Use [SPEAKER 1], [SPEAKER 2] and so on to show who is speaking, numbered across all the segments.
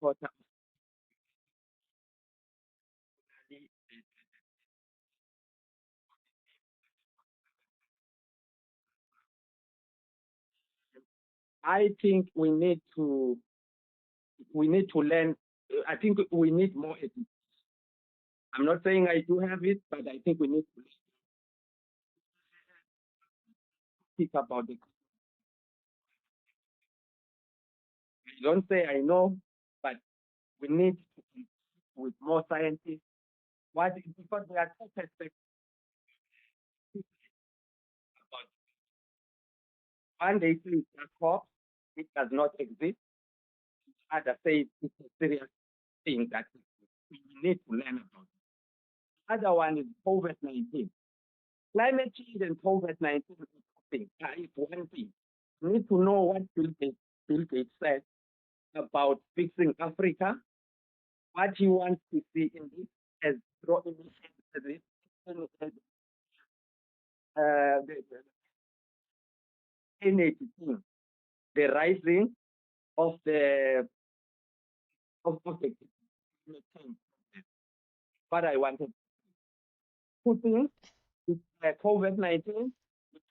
[SPEAKER 1] quarter of the- I think we need to learn. I think we need more education. I'm not saying I do have it, but I think we need to speak about it. I don't say I know, but we need to with more scientists. Why? Because there are two perspectives about one. They say it's a corpse, it does not exist. Others say it's a serious thing that we need to learn about. The other one is COVID-19. Climate change and COVID-19 is something. It's one thing. We need to know what Bill Gates said about fixing Africa, what he wants to see in this as the energy thing, the rising of the climate change. What I wanted to think is COVID-19,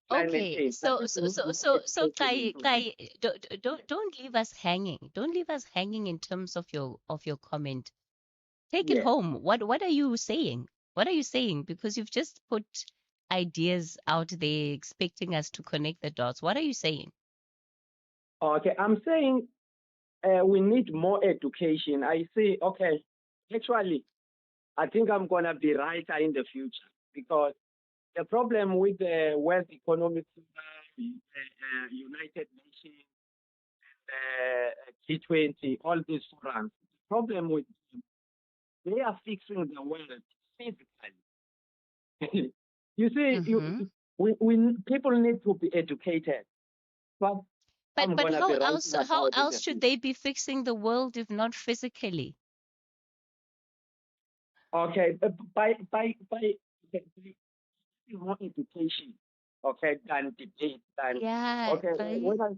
[SPEAKER 1] climate
[SPEAKER 2] Okay,
[SPEAKER 1] change. But
[SPEAKER 2] so
[SPEAKER 1] if
[SPEAKER 2] so
[SPEAKER 1] we need
[SPEAKER 2] so
[SPEAKER 1] more
[SPEAKER 2] so so
[SPEAKER 1] education
[SPEAKER 2] Kai,
[SPEAKER 1] into this,
[SPEAKER 2] Kai, don't leave us hanging. Don't leave us hanging in terms of your comment. Take it
[SPEAKER 1] yes.
[SPEAKER 2] home. What are you saying? What are you saying? Because you've just put ideas out there expecting us to connect the dots. What are you saying?
[SPEAKER 1] Okay, I'm saying we need more education. I say, okay, actually, I think I'm going to be writer in the future because the problem with the World Economic Forum, United Nations, G20, all these forums, the problem with them, they are fixing the world physically. You see,
[SPEAKER 2] Mm-hmm.
[SPEAKER 1] people need to be educated. But I'm
[SPEAKER 2] But
[SPEAKER 1] going to be writing
[SPEAKER 2] how
[SPEAKER 1] about in
[SPEAKER 2] else
[SPEAKER 1] the
[SPEAKER 2] should
[SPEAKER 1] future.
[SPEAKER 2] they be fixing the world if not physically?
[SPEAKER 1] Okay, by more education, okay, than debate, than
[SPEAKER 2] Yeah,
[SPEAKER 1] okay.
[SPEAKER 2] Kai,
[SPEAKER 1] When I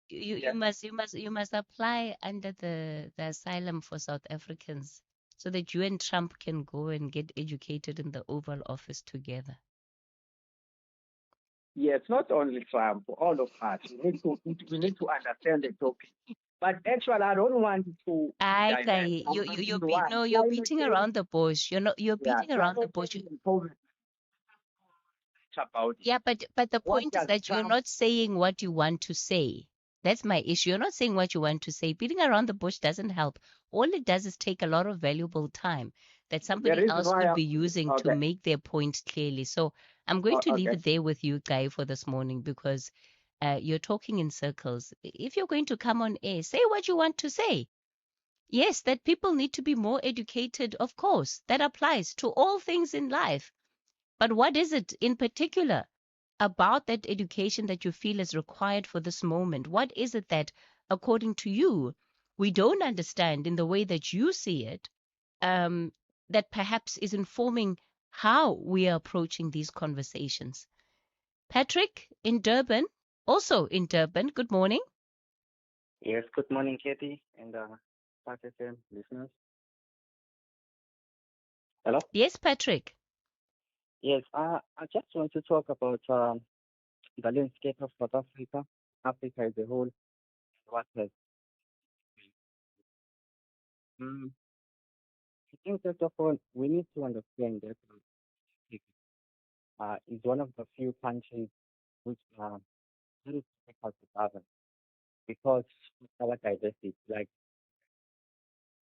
[SPEAKER 2] you
[SPEAKER 1] yes,
[SPEAKER 2] must apply under the asylum for South Africans so that you and Trump can go and get educated in the Oval Office together.
[SPEAKER 1] yes, not only Trump, all of us. We need to understand the topic. But actually, I don't want to
[SPEAKER 2] I Kai,
[SPEAKER 1] divert.
[SPEAKER 2] you're
[SPEAKER 1] Number one,
[SPEAKER 2] no, you're
[SPEAKER 1] climate
[SPEAKER 2] beating
[SPEAKER 1] change.
[SPEAKER 2] around the bush. You're
[SPEAKER 1] Yeah,
[SPEAKER 2] beating around the
[SPEAKER 1] climate
[SPEAKER 2] bush.
[SPEAKER 1] change and COVID. About it.
[SPEAKER 2] Yeah, but the
[SPEAKER 1] What
[SPEAKER 2] point is
[SPEAKER 1] does
[SPEAKER 2] that you're
[SPEAKER 1] Trump?
[SPEAKER 2] not saying what you want to say. That's my issue. You're not saying what you want to say. Beating around the bush doesn't help. All it does is take a lot of valuable time that
[SPEAKER 1] The
[SPEAKER 2] somebody
[SPEAKER 1] reason
[SPEAKER 2] else
[SPEAKER 1] why.
[SPEAKER 2] could be using to
[SPEAKER 1] Okay,
[SPEAKER 2] make their point clearly. So I'm going to leave
[SPEAKER 1] okay.
[SPEAKER 2] it there with you, Guy, for this morning because you're talking in circles. If you're going to come on air, say what you want to say. Yes, that people need to be more educated, of course. That applies to all things in life. But what is it in particular about that education that you feel is required for this moment? What is it that, according to you, we don't understand in the way that you see it, um, that perhaps is informing how we are approaching these conversations? Patrick in Durban, also in Durban, good morning.
[SPEAKER 3] Yes, good morning, Kathy and Spark listeners. Hello?
[SPEAKER 2] Yes, Patrick.
[SPEAKER 3] Yes, I just want to talk about the landscape of South Africa, Africa as a whole, what has. Um, I think first of all, we need to understand that Africa is one of the few countries which are very difficult to govern because of our diversity. Like,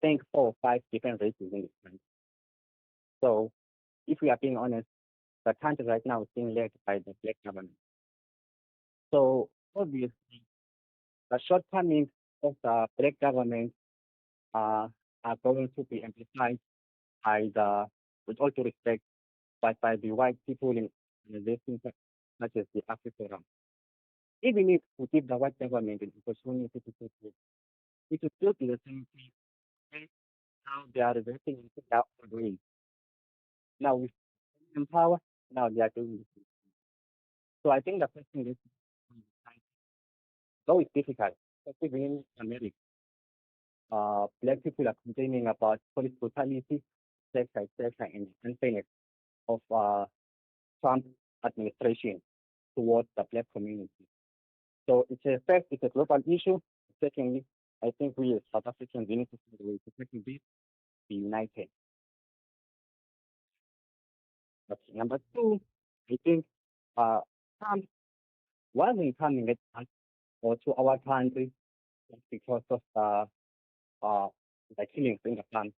[SPEAKER 3] think 4 or 5 different races in this country. So, if we are being honest, the country right now is being led by the black government. So, obviously, the shortcomings of the black government uh, are going to be amplified by the, with all due respect, by the white people in organizations such as the Africa. Even if we give the white government an opportunity to take it, it will still be the same thing. Okay? Now they are reversing into their own ways. Now with in power, now they are doing this. So I think the first thing is, though it's difficult, especially in America. black people are complaining about police brutality, etc., and unfairness of Trump administration towards the black community. So it's a fact, it's a global issue. Secondly, I think we as South Africans we need to find a way to tackle this, be united. But number two, I think Trump wasn't coming at us or to our country just because of uh, the killings in the past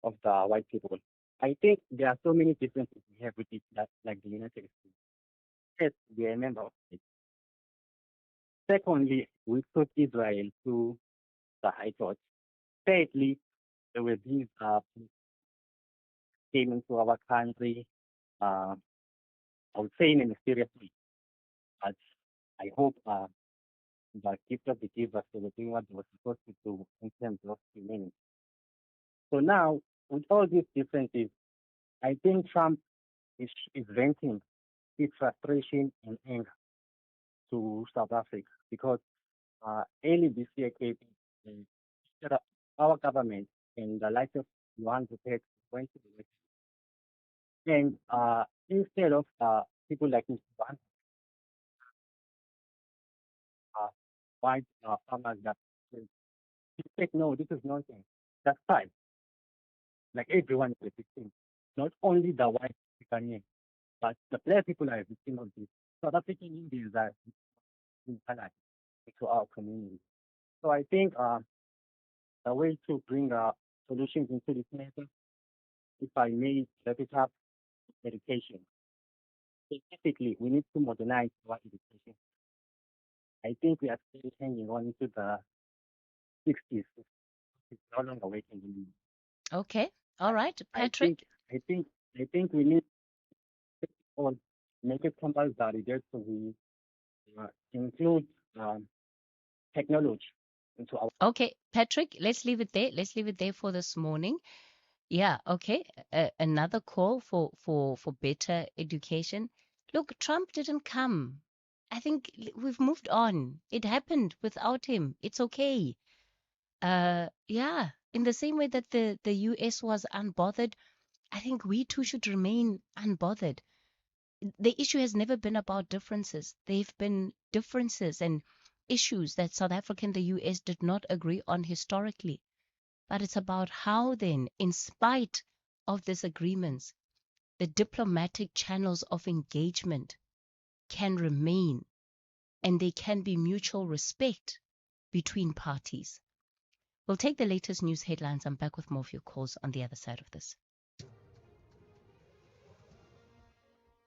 [SPEAKER 3] of the white people. I think there are so many differences we have with it, that, like the United States. Yes, we are a member of it. Secondly, we took Israel to the High Court. Thirdly, there were these came into our country, uh, I would say in a mysterious way. But I hope the gift of the givers they were doing what they were supposed to do in terms of humanity. So now, with all these differences, I think Trump is venting his frustration and anger to South Africa because early this year, KP, our government and the likes of Johan Buttek went to the and instead of people like Mr. Johan, uh, white farmers that he said, no, this is nonsense. That's fine. Like everyone is a victim, not only the white African, but the black people are a victim of this. South African Indians are internalized into our community. So I think the way to bring solutions into this matter, if I may wrap it up, education. Specifically, we need to modernize our education. I think we are still hanging on to the 60s. It's no longer working anymore.
[SPEAKER 2] Okay. All right,
[SPEAKER 3] I
[SPEAKER 2] Patrick.
[SPEAKER 3] think, I think, I think we need to make it compulsory just so we include technology into our.
[SPEAKER 2] Okay, Patrick, let's leave it there. Let's leave it there for this morning. Yeah, okay. Another call for better education. Look, Trump didn't come. I think we've moved on. It happened without him. It's okay. Yeah, in the same way that the US was unbothered, I think we too should remain unbothered. The issue has never been about differences. They've been differences and issues that South Africa and the US did not agree on historically. But it's about how then, in spite of disagreements, the diplomatic channels of engagement can remain and there can be mutual respect between parties. We'll take the latest news headlines. I'm back with more of your calls on the other side of this.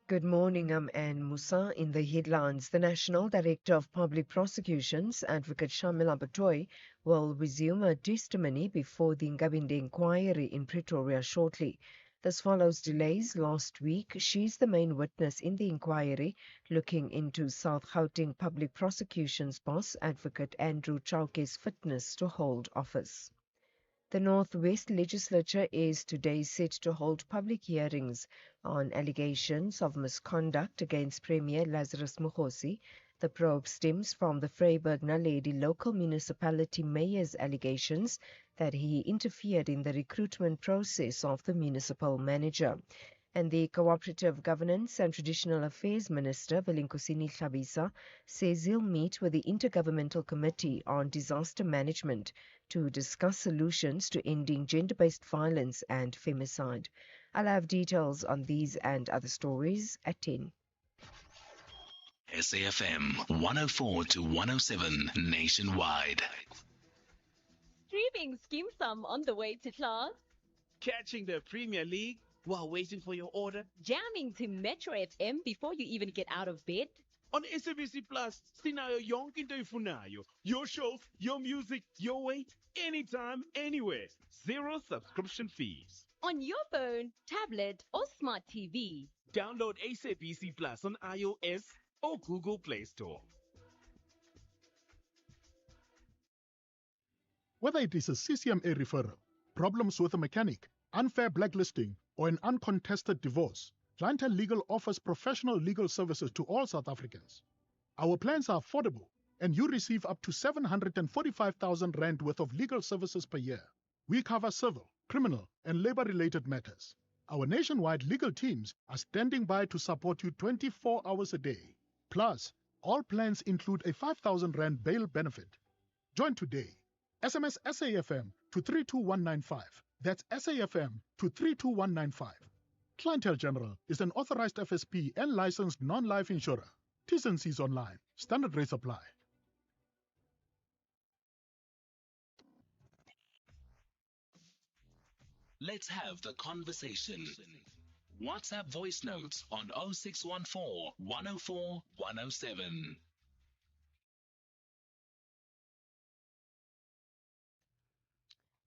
[SPEAKER 4] Good morning, I'm Anne Musa. In the headlines, the National Director of Public Prosecutions, Advocate Shamila Batoy, will resume her testimony before the Ngabinde inquiry in Pretoria shortly. This follows delays last week. She's the main witness in the inquiry looking into South Gauteng Public Prosecutions boss, Advocate Andrew Chauke's fitness to hold office. The North-West Legislature is today set to hold public hearings on allegations of misconduct against Premier Lazarus Mokgosi. The probe stems from the Vryburg Naledi local municipality mayor's allegations that he interfered in the recruitment process of the municipal manager. And the Cooperative Governance and Traditional Affairs Minister, Velinkosini Hlabisa, says he'll meet with the Intergovernmental Committee on Disaster Management to discuss solutions to ending gender-based violence and femicide. I'll have details on these and other stories at 10.
[SPEAKER 5] SAFM 104 to 107 nationwide.
[SPEAKER 6] Streaming Skim Sum on the way to class.
[SPEAKER 7] Catching the Premier League while waiting for your order.
[SPEAKER 6] Jamming to Metro FM before you even get out of bed.
[SPEAKER 7] On SABC Plus, sinayo yonke into ifunayo. Your shows, your music, your way, anytime, anywhere. Zero subscription fees.
[SPEAKER 6] On your phone, tablet, or smart TV.
[SPEAKER 7] Download SABC Plus on iOS or Google Play Store.
[SPEAKER 8] Whether it is a CCMA referral, problems with a mechanic, unfair blacklisting, or an uncontested divorce, Clientele Legal offers professional legal services to all South Africans. Our plans are affordable and you receive up to 745,000 Rand worth of legal services per year. We cover civil, criminal, and labor-related matters. Our nationwide legal teams are standing by to support you 24 hours a day. Plus, all plans include a 5,000 Rand bail benefit. Join today. SMS SAFM to 32195. That's SAFM to 32195. Clientele General is an authorized FSP and licensed non-life insurer. T's and C's online. Standard rates apply.
[SPEAKER 5] Let's have the conversation. WhatsApp voice notes on 0614 104 107.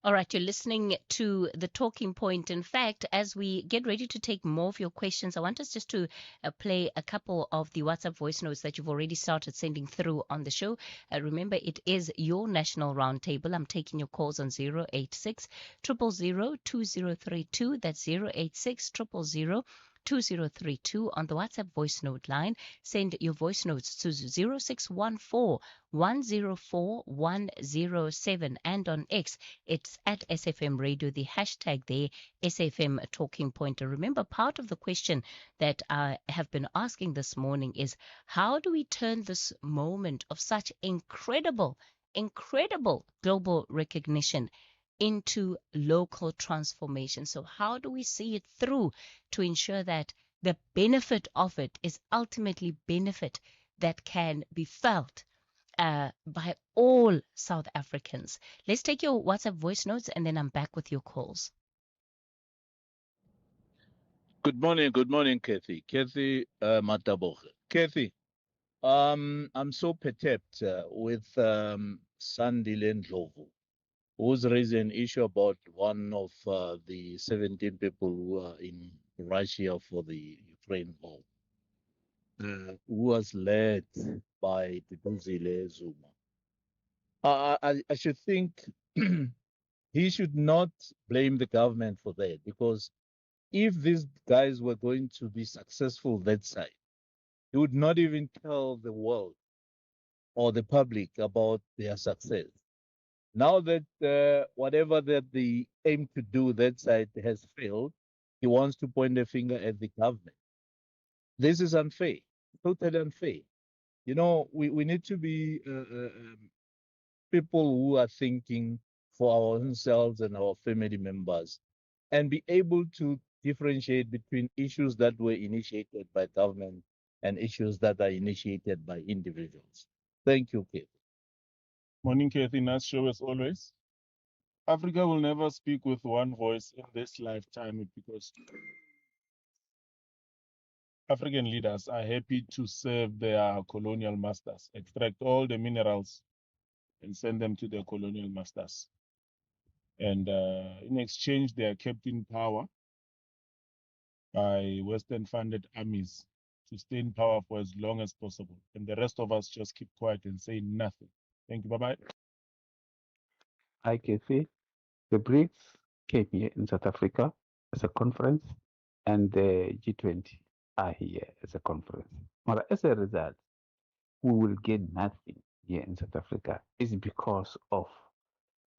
[SPEAKER 2] All right, you're listening to The Talking Point. In fact, as we get ready to take more of your questions, I want us just to play a couple of the WhatsApp voice notes that you've already started sending through on the show. Remember, it is your national roundtable. I'm taking your calls on 086 000 2032. That's 086 000 2032 on the WhatsApp voice note line. Send your voice notes to 0614 104 107, and on X it's at SFM Radio, the hashtag there, SFM Talking Point. And remember, part of the question that I have been asking this morning is, how do we turn this moment of such incredible global recognition into local transformation? So how do we see it through to ensure that the benefit of it is ultimately benefit that can be felt by all South Africans? Let's take your WhatsApp voice notes and then I'm back with your calls.
[SPEAKER 9] Good morning, Cathy. Cathy Mataboge. Cathy, I'm so perturbed with Sandile Ndlovu, who's raised an issue about one of the 17 people who are in Russia for the Ukraine war, who was led by Duduzile Zuma. I should think he should not blame the government for that, because if these guys were going to be successful that side, he would not even tell the world or the public about their success. Now that whatever that they aim to do that side has failed, he wants to point a finger at the government. This is unfair, totally unfair. You know, we need to be people who are thinking for our own selves and our family members, and be able to differentiate between issues that were initiated by government and issues that are initiated by individuals. Thank you, Kate.
[SPEAKER 10] Morning, Cathy. Nice show as always. Africa will never speak with one voice in this lifetime because African leaders are happy to serve their colonial masters, extract all the minerals and send them to their colonial masters. And in exchange, they are kept in power by Western funded armies to stay in power for as long as possible. And the rest of us just keep quiet and say nothing. Thank you. Bye-bye.
[SPEAKER 11] Hi, Cathy. The BRICS came here in South Africa as a conference, and the G20 are here as a conference. But as a result, we will gain nothing here in South Africa. It's because of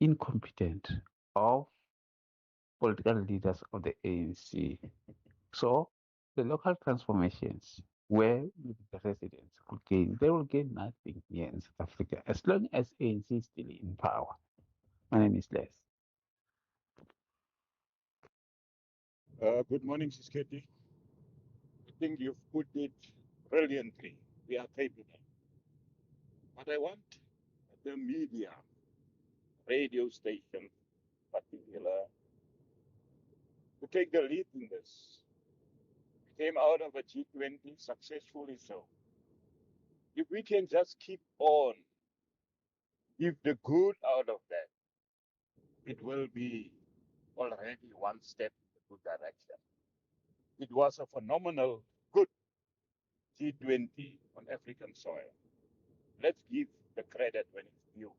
[SPEAKER 11] incompetence of political leaders of the ANC. So the local transformations where the residents will gain, they will gain nothing here in South Africa as long as ANC is still in power. My name is Les.
[SPEAKER 12] Good morning, Sis Katie. I think you've put it brilliantly. We are capable. But I want the media, radio station, particular, to take the lead in this. We came out of a G20 successfully so. If we can just keep on, give the good out of that, it will be already one step in the good direction. It was a phenomenal, good G20 on African soil. Let's give the credit when it's due.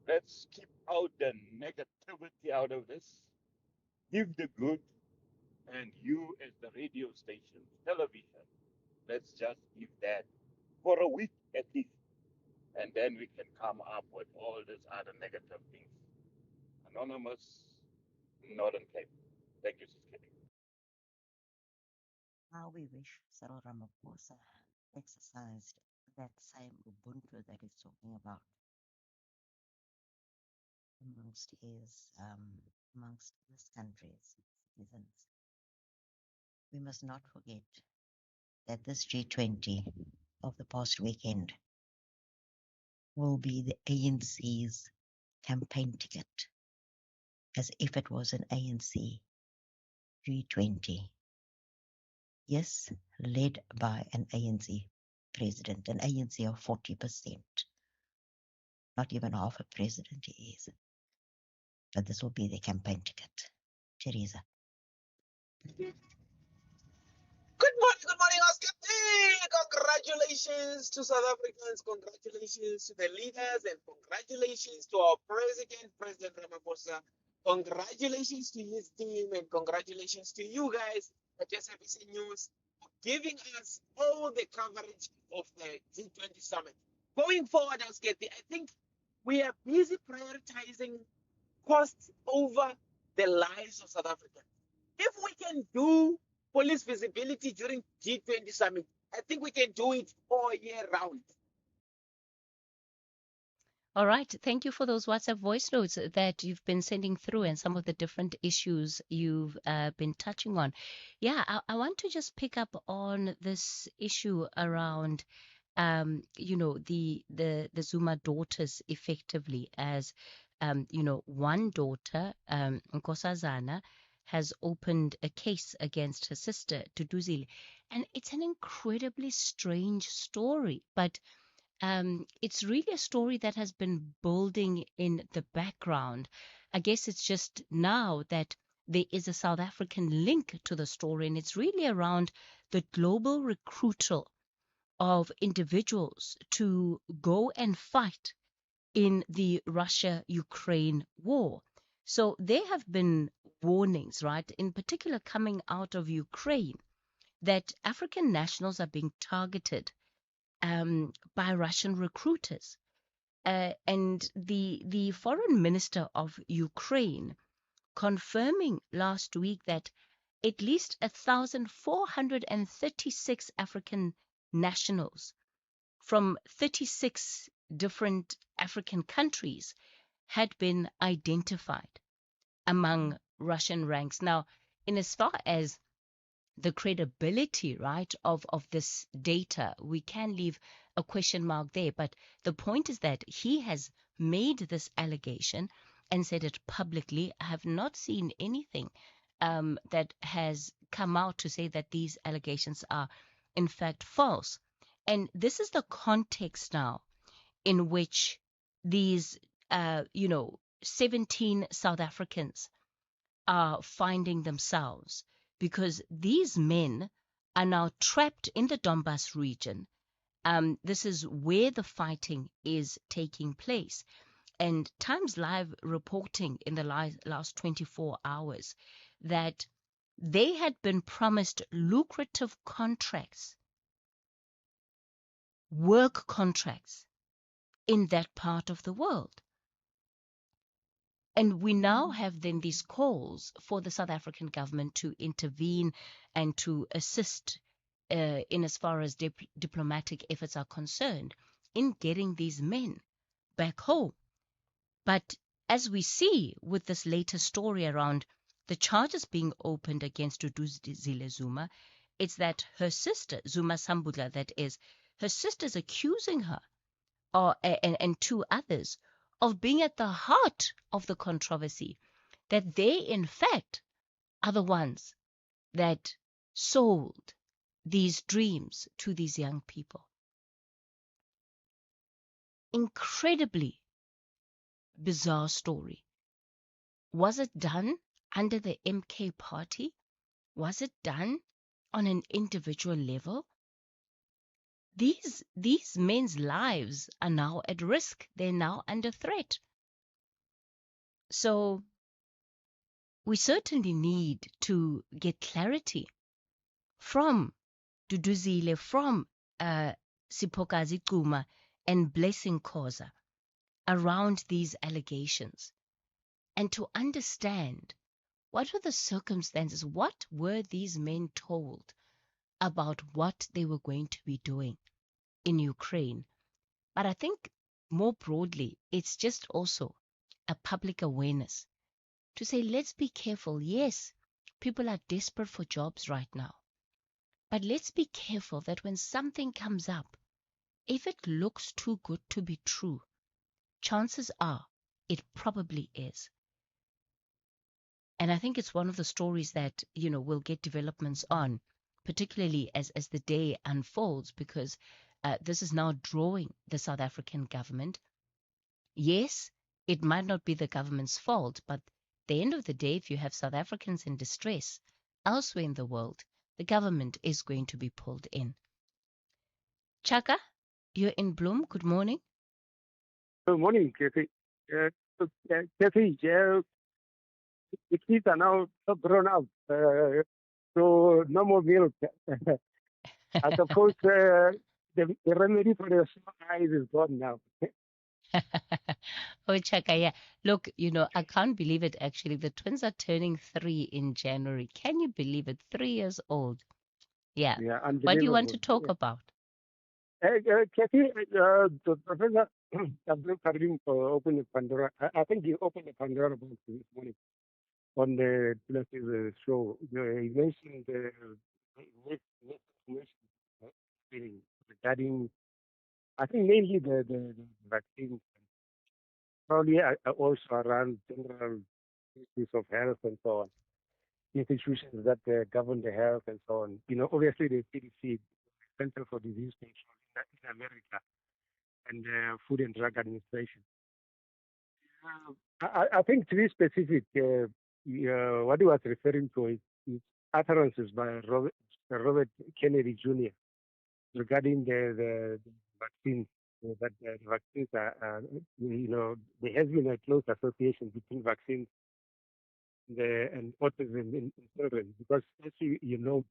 [SPEAKER 12] Let's keep out the negativity out of this. Give the good, and you as the radio station, television, let's just give that for a week at least. and then we can come up with all these other negative things. Anonymous, Northern Cape. Thank you, Sister Kitty.
[SPEAKER 13] How we wish Cyril Ramaphosa exercised that same Ubuntu that he's talking about amongst his country's citizens. We must not forget that this G20 of the past weekend will be the ANC's campaign ticket, as if it was an ANC G20. Yes, led by an ANC president, an ANC of 40%. Not even half a president he is. But this will be the campaign ticket. Teresa.
[SPEAKER 14] Good morning, Oscar. Hey, congratulations to South Africans, congratulations to the leaders, and congratulations to our president, President Ramaphosa. Congratulations to his team, and congratulations to you guys at SABC News for giving us all the coverage of the G20 summit. Going forward, Oscar, I think we are busy prioritizing costs over the lives of South Africans. If we can do police visibility during G20 summit, I think we can do it all year round.
[SPEAKER 2] All right. Thank you for those WhatsApp voice notes that you've been sending through and some of the different issues you've been touching on. Yeah, I want to just pick up on this issue around, the Zuma daughters effectively as, one daughter, Nkosazana, has opened a case against her sister, Duduzile. And it's an incredibly strange story, but it's really a story that has been building in the background. I guess it's just now that there is a South African link to the story, and it's really around the global recruital of individuals to go and fight in the Russia-Ukraine war. So there have been warnings, right, in particular coming out of Ukraine, that African nationals are being targeted by Russian recruiters. And the foreign minister of Ukraine confirming last week that at least 1,436 African nationals from 36 different African countries had been identified among Russian ranks. Now, in as far as the credibility, right, of this data, we can leave a question mark there. But the point is that he has made this allegation and said it publicly. I have not seen anything that has come out to say that these allegations are in fact false. And this is the context now in which these, 17 South Africans are finding themselves, because these men are now trapped in the Donbas region. This is where the fighting is taking place. And Times Live reporting in the last 24 hours that they had been promised lucrative contracts, work contracts in that part of the world. And we now have then these calls for the South African government to intervene and to assist in as far as diplomatic efforts are concerned in getting these men back home. But as we see with this latest story around the charges being opened against Duduzile Zuma, it's that her sister, Zuma Sambudla, that is, her sister's accusing her and two others of being at the heart of the controversy, that they, in fact, are the ones that sold these dreams to these young people. Incredibly bizarre story. Was it done under the MK party? Was it done on an individual level? These men's lives are now at risk. They're now under threat. So we certainly need to get clarity from Duduzile, from Siphokazi Cuma, and Blessing Khoza around these allegations and to understand what were the circumstances, what were these men told about what they were going to be doing in Ukraine. But I think more broadly, it's just also a public awareness to say, let's be careful. Yes, people are desperate for jobs right now. But let's be careful that when something comes up, if it looks too good to be true, chances are it probably is. And I think it's one of the stories that, we'll get developments on, particularly as the day unfolds, because this is now drawing the South African government. Yes, it might not be the government's fault, but at the end of the day, if you have South Africans in distress elsewhere in the world, the government is going to be pulled in. Chaka, you're in Bloom. Good morning.
[SPEAKER 15] Good morning, Cathy. Cathy, the kids are now so grown up, so no more milk. I suppose the remedy for the sore eyes is gone now.
[SPEAKER 2] Oh, Chaka, yeah. Look, I can't believe it actually. The twins are turning 3 in January. Can you believe it? 3 years old. Yeah.
[SPEAKER 15] Yeah,
[SPEAKER 2] What do you want
[SPEAKER 15] unbelievable.
[SPEAKER 2] to talk about?
[SPEAKER 15] Kathy, the Professor Abdul Karim opened the Pandora. I think he opened the Pandora box this morning on the Pilates show. He mentioned the misinformation regarding, I think mainly the vaccine, probably also around general issues of health and so on, institutions that govern the health and so on. Obviously the CDC, Center for Disease Control in America, and Food and Drug Administration. I think to be specific, what he was referring to is utterances by Robert Kennedy Jr. regarding the vaccines. That the vaccines there has been a close association between vaccines and autism in children, because as you know,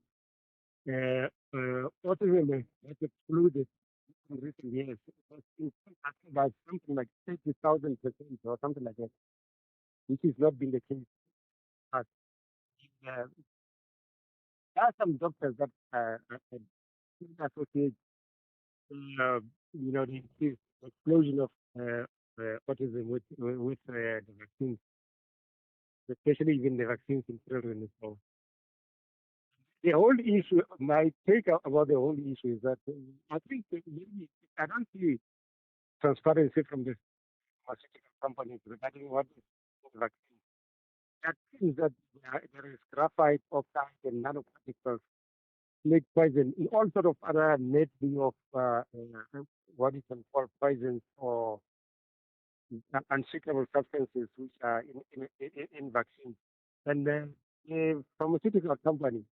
[SPEAKER 15] autism has exploded in recent years. It's about something like 30,000% or something like that, which has not been the case. But there are some doctors that associate, the increased explosion of autism with the vaccines, especially even the vaccines in children and so on. The whole issue, my take about the whole issue is that I think that maybe I don't see transparency from the pharmaceutical companies regarding what is the vaccine. That seems that there is graphite, oxide, and nanoparticles make poison in all sort of other medley of what you can call poisons or unshakable substances which are in vaccines. And the pharmaceutical companies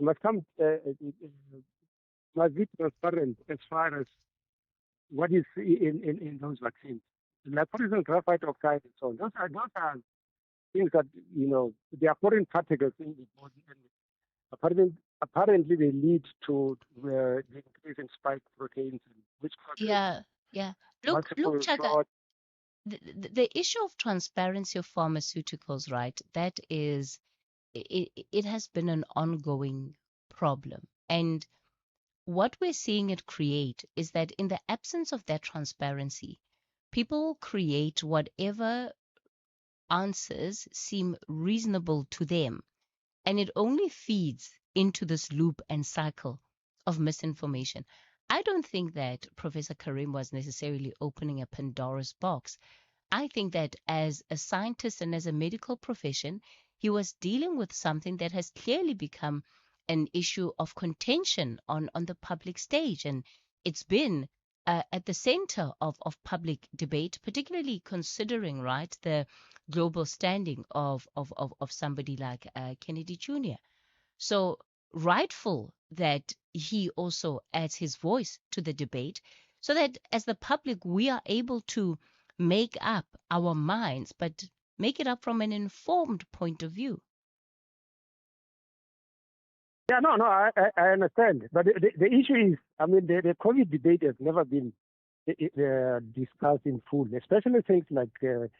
[SPEAKER 15] must come must be transparent as far as what is in those vaccines. Like for example, graphite oxide and so on. Those are things that they are foreign particles in the body, and apparently they lead to the increase in spike proteins, which causes
[SPEAKER 2] Yeah. Look,
[SPEAKER 15] multiple
[SPEAKER 2] Chaka,
[SPEAKER 15] clots.
[SPEAKER 2] the issue of transparency of pharmaceuticals, right? That is, it has been an ongoing problem. And what we're seeing it create is that in the absence of that transparency, people create whatever answers seem reasonable to them. And it only feeds into this loop and cycle of misinformation. I don't think that Professor Karim was necessarily opening a Pandora's box. I think that as a scientist and as a medical profession, he was dealing with something that has clearly become an issue of contention on the public stage. And it's been at the center of public debate, particularly considering, right, the global standing of somebody like Kennedy Jr. So rightful that he also adds his voice to the debate so that as the public, we are able to make up our minds, but make it up from an informed point of view.
[SPEAKER 15] Yeah, no, I understand. But the issue is, I mean, the COVID debate has never been discussed in full, especially things like the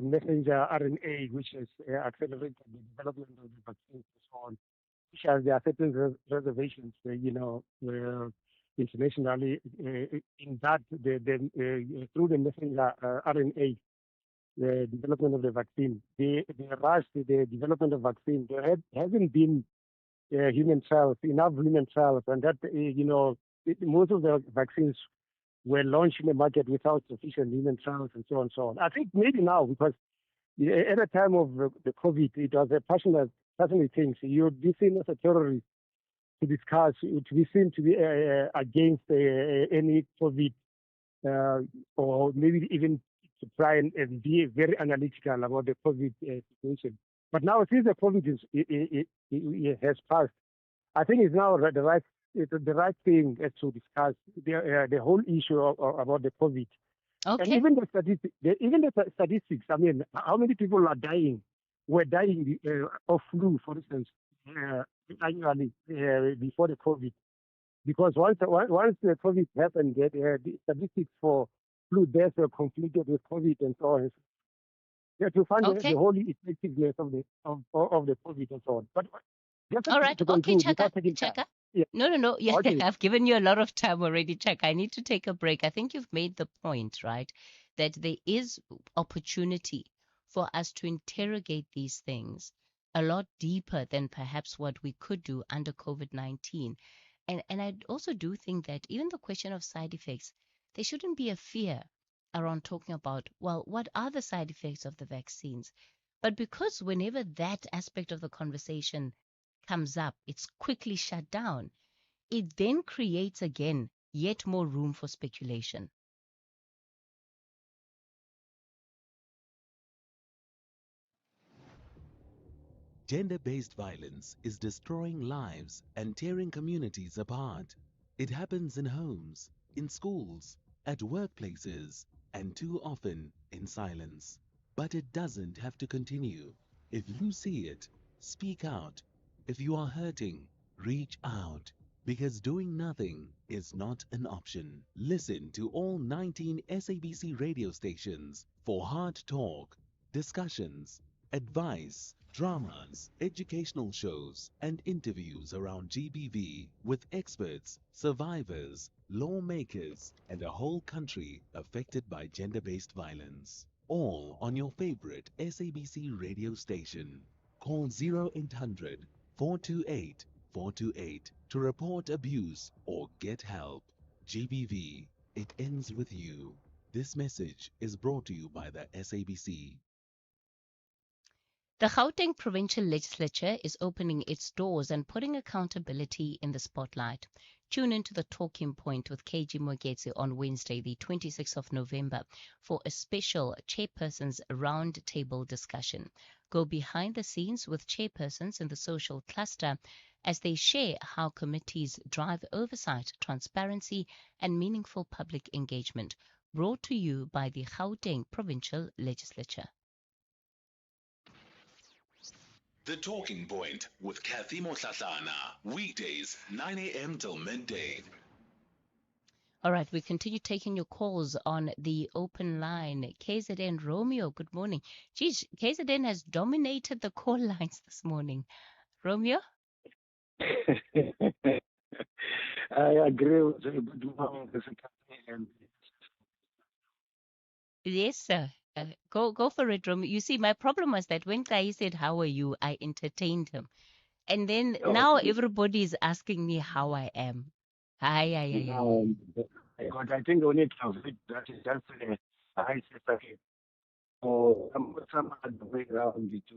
[SPEAKER 15] messenger RNA, which has accelerated the development of the vaccines and so on, which has there are certain reservations, internationally in that through the messenger RNA, the development of the vaccine, they rushed the development of vaccine. There hasn't been human trials, enough human trials, and that most of the vaccines were launched in the market without sufficient human trials and so on and so on. I think maybe now, because at the time of the COVID, it was a passionate thing. So you'd be seen as a terrorist to discuss, to be seen to be against any COVID, or maybe even to try and be very analytical about the COVID situation. But now, since the COVID it has passed, I think it's now the right thing to discuss the whole issue about the COVID.
[SPEAKER 2] Okay.
[SPEAKER 15] And even the statistics. I mean, how many people were dying of flu, for instance, annually before the COVID? Because once the COVID happened, the statistics for flu deaths were conflicted with COVID and so on. Yeah, to find
[SPEAKER 2] Okay.
[SPEAKER 15] the whole effectiveness of the COVID and so on. But just
[SPEAKER 2] All right.
[SPEAKER 15] to
[SPEAKER 2] Okay,
[SPEAKER 15] conclude, without taking
[SPEAKER 2] Chaka.
[SPEAKER 15] time. Yeah.
[SPEAKER 2] No. Yeah,
[SPEAKER 15] Okay.
[SPEAKER 2] I've given you a lot of time already, Chaka. I need to take a break. I think you've made the point, right? That there is opportunity for us to interrogate these things a lot deeper than perhaps what we could do under COVID-19. And I also do think that even the question of side effects, there shouldn't be a fear around talking about, well, what are the side effects of the vaccines? But because whenever that aspect of the conversation comes up, it's quickly shut down. It then creates again yet more room for speculation.
[SPEAKER 5] Gender-based violence is destroying lives and tearing communities apart. It happens in homes, in schools, at workplaces, and too often in silence. But it doesn't have to continue. If you see it, speak out. If you are hurting, reach out. Because doing nothing is not an option. Listen to all 19 SABC radio stations for hard talk, discussions, advice, dramas, educational shows, and interviews around GBV with experts, survivors, lawmakers, and a whole country affected by gender-based violence. All on your favorite SABC radio station. Call 0800 428 428 to report abuse or get help. GBV, it ends with you. This message is brought to you by the SABC.
[SPEAKER 2] The Gauteng Provincial Legislature is opening its doors and putting accountability in the spotlight. Tune into the Talking Point with KG Mogetsi on Wednesday, the 26th of November, for a special Chairpersons Roundtable discussion. Go behind the scenes with chairpersons in the social cluster as they share how committees drive oversight, transparency, and meaningful public engagement. Brought to you by the Gauteng Provincial Legislature.
[SPEAKER 5] The Talking Point with Cathy Mohlahlana. Weekdays, 9 a.m. till midday.
[SPEAKER 2] All right, we continue taking your calls on the open line. KZN Romeo, good morning. Geez, KZN has dominated the call lines this morning. Romeo?
[SPEAKER 15] I agree with you. Good morning, and
[SPEAKER 2] Yes, sir. Go for it, Romeo. You see, my problem was that when Kai said, "How are you?" I entertained him. And then now everybody is asking me how I am. Hi.
[SPEAKER 15] but I think we need to avoid that. That's a high system. So some other way around it to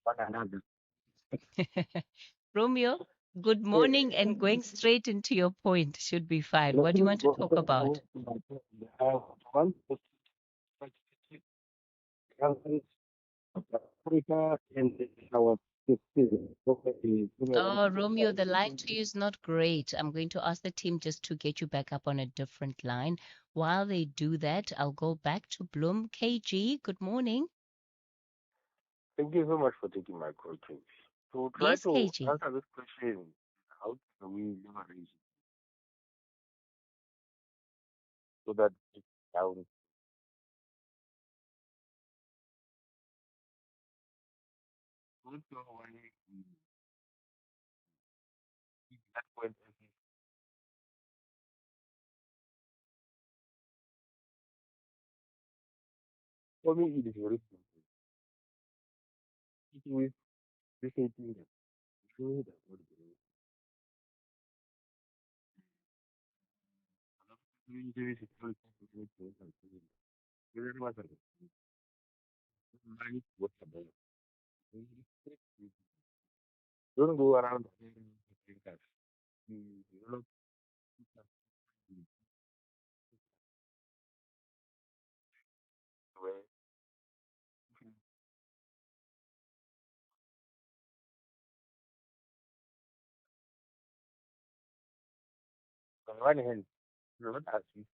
[SPEAKER 15] one another.
[SPEAKER 2] Romeo, good morning, and going straight into your point should be fine. What do you want to talk about?
[SPEAKER 15] One, Africa and our
[SPEAKER 2] Oh, Romeo, the line to you is not great. I'm going to ask the team just to get you back up on a different line. While they do that, I'll go back to Bloom. KG, good morning.
[SPEAKER 16] Thank you so much for taking my call, Tracy. To try
[SPEAKER 2] Yes,
[SPEAKER 16] to
[SPEAKER 2] KG.
[SPEAKER 16] answer this question, how can we leverage so that it's down. Also, why that point, I think, for me, it is very simple. It is restating that show that what the injuries is all very much money what about. Don't go around saying that. You know, where on one hand, you're not asking,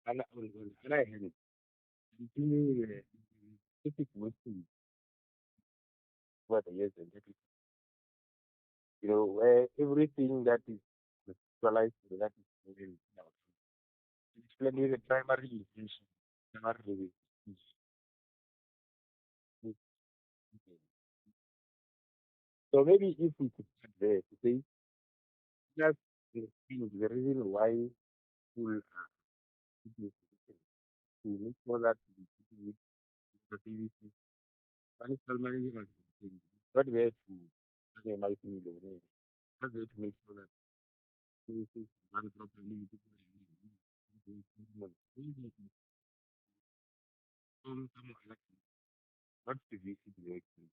[SPEAKER 16] and on the other hand, continue specific wisdom what the years and where everything that is visualized that is moving now. Explain the primary intention, primary intention. So maybe if we could start there to say that's the reason why school to make sure that the activity financial management is not there to they might need not there to make sure that things run properly. Some elections, not to visit the election.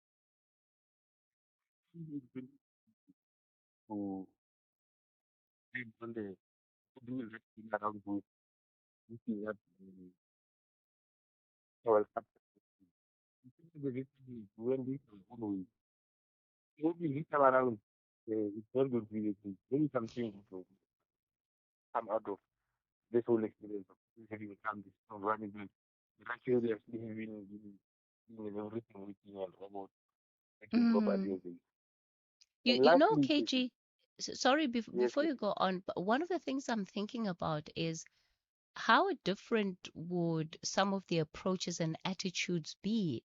[SPEAKER 16] To add on the doing that thing around good, looking at our the reason when this is going maybe this time around it's not going to be the case. Maybe something will come out of this whole experience of having come this from running good. But actually they are still doing everything within and about taking proper
[SPEAKER 2] Mm.
[SPEAKER 16] advantage. And
[SPEAKER 2] You know,
[SPEAKER 16] lastly,
[SPEAKER 2] KG, sorry,
[SPEAKER 16] yes,
[SPEAKER 2] before you go on, but one of the things I'm thinking about is how different would some of the approaches and attitudes be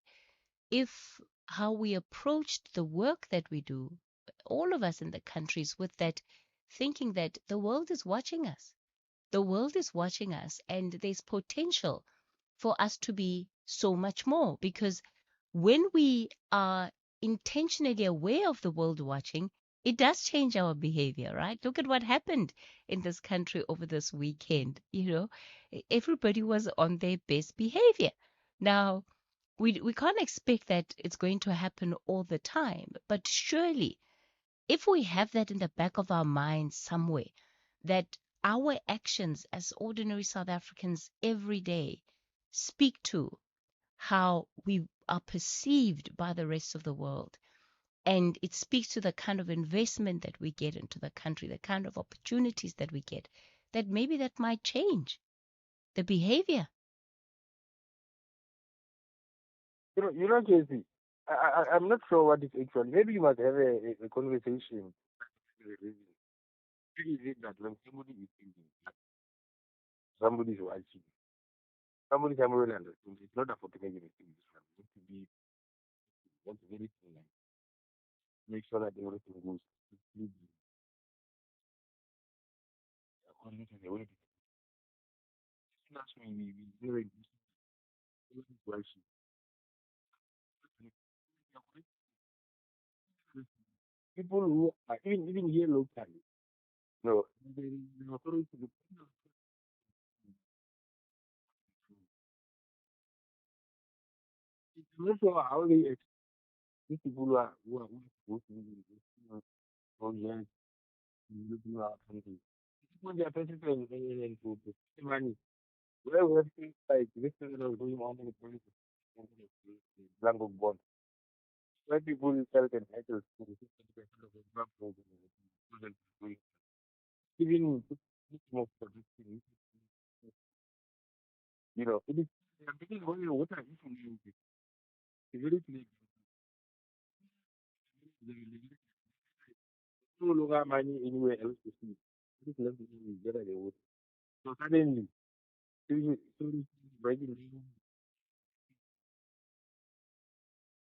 [SPEAKER 2] if how we approached the work that we do, all of us in the countries, with that thinking that the world is watching us. The world is watching us, and there's potential for us to be so much more because when we are intentionally aware of the world watching, it does change our behavior, right? Look at what happened in this country over this weekend. Everybody was on their best behavior. Now, we can't expect that it's going to happen all the time, but surely if we have that in the back of our minds somewhere, that our actions as ordinary South Africans every day speak to how we are perceived by the rest of the world. And it speaks to the kind of investment that we get into the country, the kind of opportunities that we get, that maybe that might change the behavior.
[SPEAKER 16] Casey, I'm not sure what is actually. Maybe you must have a conversation. Maybe is it that when somebody is thinking, somebody is watching, somebody can really understand. It's not a photography thing. It's to be what's very thing. Make sure that everything goes smoothly according to the way. That's why we very watching. People who are even here locally, no, the authority, it's also how they these people who are supposed to be projects, looking at something. People they are participating in to money. Where we have things like this is going on in the police, blank bond. Where people felt entitled to 50% of the drug program, even more protecting, it is because what are you it's very clear. no longer money anywhere else to sleep. This left is better than water. So suddenly, breaking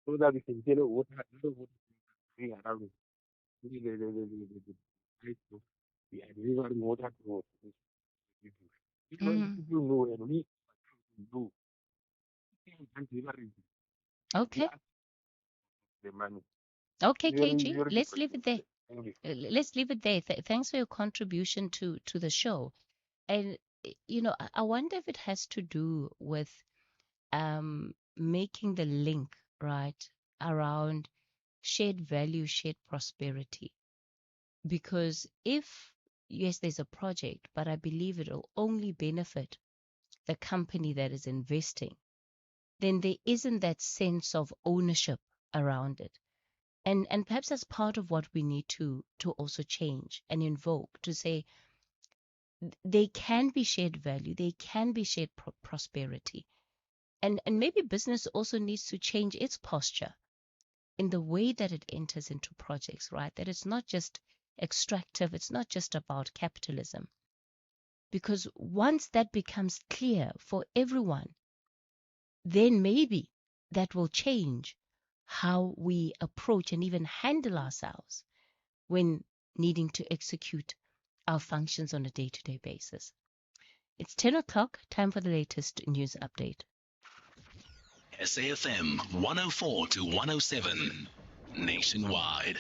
[SPEAKER 16] so that we can get water, little water coming around it. We are delivering water to people. People know and we do. We can't deliver it. We
[SPEAKER 2] Okay.
[SPEAKER 16] ask the money.
[SPEAKER 2] Okay,
[SPEAKER 16] Very,
[SPEAKER 2] KG,
[SPEAKER 16] very
[SPEAKER 2] let's
[SPEAKER 16] different.
[SPEAKER 2] leave it there.
[SPEAKER 16] Thank you.
[SPEAKER 2] Let's leave it there. Thanks for your contribution to the show. And I wonder if it has to do with making the link right around shared value, shared prosperity. Because if yes, there's a project, but I believe it'll only benefit the company that is investing, then there isn't that sense of ownership around it. And perhaps that's part of what we need to also change and invoke to say they can be shared value, they can be shared prosperity. And maybe business also needs to change its posture in the way that it enters into projects, right? That it's not just extractive, it's not just about capitalism. Because once that becomes clear for everyone, then maybe that will change how we approach and even handle ourselves when needing to execute our functions on a day-to-day basis. It's 10 o'clock, time for the latest news update.
[SPEAKER 5] SAFM 104 to 107 nationwide.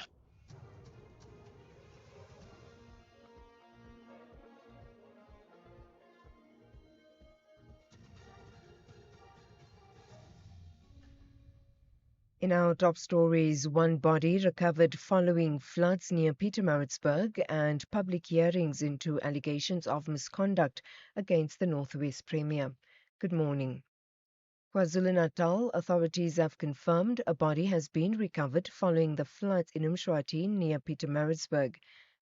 [SPEAKER 4] In our top stories, one body recovered following floods near Pietermaritzburg and public hearings into allegations of misconduct against the Northwest Premier. Good morning. KwaZulu-Natal authorities have confirmed a body has been recovered following the floods in Umshwati near Pietermaritzburg.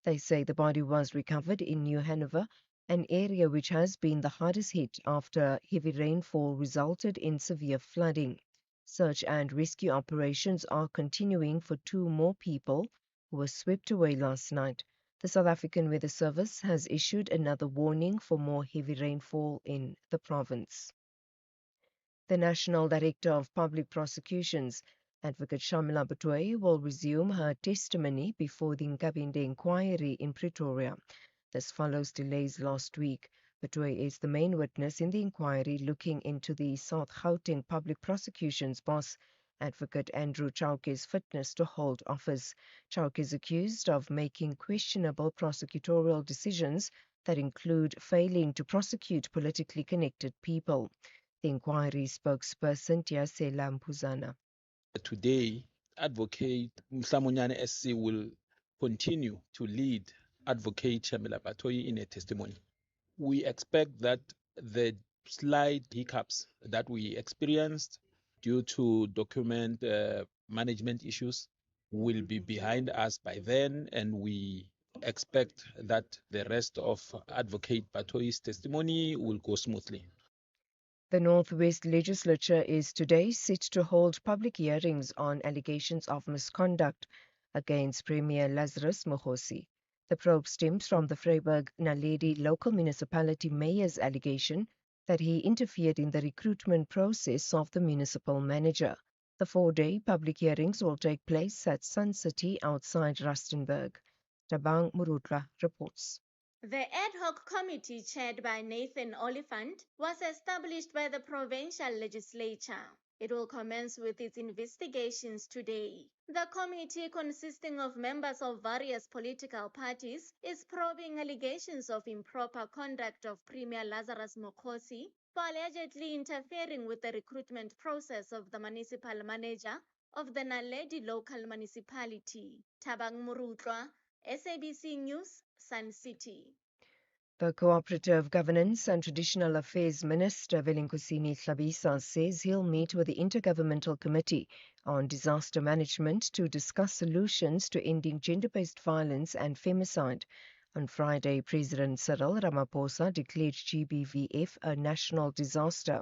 [SPEAKER 4] They say the body was recovered in New Hanover, an area which has been the hardest hit after heavy rainfall resulted in severe flooding. Search and rescue operations are continuing for two more people who were swept away last night. The South African Weather Service has issued another warning for more heavy rainfall in the province. The National Director of Public Prosecutions, Advocate Shamila Batoy, will resume her testimony before the Nkabinde inquiry in Pretoria. This follows delays last week. Batoy is the main witness in the inquiry looking into the South Gauteng Public Prosecutions boss, Advocate Andrew Chauke's fitness to hold office. Chauke is accused of making questionable prosecutorial decisions that include failing to prosecute politically connected people. The inquiry spokesperson Tiasela Mpuzana.
[SPEAKER 17] Today, Advocate Mhlamunyane SC will continue to lead Advocate Shamila Batoyi in a testimony. We expect that the slight hiccups that we experienced due to document management issues will be behind us by then, and we expect that the rest of Advocate Batoyi's testimony will go smoothly.
[SPEAKER 4] The Northwest Legislature is today set to hold public hearings on allegations of misconduct against Premier Lazarus Mokhosi. The probe stems from the Vryburg Naledi local municipality mayor's allegation that he interfered in the recruitment process of the municipal manager. The four-day public hearings will take place at Sun City outside Rustenburg. Tabang Murutla reports.
[SPEAKER 18] The ad hoc committee chaired by Nathan Oliphant was established by the provincial legislature. It will commence with its investigations today. The committee, consisting of members of various political parties, is probing allegations of improper conduct of Premier Lazarus Mokhosi for allegedly interfering with the recruitment process of the municipal manager of the Naledi local municipality. Tabang Murutlwa, SABC News, Sun City.
[SPEAKER 4] The Cooperative Governance and Traditional Affairs Minister Velinkosini Hlabisa says he'll meet with the Intergovernmental Committee on Disaster Management to discuss solutions to ending gender-based violence and femicide. On Friday, President Cyril Ramaphosa declared GBVF a national disaster.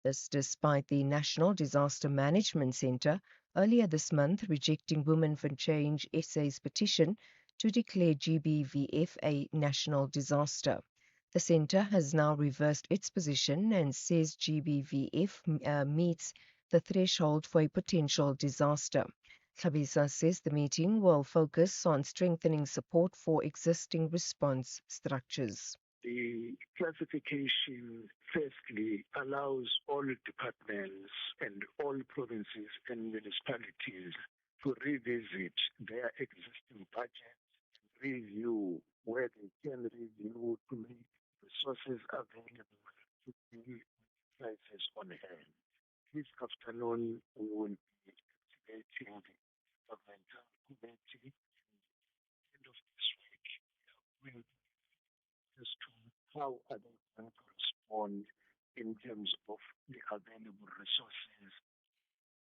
[SPEAKER 4] This despite the National Disaster Management Centre earlier this month rejecting Women for Change SA's petition to declare GBVF a national disaster. The centre has now reversed its position and says GBVF meets the threshold for a potential disaster. Tlhabisa says the meeting will focus on strengthening support for existing response structures.
[SPEAKER 19] The classification firstly allows all departments and all provinces and municipalities to revisit their existing budgets, review where they can review to make resources available to deal with crisis on hand. This afternoon, we will be activating the governmental committee. End of this week, we will as to how are they going to respond in terms of the available resources.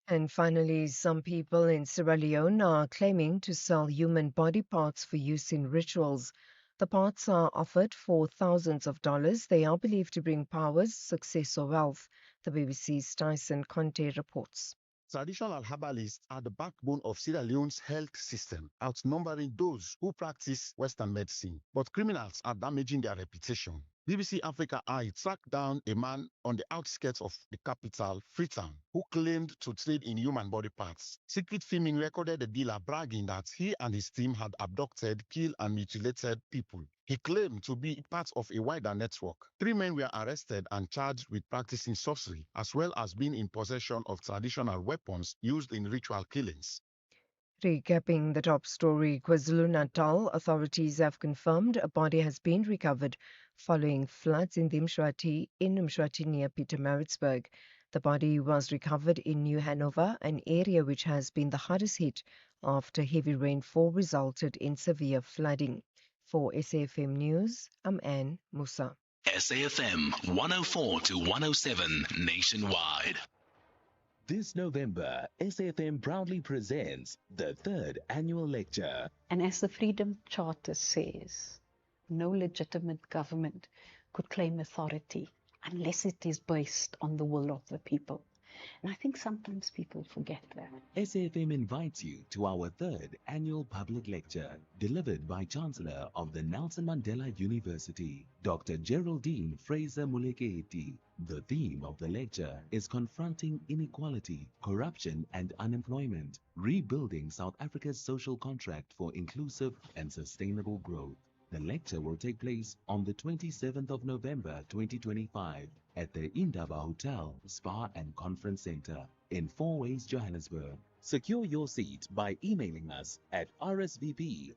[SPEAKER 4] And finally, some people in Sierra Leone are claiming to sell human body parts for use in rituals. The parts are offered for thousands of dollars. They are believed to bring powers, success, or wealth. The BBC's Tyson Conte reports.
[SPEAKER 20] Traditional herbalists are the backbone of Sierra Leone's health system, outnumbering those who practice Western medicine. But criminals are damaging their reputation. BBC Africa Eye tracked down a man on the outskirts of the capital, Freetown, who claimed to trade in human body parts. Secret filming recorded the dealer bragging that he and his team had abducted, killed, and mutilated people. He claimed to be part of a wider network. 3 men were arrested and charged with practicing sorcery, as well as being in possession of traditional weapons used in ritual killings.
[SPEAKER 4] Recapping the top story, KwaZulu-Natal authorities have confirmed a body has been recovered following floods in Mshwati near Pietermaritzburg. The body was recovered in New Hanover, an area which has been the hardest hit after heavy rainfall resulted in severe flooding. For SAFM News, I'm Anne Musa.
[SPEAKER 5] SAFM 104 to 107 nationwide. This November, SAFM proudly presents the 3rd annual lecture.
[SPEAKER 21] And as the Freedom Charter says, no legitimate government could claim authority unless it is based on the will of the people. And I think sometimes people forget that.
[SPEAKER 5] SAFM invites you to our 3rd annual public lecture, delivered by Chancellor of the Nelson Mandela University, Dr. Geraldine Fraser-Moleketi. The theme of the lecture is confronting inequality, corruption and unemployment, rebuilding South Africa's social contract for inclusive and sustainable growth. The lecture will take place on the 27th of November 2025 at the Indaba Hotel, Spa and Conference Center in Four Ways, Johannesburg. Secure your seat by emailing us at rsvp@safm.co.za.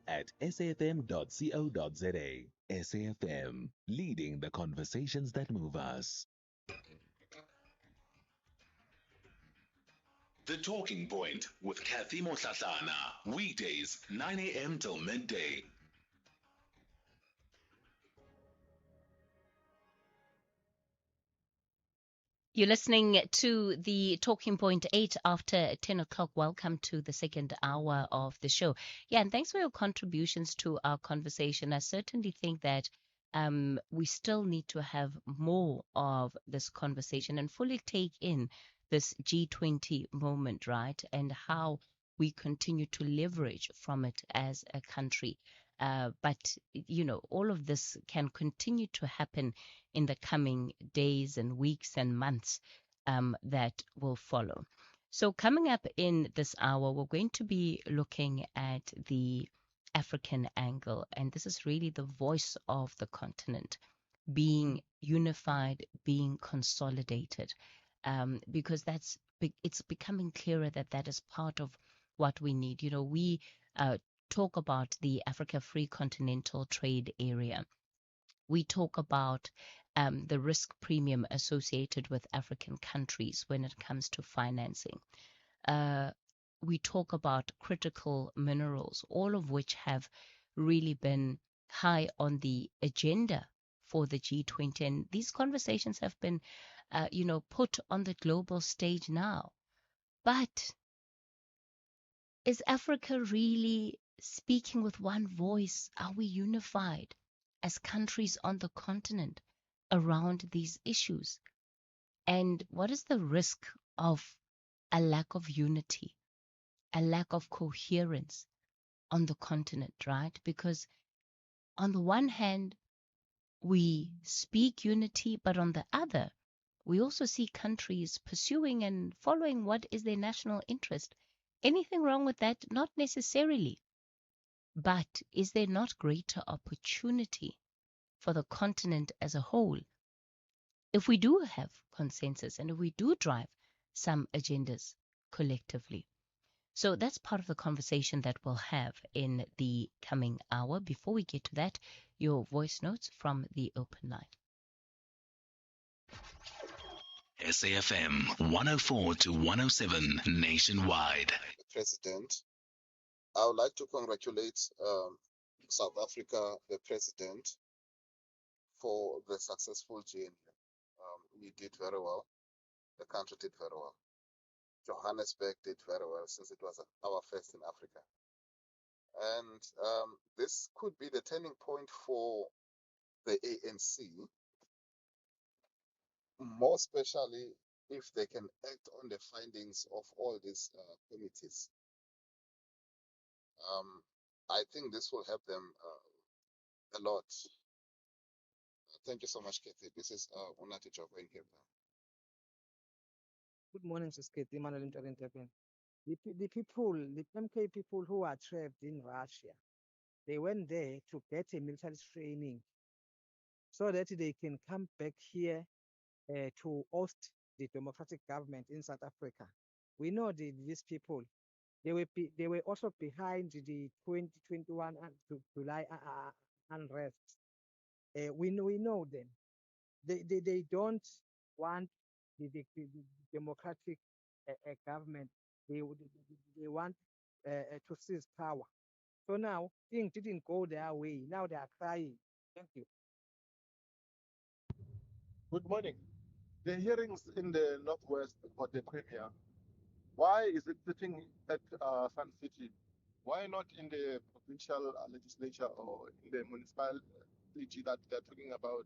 [SPEAKER 5] SAFM, leading the conversations that move us. The Talking Point with Cathy Mohlahlana, weekdays 9 a.m. till midday.
[SPEAKER 2] You're listening to the Talking Point 8 after 10 o'clock. Welcome to the second hour of the show. Yeah, and thanks for your contributions to our conversation. I certainly think that we still need to have more of this conversation and fully take in this G20 moment, right? And how we continue to leverage from it as a country. But, you know, all of this can continue to happen in the coming days and weeks and months that will follow. So coming up in this hour, we're going to be looking at the African angle, and this is really the voice of the continent being unified, being consolidated, because it's becoming clearer that that is part of what we need. You know, we talk about the Africa Free Continental Trade Area. We talk about the risk premium associated with African countries when it comes to financing. We talk about critical minerals, all of which have really been high on the agenda for the G20. And these conversations have been, put on the global stage now. But is Africa really speaking with one voice? Are we unified as countries on the continent around these issues? And what is the risk of a lack of unity, a lack of coherence, on the continent, right? Because on the one hand, we speak unity, but on the other, we also see countries pursuing and following what is their national interest. Anything wrong with that? Not necessarily. But is there not greater opportunity for the continent as a whole if we do have consensus and if we do drive some agendas collectively? So that's part of the conversation that we'll have in the coming hour. Before we get to that, your voice notes from the open line.
[SPEAKER 1] SAFM 104 to 107 nationwide.
[SPEAKER 22] President, I would like to congratulate South Africa, the president, for the successful journey. We did very well. The country did very well. Johannesburg did very well since it was our first in Africa. And this could be the turning point for the ANC, more especially if they can act on the findings of all these committees. I think this will help them a lot. Thank you so much, Cathy. This is Unati Joko in Cape Town.
[SPEAKER 23] Good morning, Sis Cathy. The people, the MK people who are trapped in Russia, they went there to get a military training so that they can come back here to host the democratic government in South Africa. We know these people. They were also behind the 2021 July unrest. We know them. They don't want the democratic government. They want to seize power. So now things didn't go their way. Now they are crying. Thank you.
[SPEAKER 8] Good morning. The hearings in the Northwest for the Premier, why is it sitting at Sun City? Why not in the provincial legislature or in the municipality that they're talking about?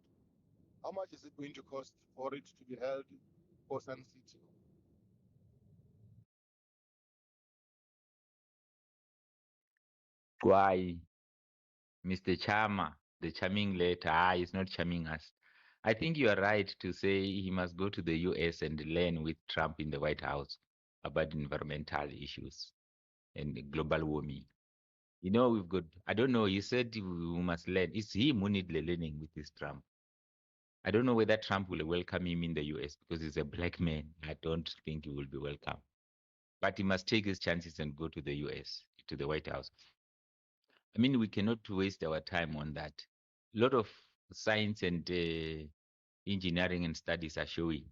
[SPEAKER 8] How much is it going to cost for it to be held for Sun City?
[SPEAKER 24] Why, Mr. Charmer, the charming letter, he's not charming us. I think you are right to say he must go to the US and learn with Trump in the White House about environmental issues and global warming. You know, we've got, I don't know, he said we must learn. It's him who needs the learning with this Trump. I don't know whether Trump will welcome him in the US because he's a black man. I don't think he will be welcome. But he must take his chances and go to the US, to the White House. I mean, we cannot waste our time on that. A lot of science and engineering and studies are showing,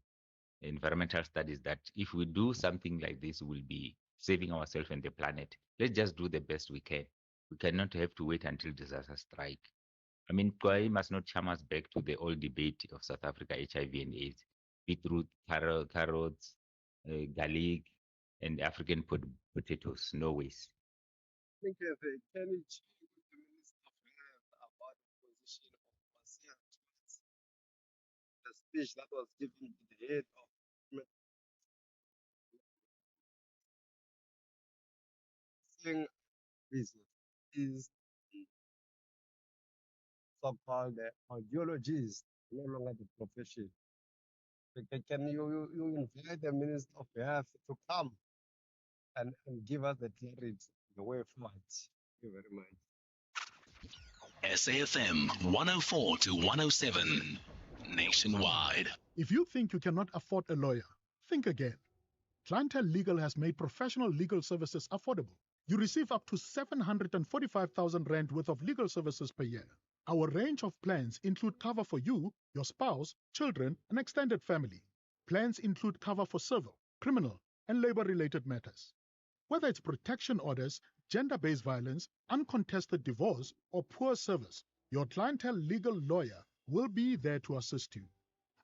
[SPEAKER 24] environmental studies, that if we do something like this, we'll be saving ourselves and the planet. Let's just do the best we can. We cannot have to wait until disaster strike. I mean, Kwai must not charm us back to the old debate of South Africa, HIV and AIDS, beetroot, carrots, garlic, and African potatoes. No ways.
[SPEAKER 25] I think the challenge the Minister of Health about the position of ASEAN towards the speech that was given to the head of saying business is the so-called ideologies, no longer the profession. Can you invite the Minister of Health to come and give us the clarity, the way forward? Thank you very much.
[SPEAKER 1] SAFM 104 to 107 nationwide.
[SPEAKER 8] If you think you cannot afford a lawyer, think again. Clientele Legal has made professional legal services affordable. You receive up to 745,000 Rand worth of legal services per year. Our range of plans include cover for you, your spouse, children, and extended family. Plans include cover for civil, criminal, and labor-related matters. Whether it's protection orders, gender-based violence, uncontested divorce, or poor service, your Clientele Legal lawyer will be there to assist you.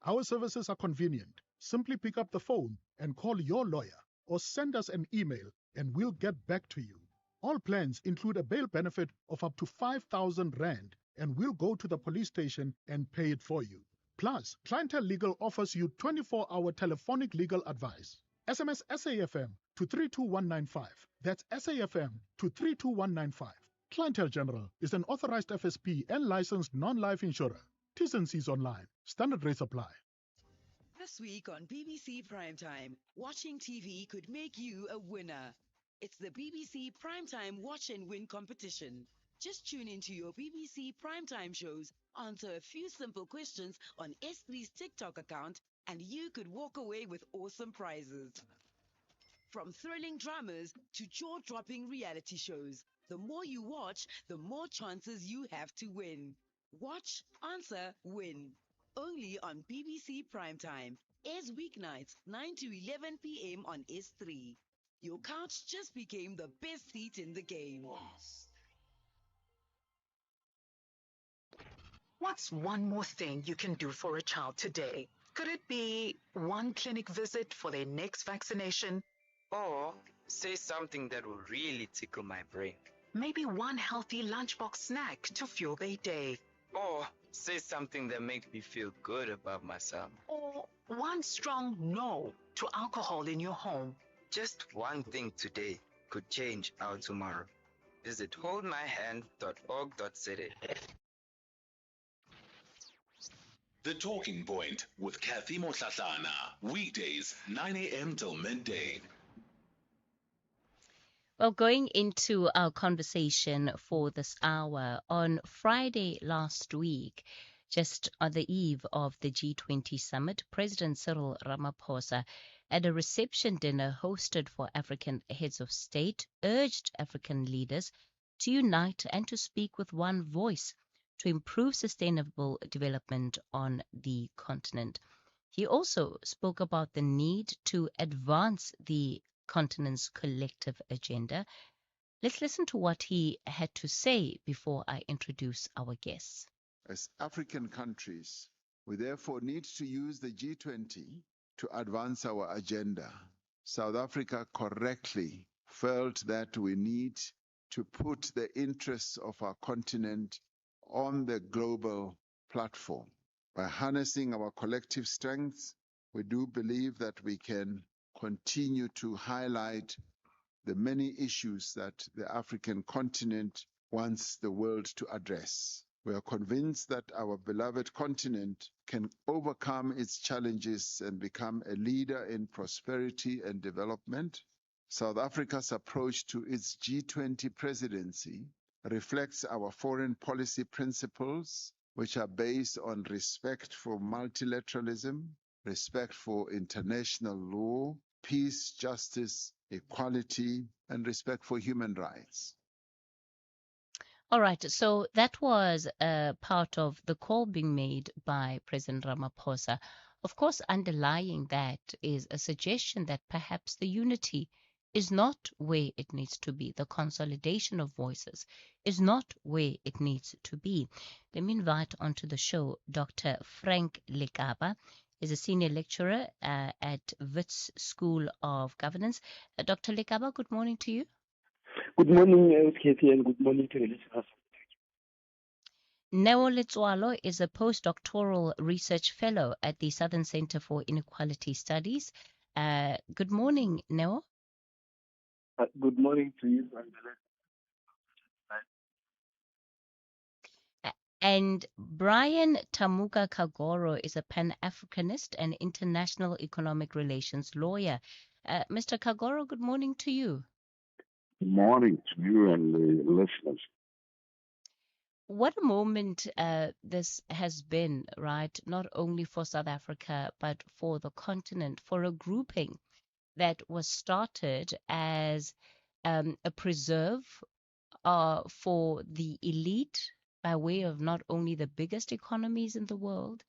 [SPEAKER 8] Our services are convenient. Simply pick up the phone and call your lawyer or send us an email and we'll get back to you. All plans include a bail benefit of up to 5,000 Rand and we'll go to the police station and pay it for you. Plus, Clientele Legal offers you 24-hour telephonic legal advice. SMS SAFM to 32195. That's SAFM to 32195. Clientele General is an authorized FSP and licensed non-life insurer. T's and C's online. Standard rates apply.
[SPEAKER 3] This week on BBC Primetime, watching TV could make you a winner. It's the BBC Primetime Watch and Win competition. Just tune into your BBC Primetime shows, answer a few simple questions on S3's TikTok account, and you could walk away with awesome prizes. From thrilling dramas to jaw-dropping reality shows, the more you watch, the more chances you have to win. Watch, answer, win. Only on BBC Primetime. Airs weeknights 9 to 11 p.m. on S3. Your couch just became the best seat in the game.
[SPEAKER 6] What's one more thing you can do for a child today? Could it be one clinic visit for their next vaccination?
[SPEAKER 7] Or say something that will really tickle my brain.
[SPEAKER 6] Maybe one healthy lunchbox snack to fuel their day.
[SPEAKER 7] Or say something that makes me feel good about myself.
[SPEAKER 6] Or one strong no to alcohol in your home.
[SPEAKER 7] Just one thing today could change our tomorrow. Visit holdmyhand.org.za.
[SPEAKER 1] The Talking Point with Cathy Mohlahlana. Weekdays, 9 a.m. till midday.
[SPEAKER 2] Well, going into our conversation for this hour, on Friday last week, just on the eve of the G20 summit, President Cyril Ramaphosa, at a reception dinner hosted for African heads of state, urged African leaders to unite and to speak with one voice to improve sustainable development on the continent. He also spoke about the need to advance the continent's collective agenda. Let's listen to what he had to say before I introduce our guests.
[SPEAKER 9] As African countries, we therefore need to use the G20 to advance our agenda. South Africa correctly felt that we need to put the interests of our continent on the global platform. By harnessing our collective strengths, we do believe that we can continue to highlight the many issues that the African continent wants the world to address. We are convinced that our beloved continent can overcome its challenges and become a leader in prosperity and development. South Africa's approach to its G20 presidency reflects our foreign policy principles, which are based on respect for multilateralism, respect for international law, peace, justice, equality, and respect for human rights.
[SPEAKER 2] All right, so that was a part of the call being made by President Ramaphosa. Of course, underlying that is a suggestion that perhaps the unity is not where it needs to be. The consolidation of voices is not where it needs to be. Let me invite onto the show Dr. Frank Lekaba. He's a senior lecturer at Wits School of Governance. Dr. Lekaba, good morning to you.
[SPEAKER 10] Good morning, Cathy, and good morning to the listeners.
[SPEAKER 2] Neo Letswalo is a postdoctoral research fellow at the Southern Center for Inequality Studies. Good morning, Neo.
[SPEAKER 10] Good morning to you.
[SPEAKER 2] And Brian Tamuka Kagoro is a Pan-Africanist and international economic relations lawyer. Mr. Kagoro, good morning to you.
[SPEAKER 26] Good morning to you and the listeners.
[SPEAKER 2] What a moment this has been, right? Not only for South Africa, but for the continent, for a grouping that was started as a preserve for the elite by way of not only the biggest economies in the world,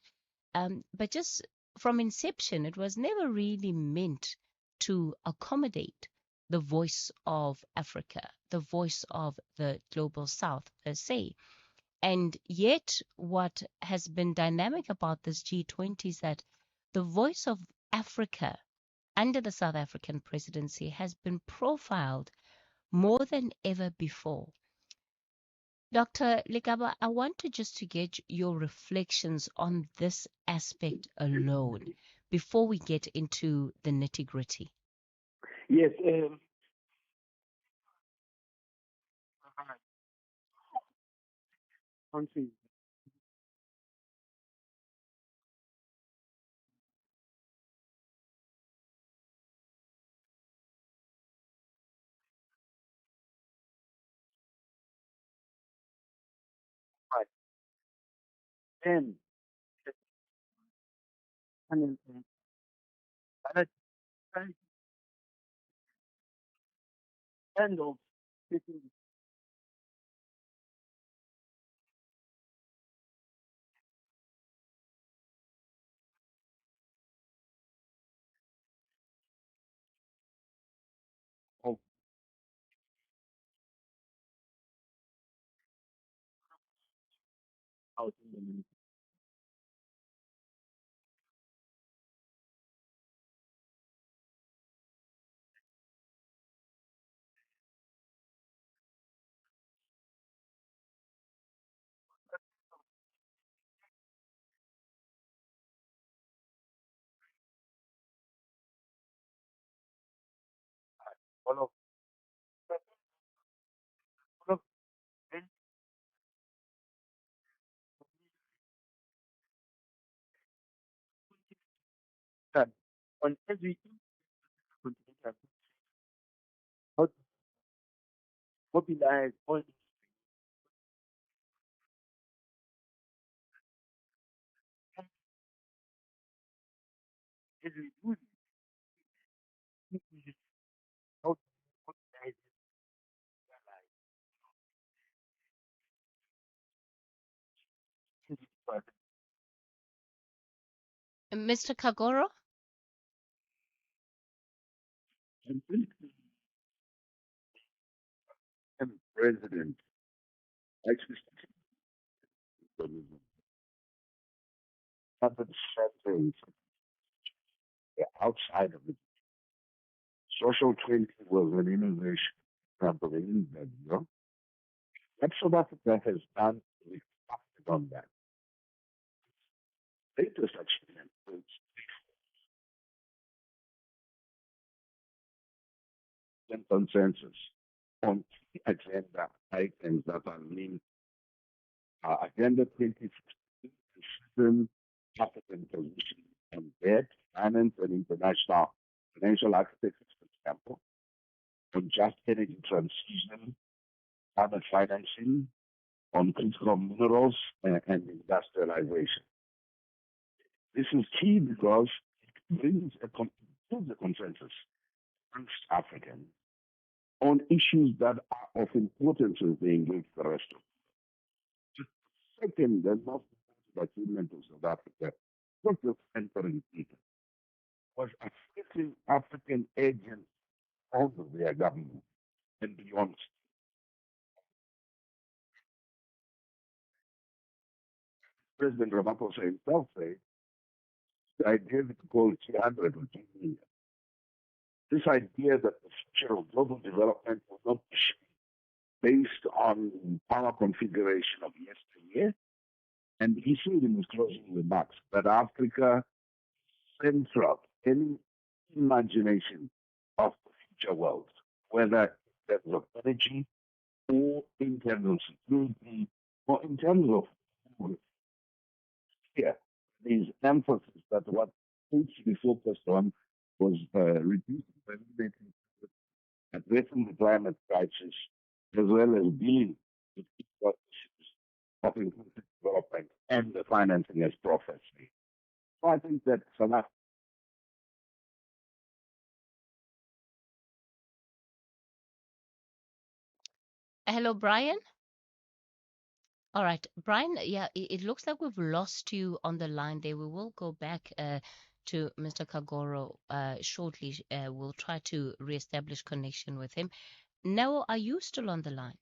[SPEAKER 2] but just from inception, it was never really meant to accommodate the voice of Africa, the voice of the global South per se. And yet what has been dynamic about this G20 is that the voice of Africa under the South African presidency has been profiled more than ever before. Dr. Lekaba, I want to get your reflections on this aspect alone before we get into the nitty-gritty.
[SPEAKER 10] Yes, countries. Right. Then, and that kind of taking of out in the ministry. All of all of them that on every continent how to mobilize all every good how to mobilize it.
[SPEAKER 2] Mr. Kagoro?
[SPEAKER 26] And then the president actually started something outside of it. Social 20 was an innovation campaign that, what South Africa has done is expanded on that. Latest achievement is the consensus on key agenda items that are linked. Agenda 2016 strengthen African position on debt, finance, and international financial architecture, for example, on just energy transition, climate financing, on critical minerals and industrialization. This is key because it brings a consensus amongst Africans on issues that are of importance as they engage the rest of the world. Second, the most important achievement of South Africa was just entering people, was assisting African agents on their government and beyond. President Ramaphosa himself said the idea is called 300 or 2 million. This idea that the future of global development will not be based on power configuration of yesteryear. And he said in his closing remarks that Africa central any imagination of the future world, whether in terms of energy or in terms of security or in terms of here. There's emphasis that what needs to be focused on was reducing vulnerability, addressing the climate crisis, as well as dealing with issues of inclusive development and the financing as prophecy. So I think that South Africa.
[SPEAKER 2] Hello, Brian. All right, Brian. Yeah, it looks like we've lost you on the line there. We will go back to Mr. Kagoro shortly. We'll try to reestablish connection with him. Now, are you still on the line?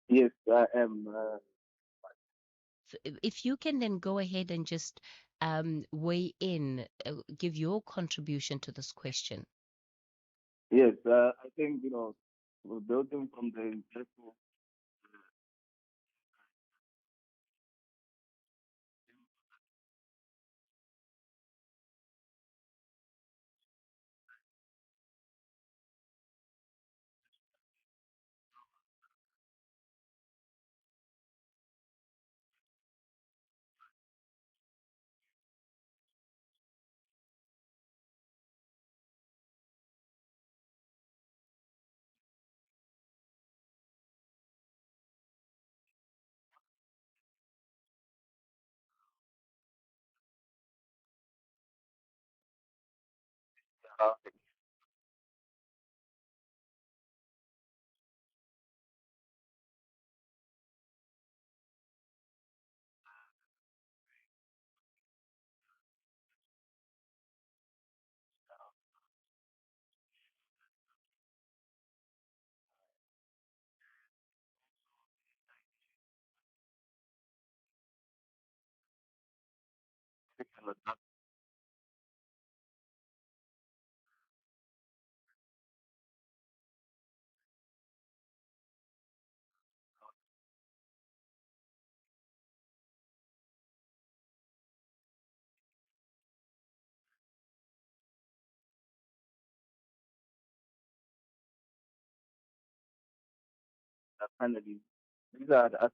[SPEAKER 10] Yes, I am.
[SPEAKER 2] If you can then go ahead and just weigh in, give your contribution to this question.
[SPEAKER 10] Yes, I think we're building from the investment. Finally, these are the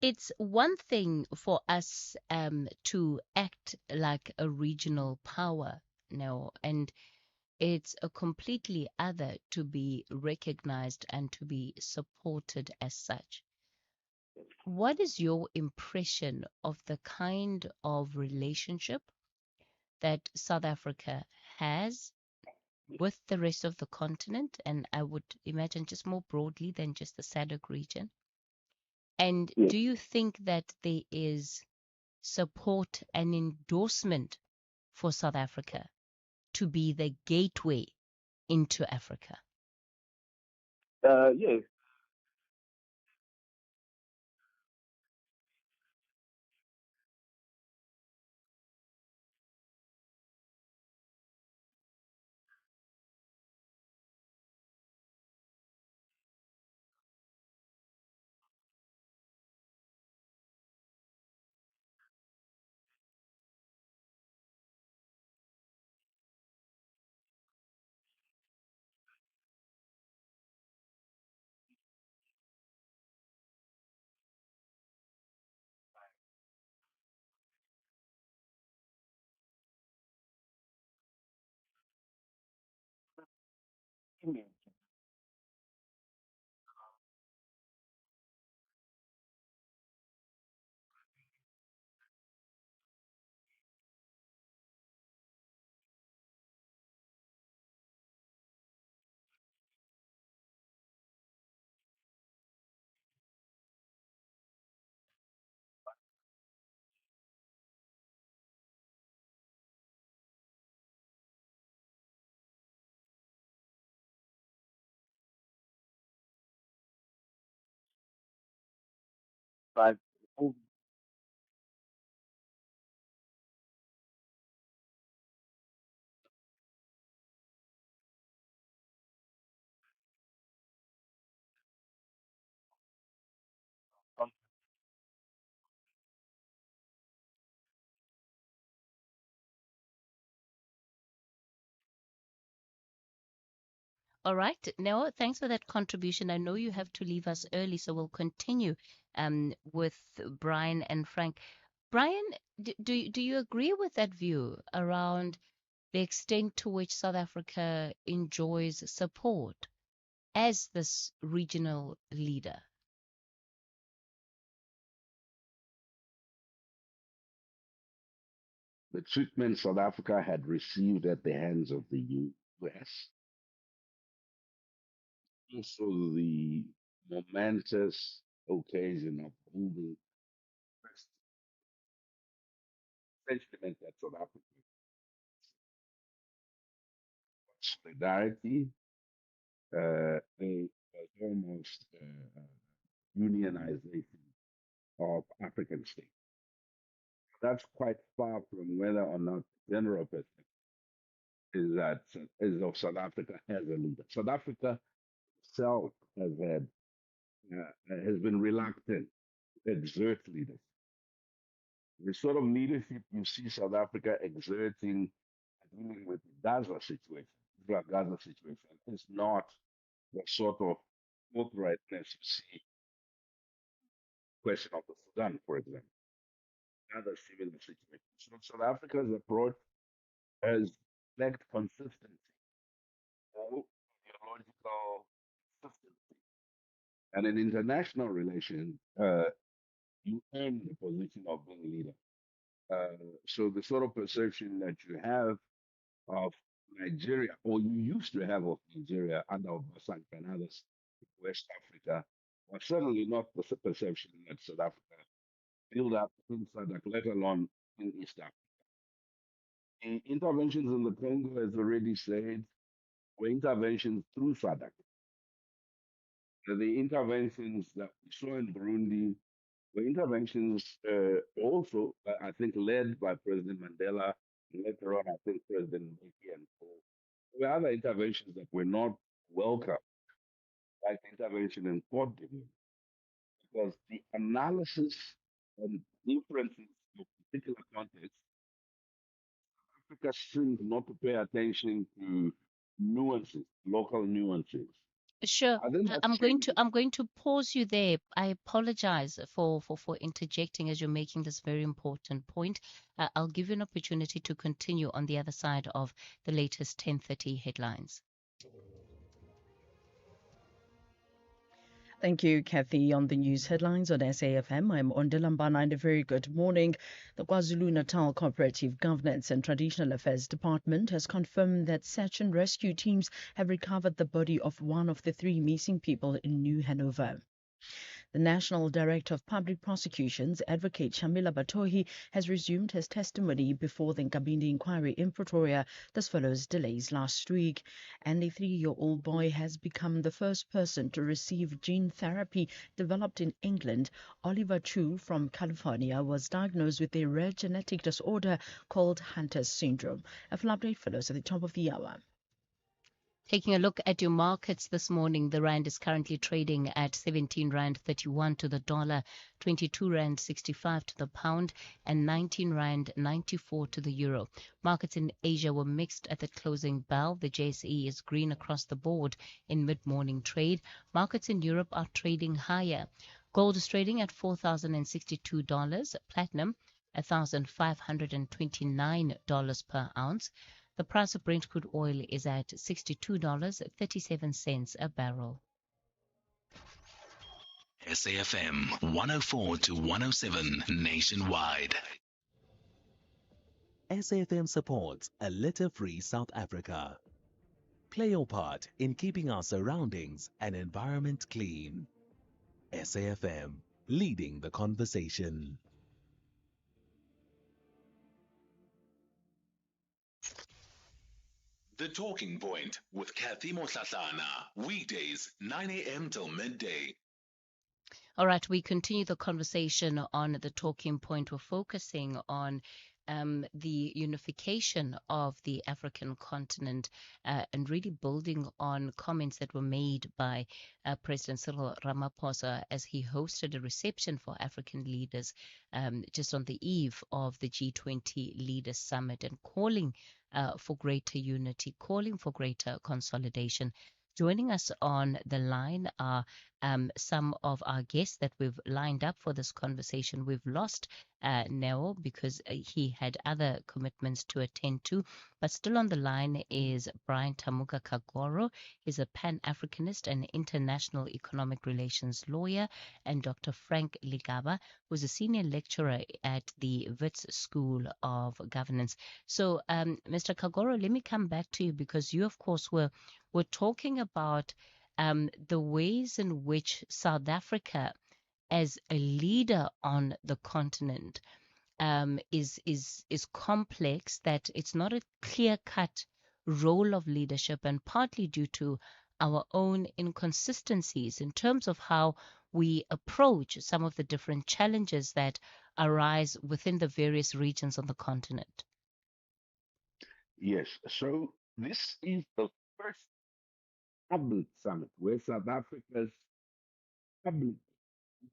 [SPEAKER 2] It's one thing for us to act like a regional power now, and it's a completely other to be recognized and to be supported as such. What is your impression of the kind of relationship that South Africa has with the rest of the continent? And I would imagine just more broadly than just the SADC region. And do you think that there is support and endorsement for South Africa to be the gateway into Africa?
[SPEAKER 10] yes. 5.
[SPEAKER 2] All right. Now, thanks for that contribution. I know you have to leave us early, so we'll continue with Brian and Frank. Brian, do you agree with that view around the extent to which South Africa enjoys support as this regional leader?
[SPEAKER 26] The treatment South Africa had received at the hands of the US, also the momentous occasion of holding first sentiment that South Africa solidarity, was almost unionization of African states. That's quite far from whether or not the general perception is of South Africa as a leader. South Africa itself has been reluctant to exert leadership. The sort of leadership you see South Africa exerting dealing with the Gaza situation, Israel Gaza situation, is not the sort of forthrightness you see question of the Sudan, for example, other similar situations. So South Africa's approach has reflect consistency or ideological consistency. And in international relations, you earn the position of being leader. So the sort of perception that you have of Nigeria, or you used to have of Nigeria under Obasanjo and others in West Africa, was certainly not the perception that South Africa built up in SADC, let alone in East Africa. The interventions in the Congo, as already said, were interventions through SADC. The interventions that we saw in Burundi were interventions also, I think, led by President Mandela, and later on, I think, President Mbeki and co. There were other interventions that were not welcome, like the intervention in Cote d'Ivoire, because the analysis and inferences of particular contexts, Africa seems not to pay attention to nuances, local nuances.
[SPEAKER 2] Sure.
[SPEAKER 26] I think that's
[SPEAKER 2] I'm going to
[SPEAKER 26] changing.
[SPEAKER 2] pause you there. I apologize for interjecting as you're making this very important point. I'll give you an opportunity to continue on the other side of the latest 10:30 headlines.
[SPEAKER 11] Thank you, Cathy. On the news headlines on SAFM, I'm Ondilambana and a very good morning. The KwaZulu-Natal Cooperative Governance and Traditional Affairs Department has confirmed that search and rescue teams have recovered the body of one of the three missing people in New Hanover. The National Director of Public Prosecutions, Advocate Shamila Batohi, has resumed his testimony before the Nkabindi inquiry in Pretoria. This follows delays last week. And a 3-year-old boy has become the first person to receive gene therapy developed in England. Oliver Chu from California was diagnosed with a rare genetic disorder called Hunter's syndrome. A full update follows at the top of the hour.
[SPEAKER 2] Taking a look at your markets this morning, the rand is currently trading at 17 rand 31 to the dollar, 22 rand 65 to the pound, and 19 rand 94 to the euro. Markets in Asia were mixed at the closing bell. The JSE is green across the board in mid-morning trade. Markets in Europe are trading higher. Gold is trading at $4,062, platinum $1,529 per ounce. The price of Brent crude oil is at $62.37 a barrel.
[SPEAKER 1] SAFM 104 to 107 nationwide.
[SPEAKER 5] SAFM supports a litter-free South Africa. Play your part in keeping our surroundings and environment clean. SAFM, leading the conversation.
[SPEAKER 1] The Talking Point with Cathy Mohlahlana. Weekdays, 9 a.m. till midday.
[SPEAKER 2] All right, we continue the conversation on the Talking Point. We're focusing on the unification of the African continent and really building on comments that were made by President Cyril Ramaphosa as he hosted a reception for African leaders just on the eve of the G20 Leaders Summit, and calling for greater unity, calling for greater consolidation. Joining us on the line are some of our guests that we've lined up for this conversation. We've lost Neo because he had other commitments to attend to, but still on the line is Brian Tamuka Kagoro. He's a Pan-Africanist and international economic relations lawyer, and Dr. Frank Ligaba, who's a senior lecturer at the Wits School of Governance. So, Mr. Kagoro, let me come back to you because you, of course, were talking about the ways in which South Africa, as a leader on the continent, is complex, that it's not a clear-cut role of leadership, and partly due to our own inconsistencies in terms of how we approach some of the different challenges that arise within the various regions on the continent.
[SPEAKER 26] Yes, so this is the first public summit where South Africa's public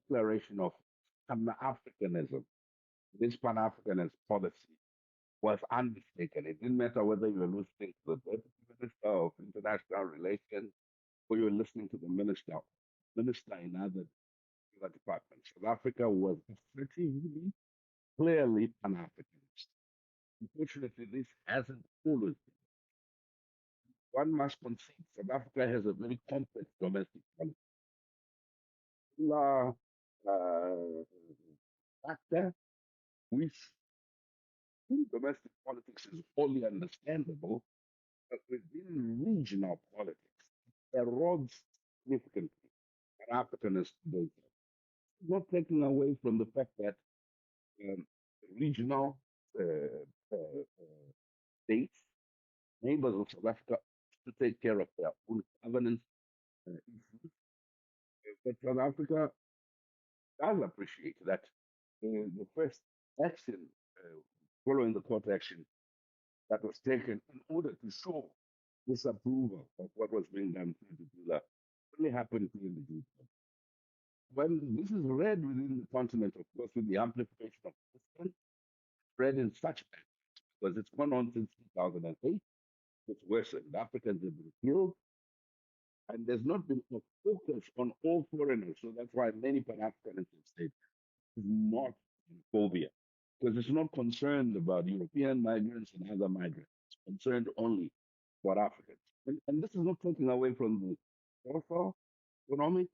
[SPEAKER 26] declaration of Pan-Africanism, this Pan-Africanist policy, was undertaken. It didn't matter whether you were listening to the Deputy Minister of International Relations or you were listening to the minister in other departments. South Africa was assertively, clearly Pan-Africanist. Unfortunately, this hasn't always been. one must concede South Africa has a very complex domestic politics. Uh, factor, which in domestic politics is wholly understandable, but within regional politics, it erodes significantly Pan-Africanist data. Not taking away from the fact that um, regional uh, states, neighbors of South Africa, to take care of their own governance issues. But South Africa does appreciate that the first action following the court action that was taken in order to show disapproval of what was being done to the Dula only happened in the detail. When this is read within the continent, of course, with the amplification of this one, read in such aspects, because it's gone on since 2008, it's worsened. Africans have been killed, and there's not been a focus on all foreigners. So that's why many Pan Africanists have said it's not phobia, because it's not concerned about European migrants and other migrants. It's concerned only about Africans. And this is not taking away from the social, economic,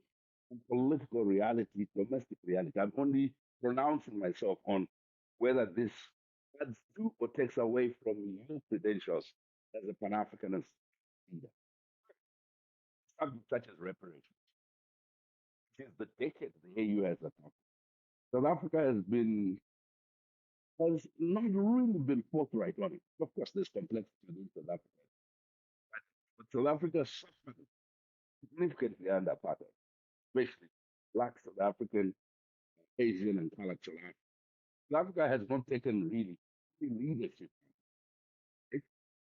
[SPEAKER 26] and political reality, domestic reality. I'm only pronouncing myself on whether this adds to or takes away from your credentials as a Pan Africanist leader. Subjects such as reparations. Since the decade the AU has adopted, South Africa has not really been forthright on it. Of course, there's complexity within South Africa, but South Africa suffered significantly under apartheid, especially Black South African, Asian, and colored South African. South Africa has not taken really leadership.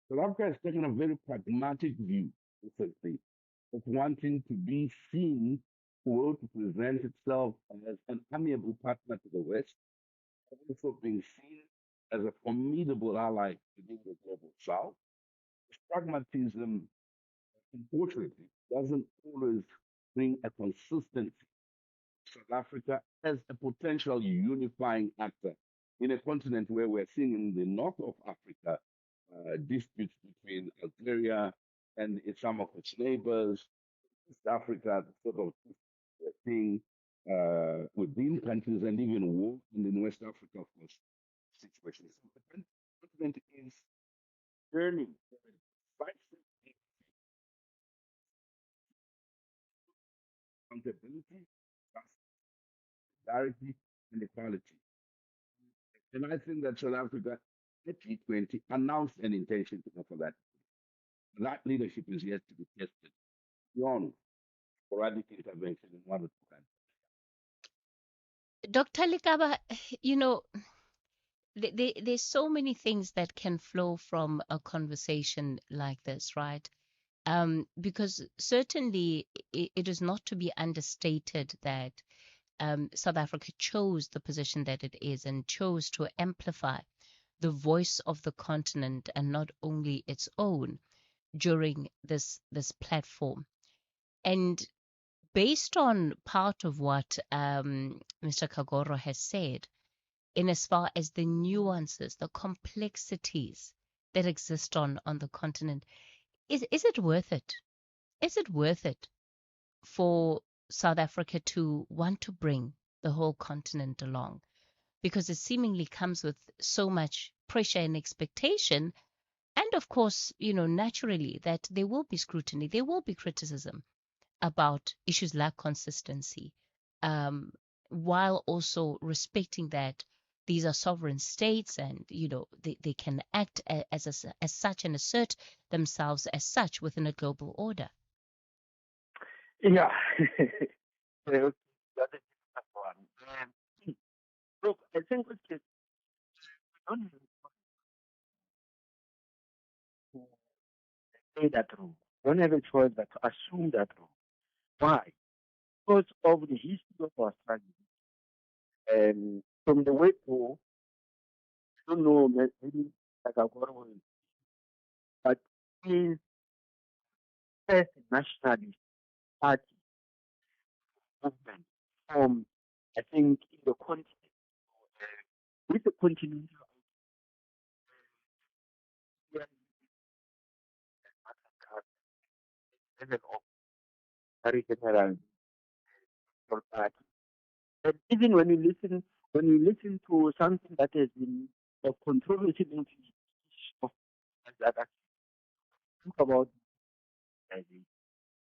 [SPEAKER 26] South Africa has taken a very pragmatic view recently of wanting to be seen or to present itself as an amiable partner to the West, also being seen as a formidable ally within the global South. Pragmatism, unfortunately, doesn't always bring a consistency. South Africa as a potential unifying actor in a continent where we're seeing in the north of Africa disputes between Algeria and some of its neighbors, East Africa, sort of thing within countries and even war, and in West Africa, of course, situations. So the continent is turning accountability, solidarity, and equality. And I think that South Africa at G20 announced an intention to go for that. That leadership is yet to be tested beyond sporadic intervention in one or two countries.
[SPEAKER 2] Dr. Likaba, you know, there's so many things that can flow from a conversation like this, right? Because certainly it is not to be understated that South Africa chose the position that it is and chose to amplify the voice of the continent and not only its own during this platform. And based on part of what Mr. Kagoro has said, in as far as the nuances, the complexities that exist on the continent, is it worth it? Is it worth it for South Africa to want to bring the whole continent along? Because it seemingly comes with so much pressure and expectation. And of course, naturally that there will be scrutiny, there will be criticism about issues like consistency, while also respecting that these are sovereign states and, they can act as such and assert themselves as such within a global order.
[SPEAKER 25] Yeah. That's a difficult one. Look, I think we don't say that rule. Don't have a choice but to assume that rule. Why? Because of the history of our struggle. And from the way to, I don't know, maybe like I got one, but is first nationalist party movement from, I think, in the continent, with the continental
[SPEAKER 12] level of Secretary General or party. And even when you listen to something that has been of controversy of that I talk about,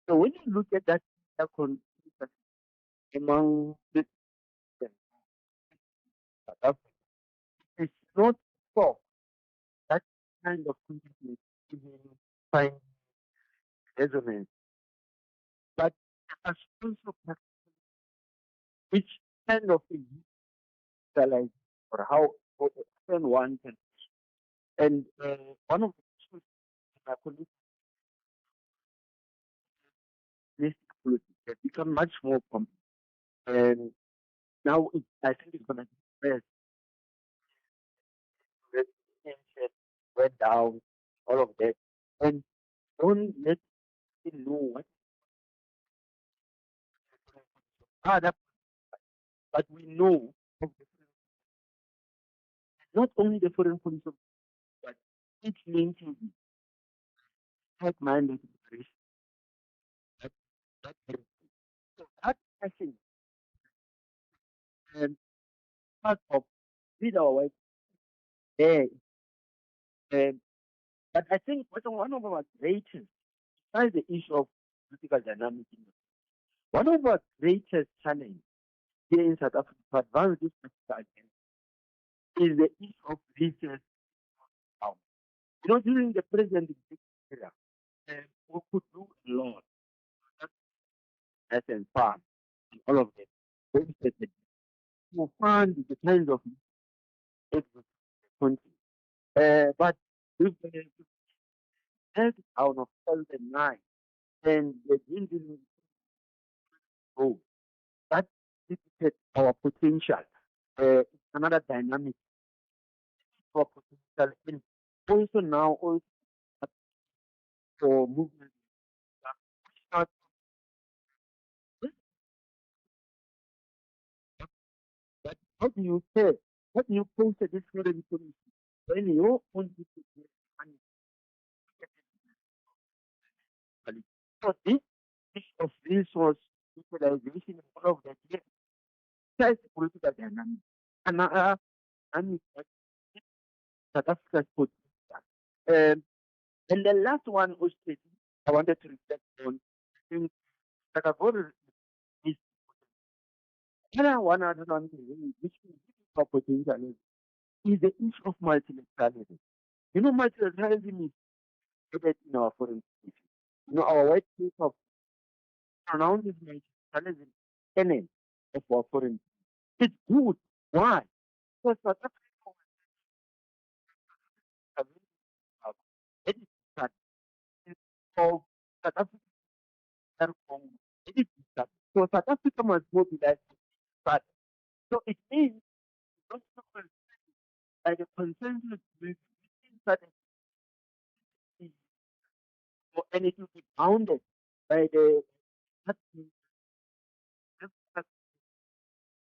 [SPEAKER 12] so when you look at that controversy among the South Africa, it's not for that kind of consciousness even find resonance, but as also which kind of utilize or how often one can. And one of the issues in our politics has become much more complex. And now I think it's going to be best. Relationship went down, all of that. And don't let people know what that, but we know not only the foreign policy, but it's linked to like-minded operation. So that passion and part of with our wife there. And but I think one of our greatest, besides the issue of political dynamics, one of our greatest challenges here in South Africa to advance this political agenda is the issue of research. During the president era, we could do a lot, as and farm, and all of them. To fund the kinds of country. But with the out of 2009, and the didn't grow. That limited our potential. It's another dynamic for potential. And also now, also for movement. But how do you say? How do you post this foreign policy when your own people get money? So this issue of resource utilization and all of that, yes, that's political dynamic. Another dynamic that South Africa's potential. And the last one was I wanted to reflect on. I think that I've already is one other one thing which is for potential is the issue of multilateralism. Multilateralism is embedded in our foreign policy. Our white paper pronounces multilateralism enemy of our foreign policy. It's good. Why? Because South Africa has that of South Africa. So South Africa must mobilize but so it means not by the consensus within certain and it will be bounded by the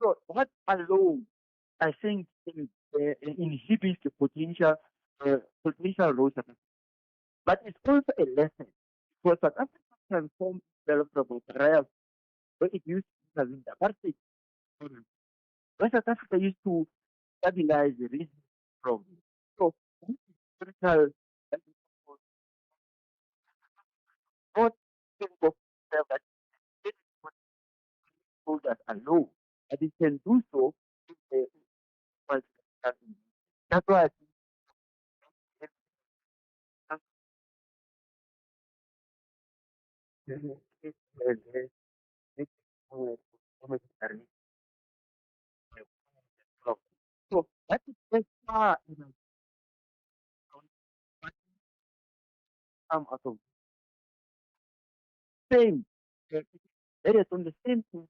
[SPEAKER 12] so what alone I think inhibits the potential roles of but it's also a lesson because South Africa transformed itself from a trial where it used to be the apartheid where South Africa used to stabilize the region from so political not think of itself that soldiers alone, but it can do so with the multi-national. That's why I think so that is just far come out of same. It is on the same thing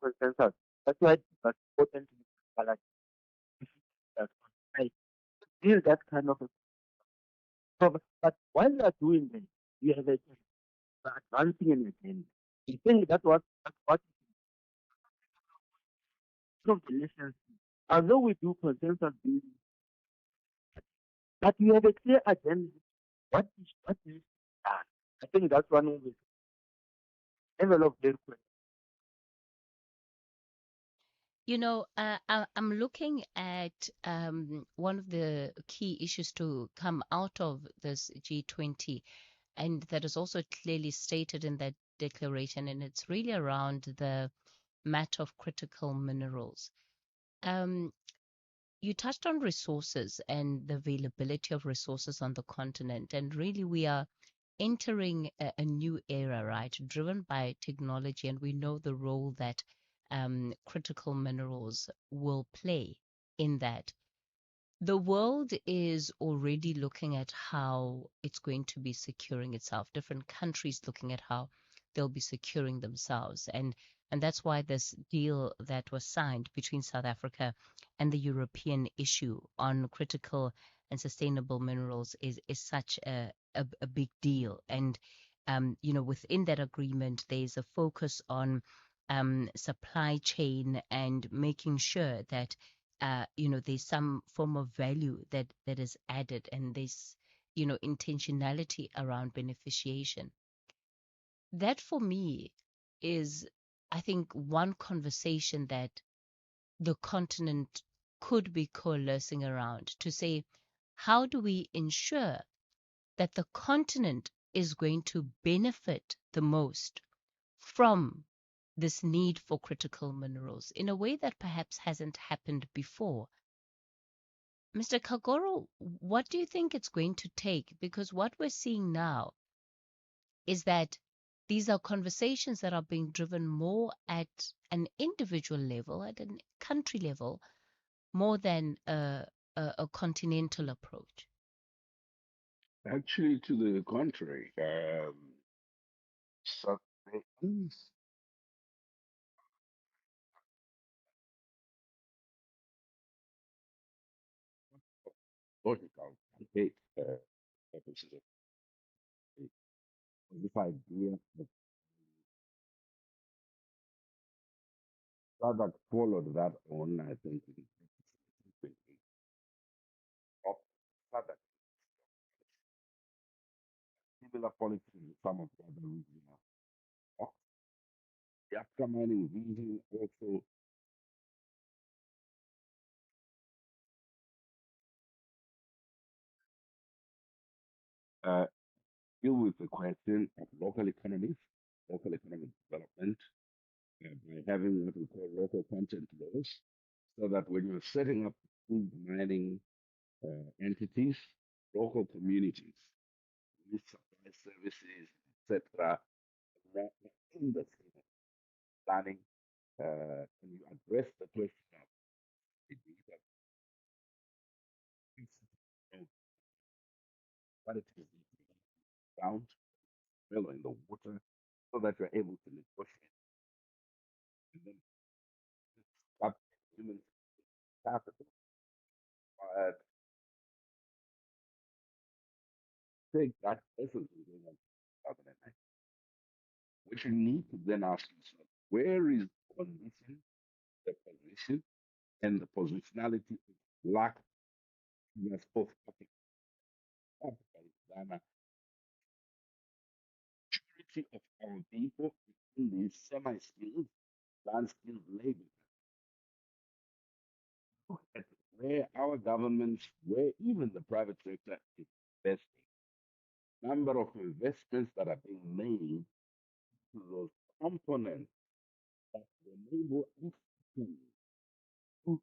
[SPEAKER 12] consensus. That's why it's important to balance that. I feel that kind of a problem. But while you are doing this, you have a advancing an agenda. I think that's what one of the lessons. Although we do consensus building, but we have a clear agenda. What is I think that's one of the envelope there.
[SPEAKER 2] You know, I'm looking at one of the key issues to come out of this G20, and that is also clearly stated in that declaration, and it's really around the matter of critical minerals. Um, you touched on resources and the availability of resources on the continent, and really we are entering a new era, right, driven by technology, and we know the role that critical minerals will play in that. The world is already looking at how it's going to be securing itself. Different countries looking at how they'll be securing themselves, and that's why this deal that was signed between South Africa and the European issue on critical and sustainable minerals is such a big deal. And you know, within that agreement, there's a focus on supply chain and making sure that you know, there's some form of value that is added, and there's, you know, intentionality around beneficiation. That for me is, I think, one conversation that the continent could be coalescing around to say, how do we ensure that the continent is going to benefit the most from this need for critical minerals in a way that perhaps hasn't happened before? Mr. Kagoro, what do you think it's going to take? Because what we're seeing now is that these are conversations that are being driven more at an individual level, at a country level, more than a continental approach.
[SPEAKER 26] Actually, to the contrary, so there is logical debate purposes of this idea that Sadak followed that on, I think, in 2020. Of Sadak, similar policies in some of the other regional blocks. The Africa mining vision also uh, deal with the question of local economies, local economic development, by having what we call local content laws, so that when you're setting up food mining entities, local communities, with supply services, etc., in the scheme of planning, and you address the question of the data, what it is ground, well, in the water, so that you're able to negotiate and then start human capital. But take that essence of going on 2009. What you need to then ask yourself, where is the condition, the position, and the positionality of Black US both Africa, Ghana, majority of our people in these semi-skilled, non-skilled labor. Look at where our governments, where even the private sector is investing. Number of investments that are being made to those components that enable us to be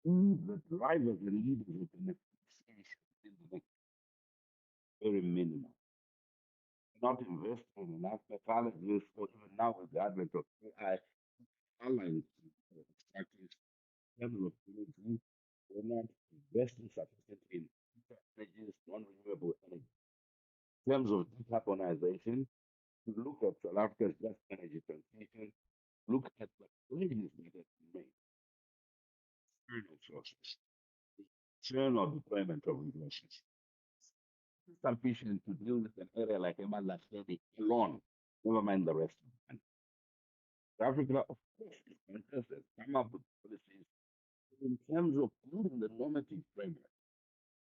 [SPEAKER 26] the drivers and leaders of the next in the next very minimal. Not investing in enough methodologies, or even now with the advent of AI, online structures, level of energy, we're not investing sufficiently in energies, non-renewable energy. In terms of decarbonization, to look at South Africa's just energy transition, look at the pledges that have been made, external sources, the external deployment of resources. Sufficient to deal with an area like Emalasheni alone, never mind the rest of the country. Africa, of course, is conscious and come up with policies in terms of building the normative framework,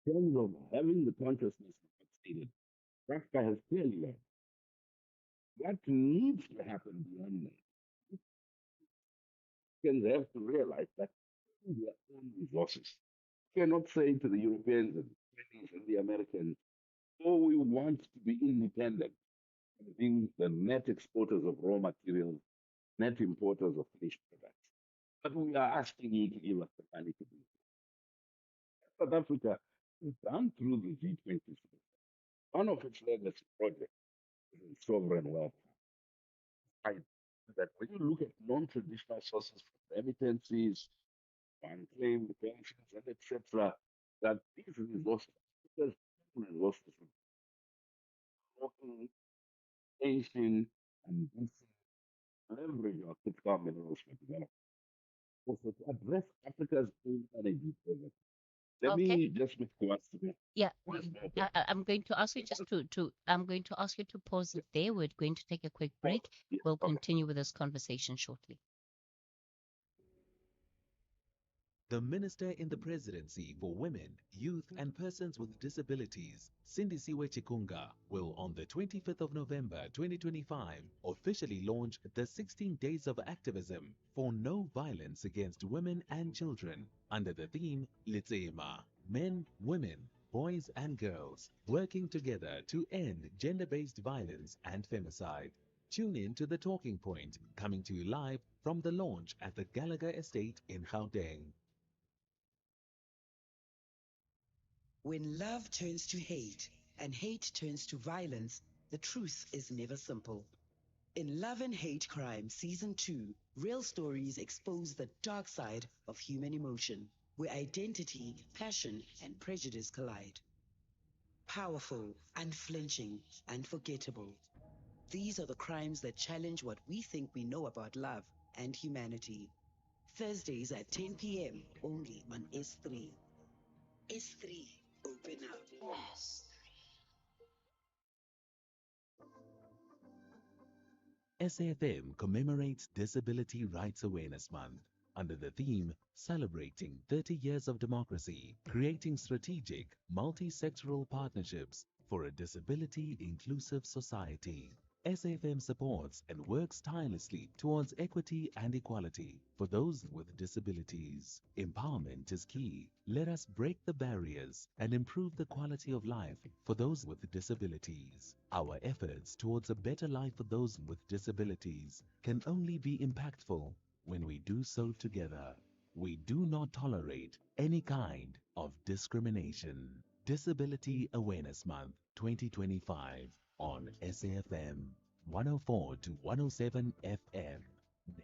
[SPEAKER 26] in terms of having the consciousness of what's needed, Africa has clearly learned. What needs to happen beyond that? Africans have to realize that their own resources. We cannot say to the Europeans and Chinese and the Americans, oh, we want to be independent and being the net exporters of raw materials, net importers of finished products. But we are asking you to give us the money to do it. South Africa has gone through the G20. One of its legacy projects is sovereign wealth. I that when you look at non-traditional sources from remittances, unclaimed pensions, and etc., that these resources, because resources, local, Asian, and DC leverage our critical minerals for development. Also, to address Africa's own energy problem. Let
[SPEAKER 2] Okay.
[SPEAKER 26] me just make one statement.
[SPEAKER 2] Yeah,
[SPEAKER 26] One small point.
[SPEAKER 2] I'm going to ask you just to I'm going to ask you to pause it there. We're going to take a quick break.
[SPEAKER 26] Yeah,
[SPEAKER 2] We'll
[SPEAKER 26] okay.
[SPEAKER 2] continue with this conversation shortly.
[SPEAKER 5] The Minister in the Presidency for Women, Youth and Persons with Disabilities, Sindisiwe Chikunga, will on the 25th of November 2025 officially launch the 16 Days of Activism for No Violence Against Women and Children under the theme Litsema, Men, Women, Boys and Girls, working together to end gender-based violence and femicide. Tune in to The Talking Point, coming to you live from the launch at the Gallagher Estate in Gauteng.
[SPEAKER 3] When love turns to hate and hate turns to violence, the truth is never simple. In Love and Hate Crime Season 2, real stories expose the dark side of human emotion, where identity, passion, and prejudice collide. Powerful, unflinching, unforgettable. These are the crimes that challenge what we think we know about love and humanity. Thursdays at 10 p.m. only on S3. S3, open up.
[SPEAKER 5] SAFM commemorates Disability Rights Awareness Month under the theme Celebrating 30 Years of Democracy, Creating Strategic, Multi-Sectoral Partnerships for a Disability-Inclusive Society. SAFM supports and works tirelessly towards equity and equality for those with disabilities. Empowerment is key. Let us break the barriers and improve the quality of life for those with disabilities. Our efforts towards a better life for those with disabilities can only be impactful when we do so together. We do not tolerate any kind of discrimination. Disability Awareness Month 2025 on SAFM 104 to 107 FM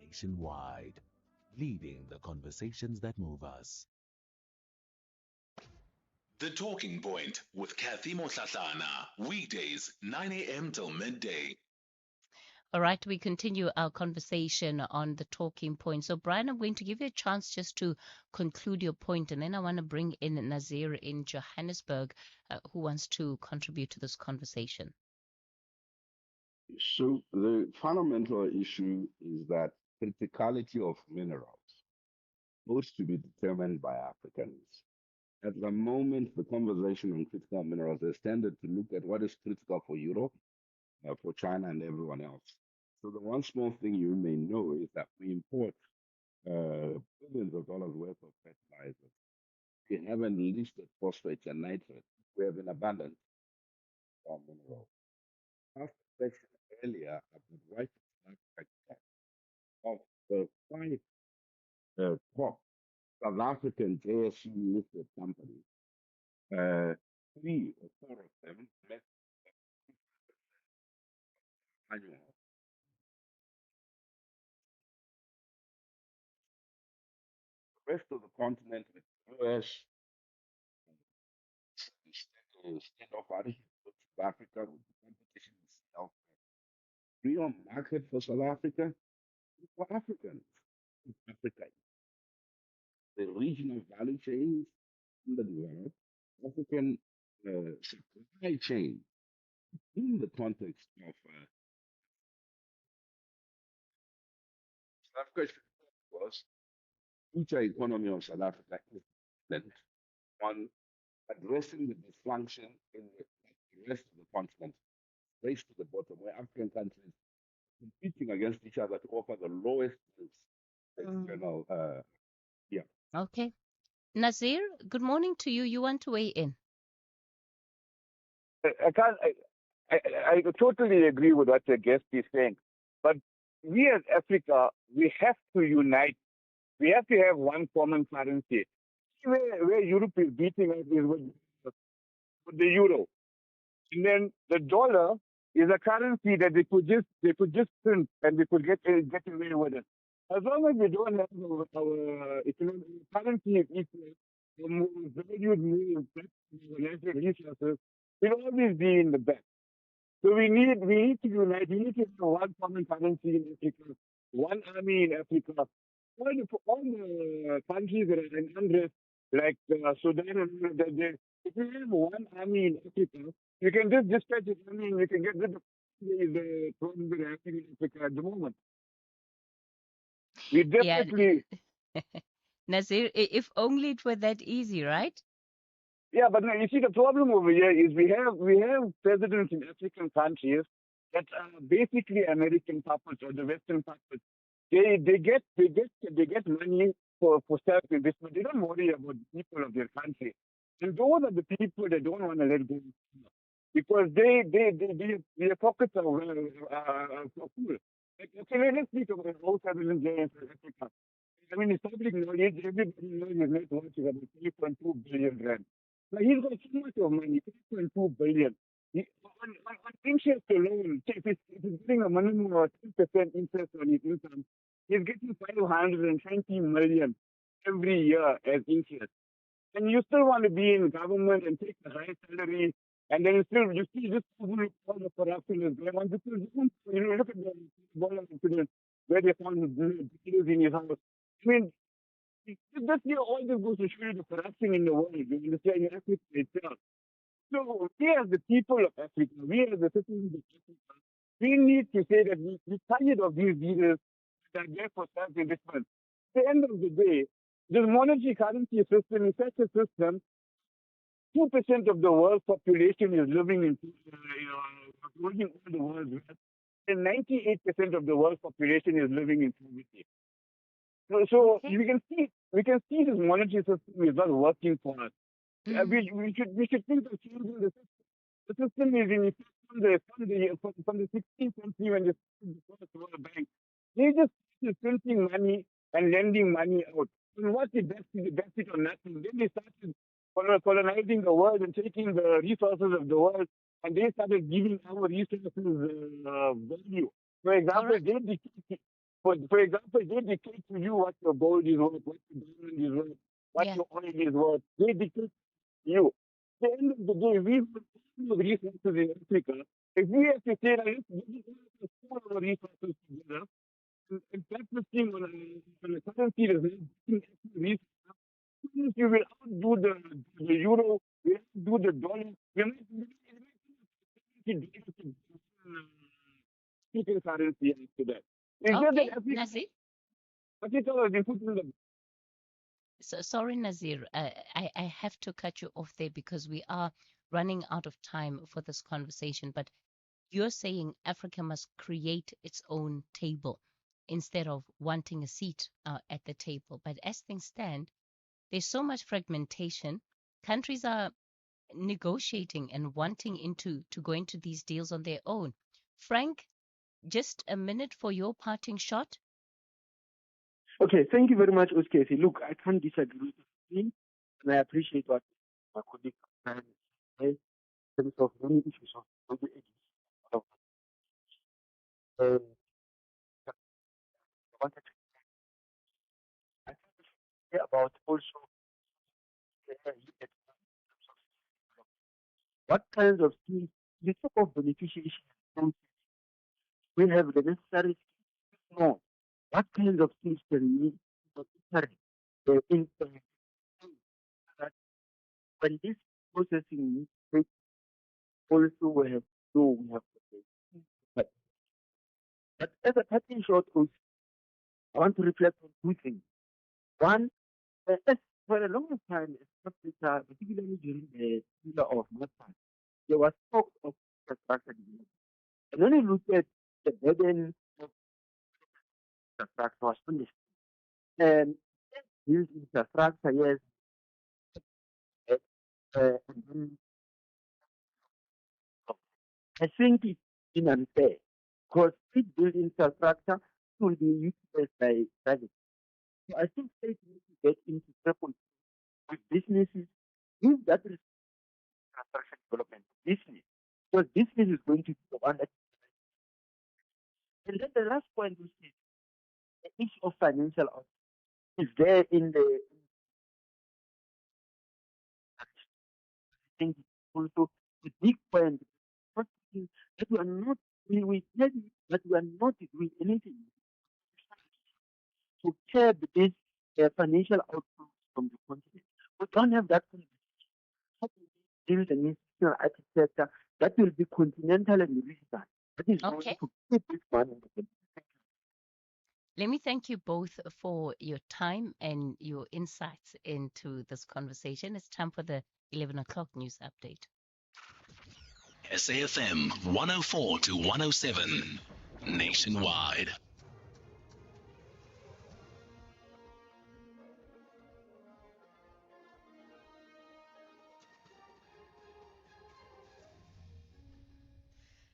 [SPEAKER 5] nationwide, leading the conversations that move us.
[SPEAKER 1] The Talking Point with Cathy Mohlahlana, weekdays 9 a.m. till midday.
[SPEAKER 2] All right, we continue our conversation on the talking point. So, Brian, I'm going to give you a chance just to conclude your point, and then I want to bring in Nazir in Johannesburg, who wants to contribute to this conversation.
[SPEAKER 26] So the fundamental issue is that criticality of minerals supposed to be determined by Africans. At the moment, the conversation on critical minerals has tended to look at what is critical for Europe, for China, and everyone else. So the one small thing you may know is that we import billions of dollars worth of fertilizers. We haven't listed phosphates and nitrates. We have in abundance of minerals. Asked a question earlier about why of the five top South African JSE listed companies, 3 or 4 of them met annual. The rest of the continent, with US, state of South Africa, with the competition is elsewhere. Real market for South Africa is for Africans. Africa, the regional value chains underdeveloped, African supply chain in the context of South Africa was future economy of South Africa is dependent on addressing the dysfunction in the the rest of the continent, race to the bottom, where African countries competing against each other to offer the lowest external. Yeah.
[SPEAKER 2] Okay. Nazir, good morning to you. You want to weigh in?
[SPEAKER 13] I can't. I totally agree with what the guest is saying, but we as Africa, we have to unite. We have to have one common currency. Where Europe is beating us is with the euro, and then the dollar is a currency that they could just print and they could get away with it. As long as we don't have our economic currency is equal, the more valued more our natural resources, will always be in the back. So we need to unite. We need to have one common currency in Africa, one army in Africa. All the countries that are in unrest, like Sudan, and all of that, if we have one army in Africa, you can just dispatch it. I mean, you can get rid of the problems that are happening in Africa at the moment. We
[SPEAKER 2] Yeah.
[SPEAKER 13] definitely,
[SPEAKER 2] Nazir, if only it were that easy, right?
[SPEAKER 13] yeah, but now you see the problem over here is we have presidents in African countries that are basically American puppets or the Western puppets. They get money for self investment. They don't worry about the people of their country, and those are the people that don't want to let go because their pockets are full. Like, okay, let's speak about how president James in Africa. I mean, it's public knowledge. Everybody knows his net worth is about 3.2 billion rand. Now he's got so much of money, 3.2 billion. On interest alone, if he's getting a minimum of 10% interest on his income, he's getting 520 million every year as interest. And you still want to be in government and take a high salary, and then you still just overlook all the corruption is going on. Because look at the Ebola incident where they found the details in his house. I mean, just here, all this goes to show you the corruption in the world. You understand? In Africa itself. So we as the people of Africa, we as the citizens of Africa, we need to say that we're tired of these leaders that are there for self-investment. At the end of the day, this monetary currency system is such a system. 2% of the world's population is living in working all the world's wealth, and 98% of the world's population is living in poverty. So we can see this monetary system is not working for us. We should think of changing the system. The system is in effect from the 16th century when they started the first World Bank. They just started printing money and lending money out. And what did that it or nothing? Then they started colonizing the world and taking the resources of the world, and they started giving our resources value. For example, they dictate to you what your gold is worth, what your diamond is worth, what your oil is worth. They dictate to you. At the end of the day, we have all the resources in Africa. If we have to say, let's pool our resources together and practicing on a currency that is not resources, you will outdo the euro, we outdo the dollar, we might speaking currency after that. It's just
[SPEAKER 2] Okay,
[SPEAKER 13] that
[SPEAKER 2] Nazir.
[SPEAKER 13] Africa has been put in the
[SPEAKER 2] So sorry, Nazir. I have to cut you off there because we are running out of time for this conversation. But you're saying Africa must create its own table instead of wanting a seat at the table. But as things stand, there's so much fragmentation. Countries are negotiating and wanting to go into these deals on their own. Frank, just a minute for your parting shot.
[SPEAKER 12] Okay, thank you very much, Uskesi. Look, I can't disagree with you, and I appreciate what my colleague said in terms of many issues of global agency. I wanted to I think we should hear about also look at what kinds of skills, the type of beneficiation and we have the necessary skills. No, what kinds of skills can we necessary in that when this processing takes also we have but, but as a cutting short also, I want to reflect on two things. One, as for a long time, Africa, particularly during the era of Mozart, there was talk of infrastructure development. And when you look at the burden of infrastructure was on the state. And build infrastructure, yes, and then I think it's been unfair because state build infrastructure will be utilized by private. So I think states need to get into trouble with businesses, give that infrastructure development to business, because business is going to be the one that. And then the last point, which is the issue of financial output, is there in the. I think it's also a big point. But that we are not, we tell you that we are not doing anything to curb this financial outflows from the continent. We don't have that conversation. How do we build an institutional architecture that will be continental and regional? That is going
[SPEAKER 2] Okay.
[SPEAKER 12] to keep this money in the continent.
[SPEAKER 2] Let me thank you both for your time and your insights into this conversation. It's time for the 11 o'clock news update.
[SPEAKER 1] SAFM 104 to 107 nationwide.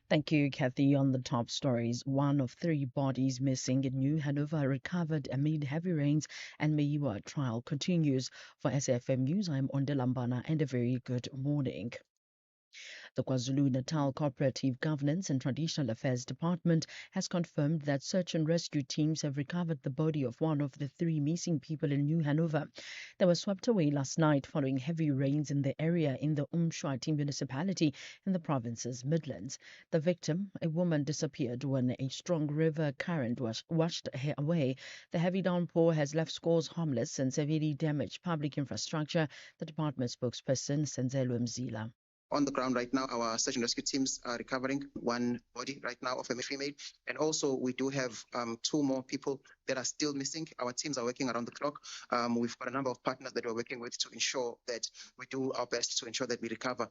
[SPEAKER 11] Thank you, Cathy. On the top stories, 1 of 3 bodies missing in New Hanover recovered amid heavy rains, and Meyiwa trial continues. For SAFM News, I'm Ondelambana, and a very good morning. The KwaZulu-Natal Cooperative Governance and Traditional Affairs Department has confirmed that search and rescue teams have recovered the body of 1 of the 3 missing people in New Hanover. They were swept away last night following heavy rains in the area in the Umshwati municipality in the province's Midlands. The victim, a woman, disappeared when a strong river current washed her away. The heavy downpour has left scores homeless and severely damaged public infrastructure, the department spokesperson Senzelwe Mzila.
[SPEAKER 14] On the ground right now, our search and rescue teams are recovering 1 body right now of a female. And also we do have 2 more people that are still missing. Our teams are working around the clock. We've got a number of partners that we're working with to ensure that we do our best to ensure that we recover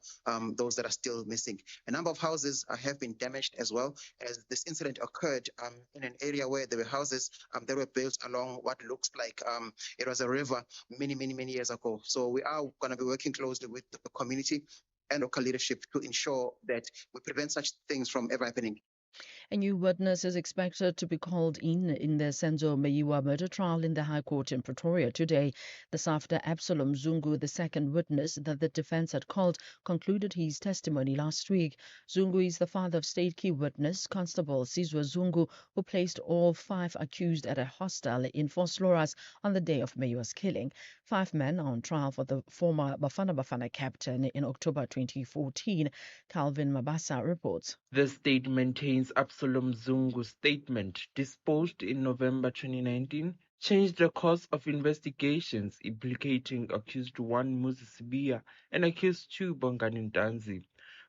[SPEAKER 14] those that are still missing. A number of houses have been damaged as well, as this incident occurred in an area where there were houses that were built along what looks like it was a river many years ago. So we are going to be working closely with the community and local leadership to ensure that we prevent such things from ever happening.
[SPEAKER 11] A new witness is expected to be called in the Senzo Meyiwa murder trial in the High Court in Pretoria today. This after Absalom Zungu, the second witness that the defense had called, concluded his testimony last week. Zungu is the father of state key witness, Constable Sizwe Zungu, who placed all 5 accused at a hostel in Vosloorus on the day of Meyiwa's killing. 5 men are on trial for the former Bafana captain in October 2014. Calvin Mabasa reports.
[SPEAKER 15] The state maintains Absalom Zungu's statement, disposed in November 2019, changed the course of investigations implicating accused 1 Moses Sibiya and accused 2 Bongani Ntanzi.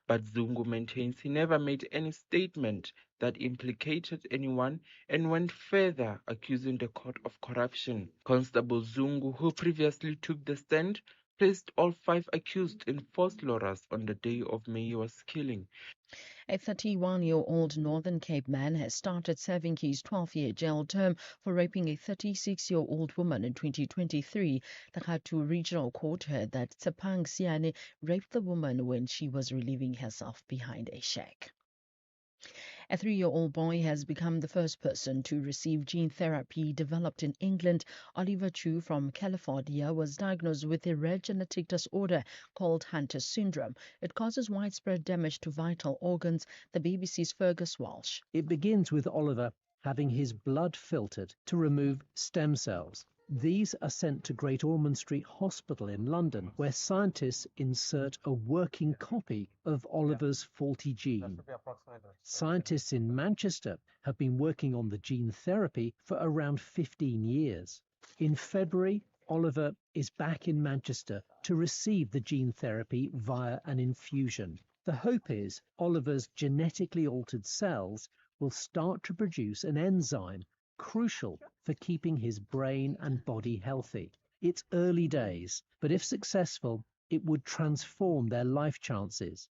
[SPEAKER 15] But Zungu maintains he never made any statement that implicated anyone and went further, accusing the court of corruption. Constable Zungu, who previously took the stand, placed all 5 accused in Vosloorus on the day of Meyiwa's killing.
[SPEAKER 11] A 31-year-old Northern Cape man has started serving his 12-year jail term for raping a 36-year-old woman in 2023. The Gauteng Regional Court heard that Tsepang Siane raped the woman when she was relieving herself behind a shack. A 3-year-old boy has become the first person to receive gene therapy developed in England. Oliver Chu from California was diagnosed with a rare genetic disorder called Hunter syndrome. It causes widespread damage to vital organs. The BBC's Fergus Walsh.
[SPEAKER 16] It begins with Oliver having his blood filtered to remove stem cells. These are sent to Great Ormond Street Hospital in London, where scientists insert a working copy of Oliver's faulty gene. Scientists in Manchester have been working on the gene therapy for around 15 years. In February, Oliver is back in Manchester to receive the gene therapy via an infusion. The hope is Oliver's genetically altered cells will start to produce an enzyme crucial for keeping his brain and body healthy. It's early days, but if successful, it would transform their life chances.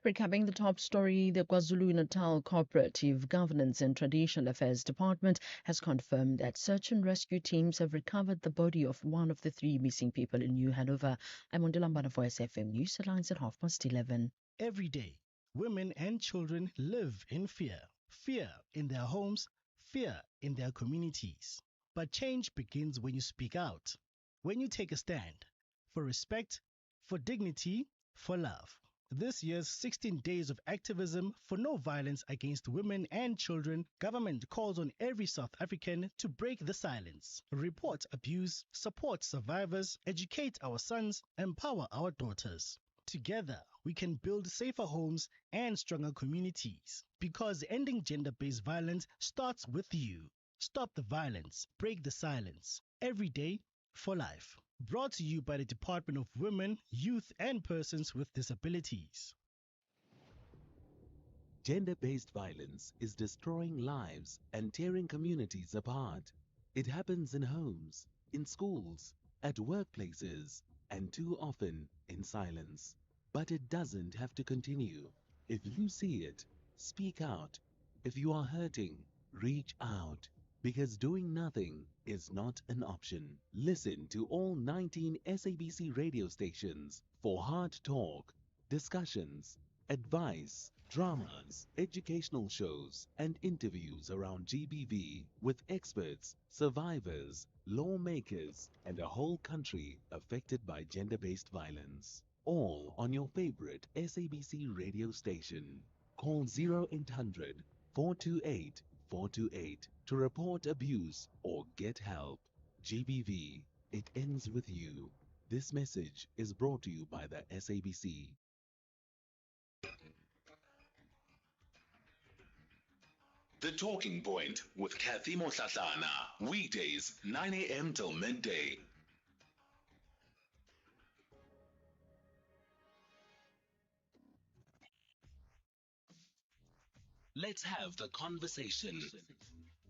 [SPEAKER 11] Recapping the top story, the KwaZulu-Natal Cooperative Governance and Traditional Affairs Department has confirmed that search and rescue teams have recovered the body of one of the three missing people in New Hanover. I'm on Lambana for SFM News. Headlines at 11:30.
[SPEAKER 4] Every day, women and children live in fear. Fear in their homes, fear in their communities. But change begins when you speak out, when you take a stand for respect, for dignity, for love. This year's 16 days of activism for no violence against women and children, government calls on every South African to break the silence, report abuse, support survivors, educate our sons, empower our daughters. Together, we can build safer homes and stronger communities, because ending gender-based violence starts with you. Stop the violence, break the silence. Every day for life. Brought to you by the Department of Women, Youth and Persons with Disabilities.
[SPEAKER 5] Gender-based violence is destroying lives and tearing communities apart. It happens in homes, in schools, at workplaces, and too often in silence. But it doesn't have to continue. If you see it, speak out. If you are hurting, reach out. Because doing nothing is not an option. Listen to all 19 SABC radio stations for hard talk, discussions, advice, dramas, educational shows, and interviews around GBV with experts, survivors, lawmakers, and a whole country affected by gender-based violence. All on your favorite SABC radio station. Call 0800 428 428 to report abuse or get help. GBV, it ends with you. This message is brought to you by the SABC.
[SPEAKER 1] The Talking Point with Cathy Mohlahlana. Weekdays, 9 a.m. till midday. Let's have the conversation.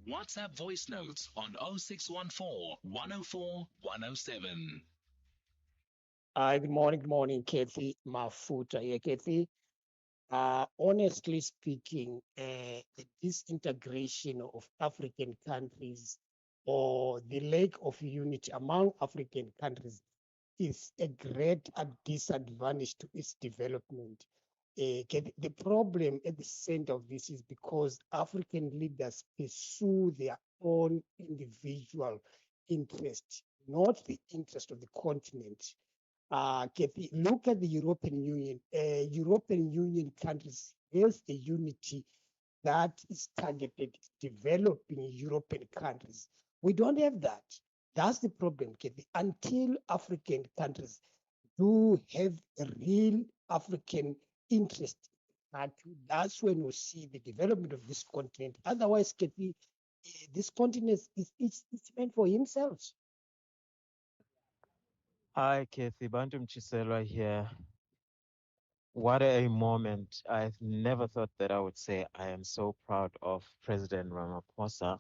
[SPEAKER 1] WhatsApp voice notes on 0614 104 107.
[SPEAKER 17] Hi, good morning, Kathy Mafuta here, Kathy. Honestly speaking, the disintegration of African countries or the lack of unity among African countries is a great disadvantage to its development. The problem at the center of this is because African leaders pursue their own individual interest, not the interest of the continent. Look at the European Union. European Union countries has a unity that is targeted at developing European countries. We don't have that. That's the problem, Kathy. Until African countries do have a real African interest, that's when we see the development of this continent. Otherwise, Kathy, this continent is it's meant for himself.
[SPEAKER 18] Hi, Kathy. Bantu Mchiselwa here. What a moment. I've never thought that I would say I am so proud of President Ramaphosa,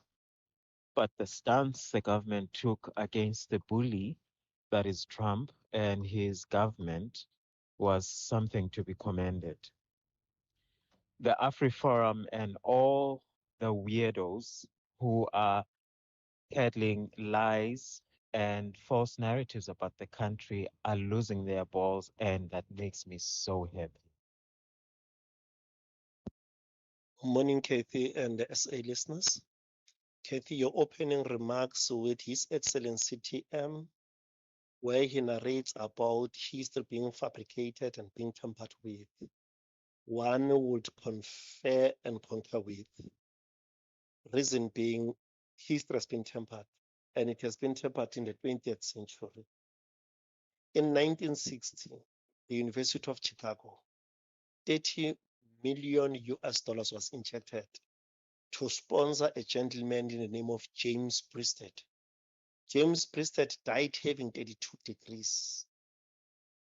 [SPEAKER 18] but the stance the government took against the bully that is Trump and his government was something to be commended. The AfriForum and all the weirdos who are peddling lies and false narratives about the country are losing their balls, and that makes me so happy.
[SPEAKER 19] Morning, Kathy and the SA listeners. Kathy, your opening remarks with His Excellency TM, where he narrates about history being fabricated and being tampered with, one would confer and concur with. Reason being, history has been tampered, and it has been tampered in the 20th century. In 1960, the University of Chicago, 30 million US dollars was injected to sponsor a gentleman in the name of James Priested. James Priested died having 32 degrees.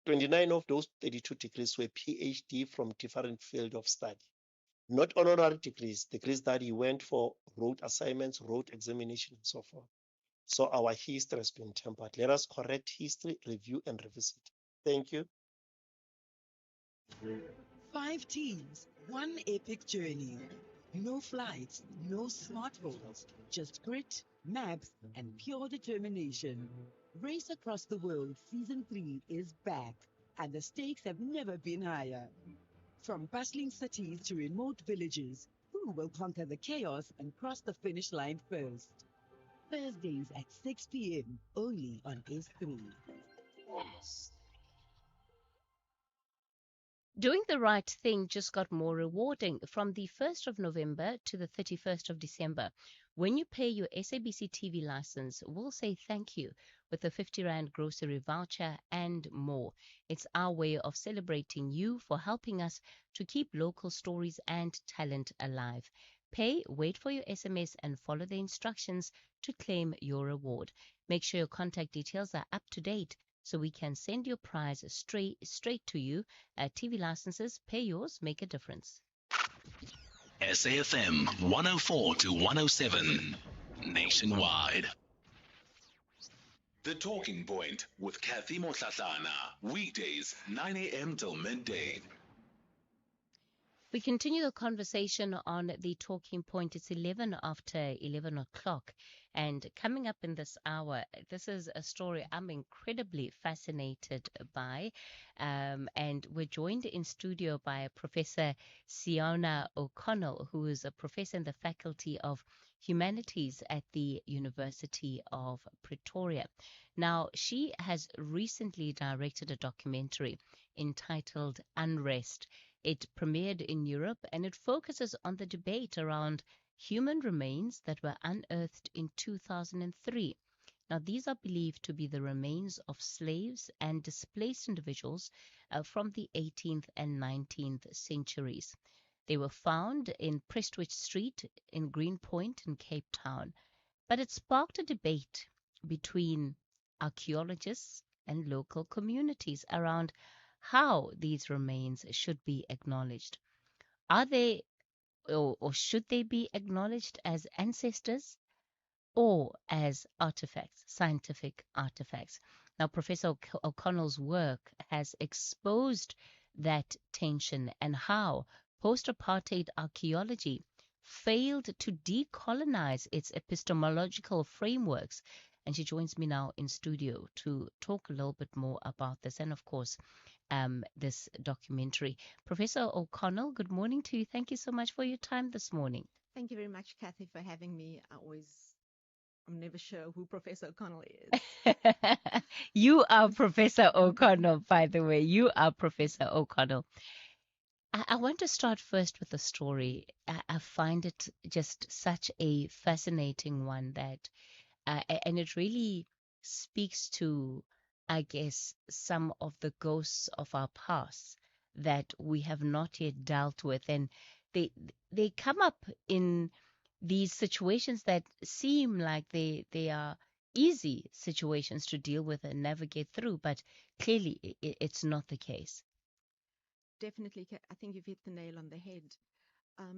[SPEAKER 19] 29 of those 32 degrees were PhD from different field of study. Not honorary degrees that he went for road assignments, road examination, and so forth. So our history has been tempered. Let us correct history, review, and revisit. Thank you.
[SPEAKER 3] 5 teams, one epic journey. No flights, no smartphones, just grit, maps, and pure determination. Race Across the World Season 3 is back, and the stakes have never been higher. From bustling cities to remote villages, who will conquer the chaos and cross the finish line first? Thursdays at 6 p.m. only on S3.
[SPEAKER 2] Doing the right thing just got more rewarding from the 1st of November to the 31st of December. When you pay your SABC TV license, we'll say thank you with a 50 Rand grocery voucher and more. It's our way of celebrating you for helping us to keep local stories and talent alive. Pay, wait for your SMS, and follow the instructions to claim your reward. Make sure your contact details are up to date so we can send your prize straight to you. TV licenses, pay yours, make a difference.
[SPEAKER 1] SAFM 104 to 107 nationwide. The Talking Point with Cathy Mohlahlana. Weekdays 9 a.m. till midday.
[SPEAKER 2] We continue the conversation on the Talking Point. It's 11 after 11 o'clock. And coming up in this hour, this is a story I'm incredibly fascinated by. And we're joined in studio by Professor Siona O'Connell, who is a professor in the Faculty of Humanities at the University of Pretoria. Now, she has recently directed a documentary entitled Unrest. It premiered in Europe, and it focuses on the debate around human remains that were unearthed in 2003. Now, these are believed to be the remains of slaves and displaced individuals from the 18th and 19th centuries. They were found in Prestwich Street in Greenpoint in Cape Town. But it sparked a debate between archaeologists and local communities around how these remains should be acknowledged. Are they or should they be acknowledged as ancestors or as artifacts, scientific artifacts? Now, Professor O'Connell's work has exposed that tension and how post-apartheid archaeology failed to decolonize its epistemological frameworks. And she joins me now in studio to talk a little bit more about this and, of course, this documentary. Professor O'Connell, good morning to you. Thank you so much for your time this morning.
[SPEAKER 8] Thank you very much, Cathy, for having me. I'm never sure who Professor O'Connell is.
[SPEAKER 2] You are Professor O'Connell, by the way. You are Professor O'Connell. I want to start first with the story. I find it just such a fascinating one that, and it really speaks to, I guess, some of the ghosts of our past that we have not yet dealt with. And they come up in these situations that seem like they are easy situations to deal with and navigate through, but clearly it's not the case.
[SPEAKER 8] Definitely, I think you've hit the nail on the head.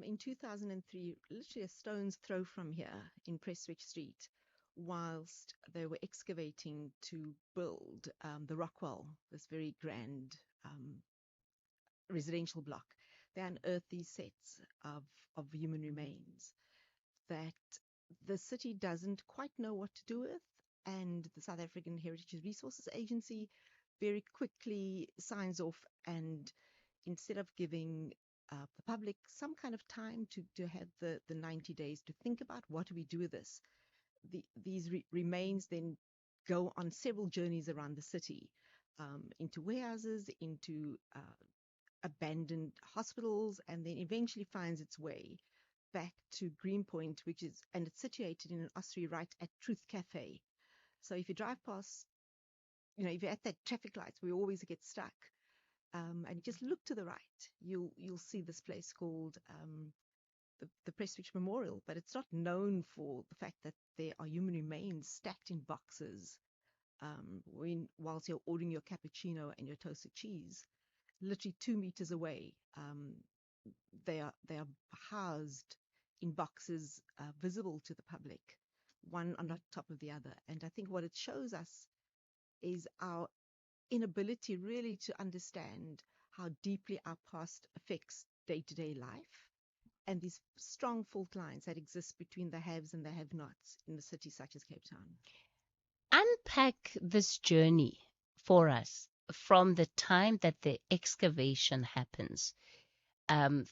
[SPEAKER 8] In 2003, literally a stone's throw from here in Prestwich Street, whilst they were excavating to build the Rockwell, this very grand residential block, they unearthed these sets of human remains that the city doesn't quite know what to do with, and the South African Heritage Resources Agency very quickly signs off, and instead of giving the public some kind of time to have the 90 days to think about what do we do with this, these remains then go on several journeys around the city, into warehouses, into abandoned hospitals, and then eventually finds its way back to Greenpoint, and it's situated in an ossuary right at Truth Cafe. So if you drive past, if you're at that traffic lights, we always get stuck. And you just look to the right, you'll see this place called the Prestwich Memorial, but it's not known for the fact that there are human remains stacked in boxes whilst you're ordering your cappuccino and your toasted cheese. Literally 2 meters away, they are housed in boxes visible to the public, one on top of the other. And I think what it shows us is our inability really to understand how deeply our past affects day-to-day life, and these strong fault lines that exist between the haves and the have-nots in a city such as Cape Town.
[SPEAKER 2] Unpack this journey for us from the time that the excavation happens,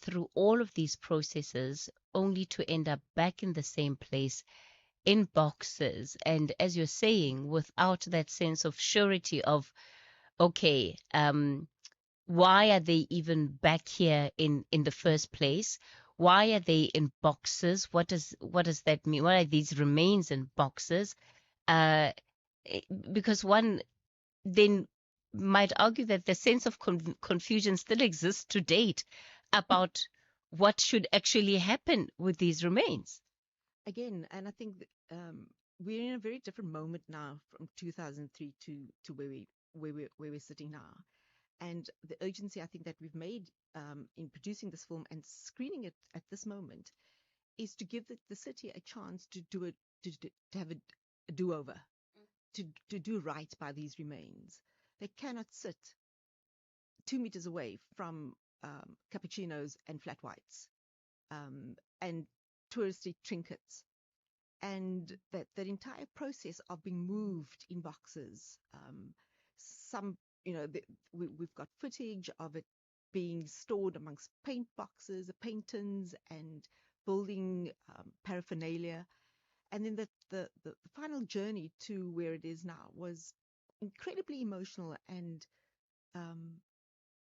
[SPEAKER 2] through all of these processes, only to end up back in the same place in boxes. And as you're saying, without that sense of surety of, okay, why are they even back here in the first place? Why are they in boxes? What does that mean? Why are these remains in boxes? Uh, because one then might argue that the sense of confusion still exists to date about what should actually happen with these remains.
[SPEAKER 8] Again, and I think we're in a very different moment now from 2003 to where we're sitting now, and the urgency I think that we've made in producing this film and screening it at this moment is to give the city a chance to do it, to have a do-over, to do right by these remains. They cannot sit 2 meters away from cappuccinos and flat whites and touristy trinkets. And that entire process of being moved in boxes, some, we've got footage of it being stored amongst paint boxes, paint tins, and building paraphernalia. And then the final journey to where it is now was incredibly emotional, and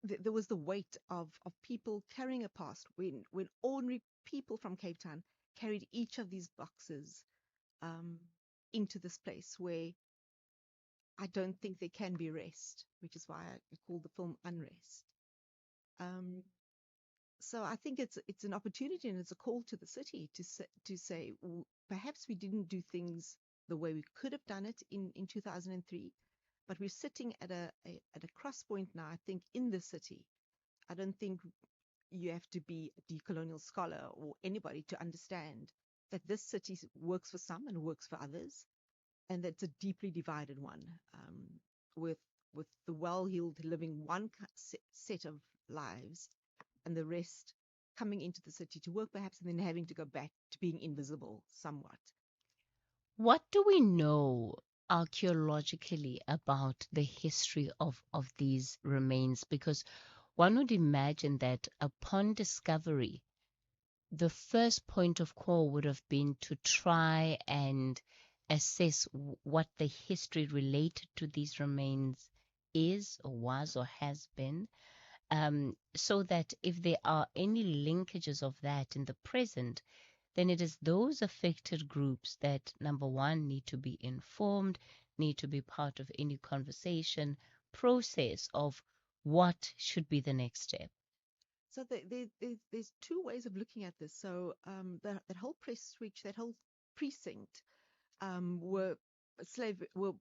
[SPEAKER 8] there was the weight of people carrying a past when ordinary people from Cape Town carried each of these boxes into this place where I don't think there can be rest, which is why I call the film Unrest. So I think it's an opportunity and it's a call to the city to say, well, perhaps we didn't do things the way we could have done it in 2003, but we're sitting at a cross point now, I think, in the city. I don't think you have to be a decolonial scholar or anybody to understand that this city works for some and works for others, and that's a deeply divided one, with the well-heeled living one set of lives and the rest coming into the city to work perhaps and then having to go back to being invisible somewhat.
[SPEAKER 2] What do we know archaeologically about the history of these remains? Because one would imagine that upon discovery, the first point of call would have been to try and assess what the history related to these remains is or was or has been, so that if there are any linkages of that in the present, then it is those affected groups that, number one, need to be informed, need to be part of any conversation process of what should be the next step.
[SPEAKER 8] So there's two ways of looking at this. So that whole press switch, that whole precinct, were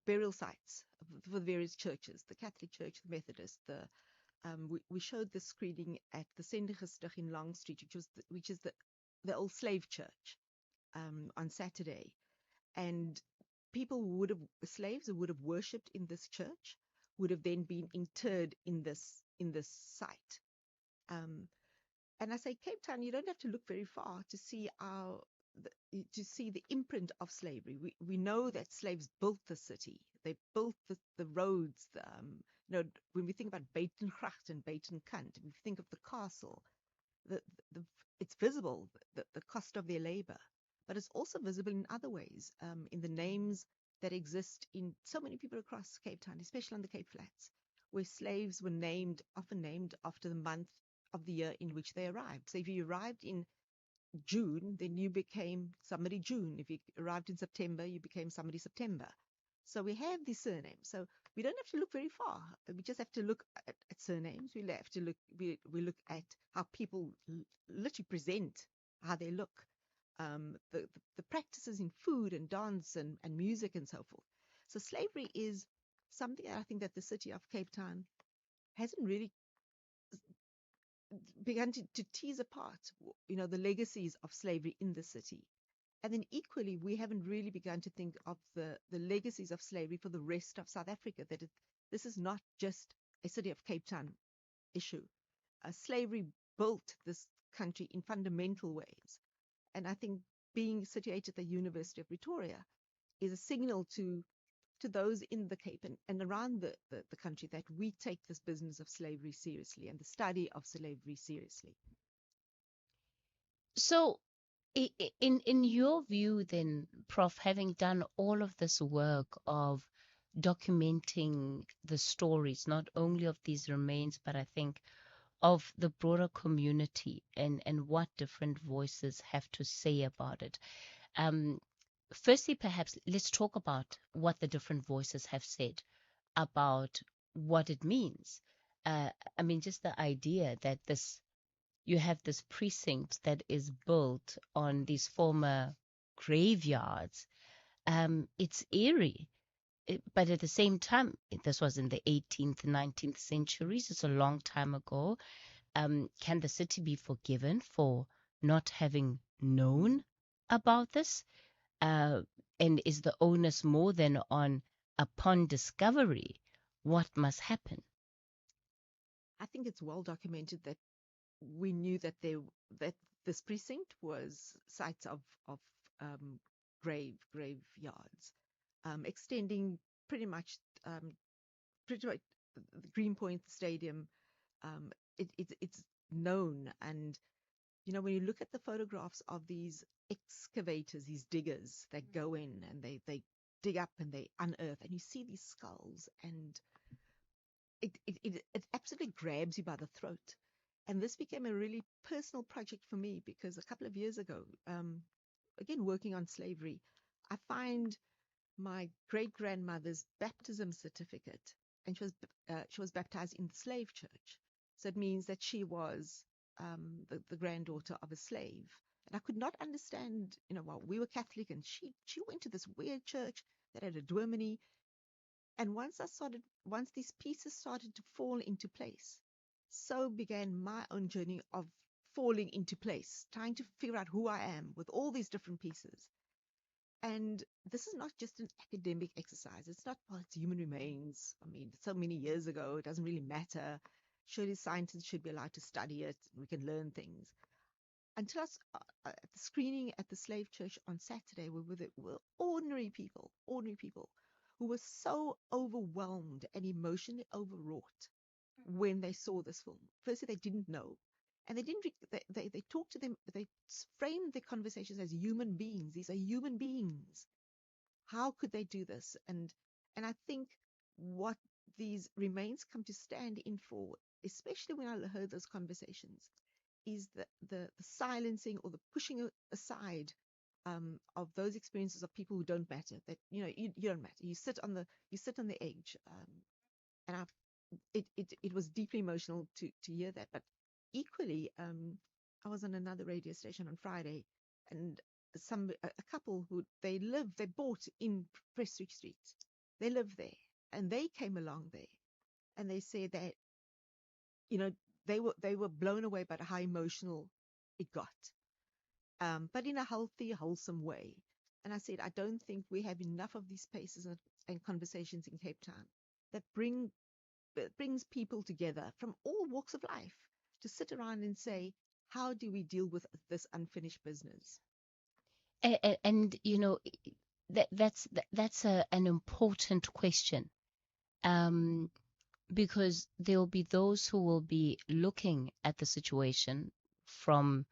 [SPEAKER 8] burial sites for the various churches, the Catholic Church, the Methodist. We showed the screening at the Sendegestig in Long Street, which is the old slave church, on Saturday, and slaves who would have worshipped in this church would have then been interred in this site. And I say Cape Town, you don't have to look very far to see the imprint of slavery. We know that slaves built the city. They built the roads. When we think about Buitengracht and Buitenkant, we think of the castle. It's visible, the cost of their labor, but it's also visible in other ways, in the names that exist in so many people across Cape Town, especially on the Cape Flats, where slaves were often named after the month of the year in which they arrived. So if you arrived in June, then you became somebody June. If you arrived in September, you became somebody September. So we have these surnames. So we don't have to look very far. We just have to look at surnames. We have to look. We look at how people literally present, how they look, the practices in food and dance and music and so forth. So slavery is something I think that the city of Cape Town hasn't really begun to tease apart, the legacies of slavery in the city. And then equally, we haven't really begun to think of the legacies of slavery for the rest of South Africa, that this is not just a city of Cape Town issue. Slavery built this country in fundamental ways. And I think being situated at the University of Pretoria is a signal to those in the Cape and around the country that we take this business of slavery seriously and the study of slavery seriously.
[SPEAKER 2] So, in your view, then, Prof, having done all of this work of documenting the stories, not only of these remains, but I think of the broader community and what different voices have to say about it. Firstly, perhaps let's talk about what the different voices have said about what it means. I mean, just the idea that you have this precinct that is built on these former graveyards. It's eerie. But at the same time, this was in the 18th, 19th centuries. It's a long time ago. Can the city be forgiven for not having known about this? And is the onus more than on upon discovery? What must happen?
[SPEAKER 8] I think it's well documented that we knew that this precinct was sites of graveyards, extending pretty much the Greenpoint Stadium. It's known, and when you look at the photographs of these excavators, these diggers that go in and they dig up and they unearth, and you see these skulls, and it absolutely grabs you by the throat. And this became a really personal project for me because a couple of years ago, again working on slavery, I find my great grandmother's baptism certificate, and she was baptized in the slave church. So it means that she was the granddaughter of a slave. And I could not understand, well, we were Catholic, and she went to this weird church that had a dominee. And once these pieces started to fall into place, so began my own journey of falling into place, trying to figure out who I am with all these different pieces. And this is not just an academic exercise. It's not, well, it's human remains. I mean, so many years ago, it doesn't really matter. Surely scientists should be allowed to study it. We can learn things. Until us at the screening at the slave church on Saturday, we were ordinary people who were so overwhelmed and emotionally overwrought when they saw this film. Firstly, they didn't know. And they didn't. They talked to them. They framed their conversations as human beings. These are human beings. How could they do this? And I think what these remains come to stand in for, especially when I heard those conversations, is the silencing or the pushing aside of those experiences of people who don't matter. That you don't matter. You sit on the edge, and it was deeply emotional to hear that. But equally, I was on another radio station on Friday, and a couple who they bought in Prestwick Street. They live there, and they came along there, and they said that they were blown away by how emotional it got, but in a healthy, wholesome way. And I said, I don't think we have enough of these spaces and conversations in Cape Town that brings people together from all walks of life to sit around and say, how do we deal with this unfinished business?
[SPEAKER 2] And that's an important question, because there will be those who will be looking at the situation from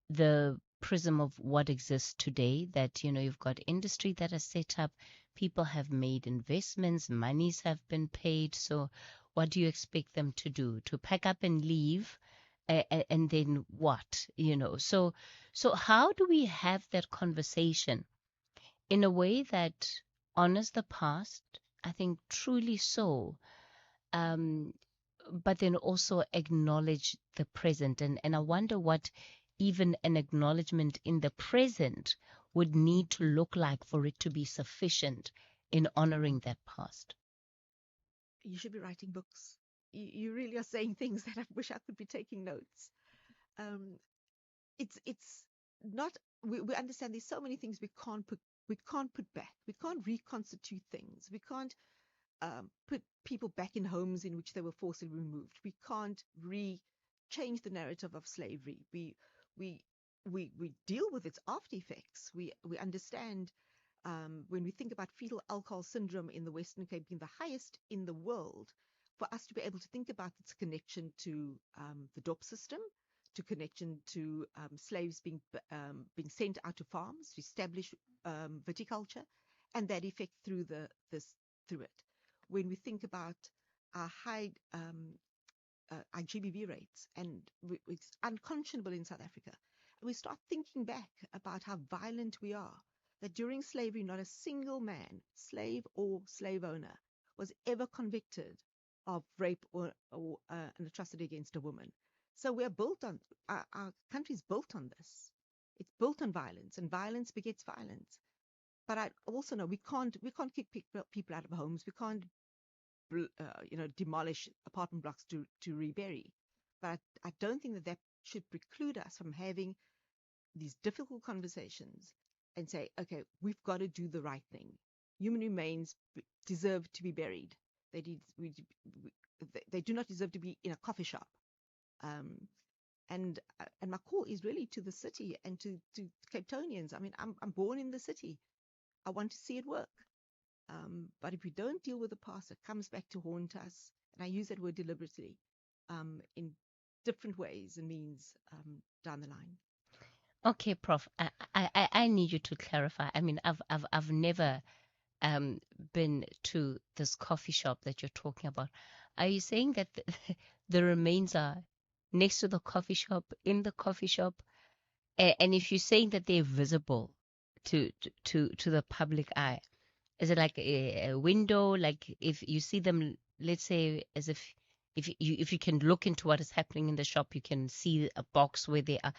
[SPEAKER 2] the prism of what exists today, that you've got industry that is set up, people have made investments, monies have been paid, so what do you expect them to do? To pack up and leave? And then what? So how do we have that conversation in a way that honors the past? I think truly so, but then also acknowledge the present. And I wonder what even an acknowledgement in the present would need to look like for it to be sufficient in honoring that past.
[SPEAKER 8] You should be writing books. You really are saying things that I wish I could be taking notes. It's not. We understand there's so many things we can't put back. We can't reconstitute things. We can't put people back in homes in which they were forcibly removed. We can't change the narrative of slavery. We deal with its after effects. We understand when we think about fetal alcohol syndrome in the Western Cape being the highest in the world, for us to be able to think about its connection to the DOP system, to connection to slaves being sent out to farms to establish viticulture, and that effect through it. When we think about our high GBV rates, and it's unconscionable in South Africa, and we start thinking back about how violent we are, that during slavery, not a single man, slave or slave owner, was ever convicted of rape or an atrocity against a woman. So we are built on, our country is built on this. It's built on violence, and violence begets violence. But I also know we can't kick people out of homes. We can't demolish apartment blocks to rebury. But I don't think that should preclude us from having these difficult conversations and say, okay, we've got to do the right thing. Human remains deserve to be buried. They do not deserve to be in a coffee shop. And my call is really to the city and to Cape Townians. I mean, I'm born in the city. I want to see it work. But if we don't deal with the past, it comes back to haunt us. And I use that word deliberately in different ways and means down the line.
[SPEAKER 2] Okay, Prof. I need you to clarify. I mean, I've never been to this coffee shop that you're talking about. Are you saying that the remains are next to the coffee shop, in the coffee shop, and if you're saying that they're visible to the public eye, is it like a window? Like if you see them, let's say, as if you can look into what is happening in the shop, you can see a box where they are.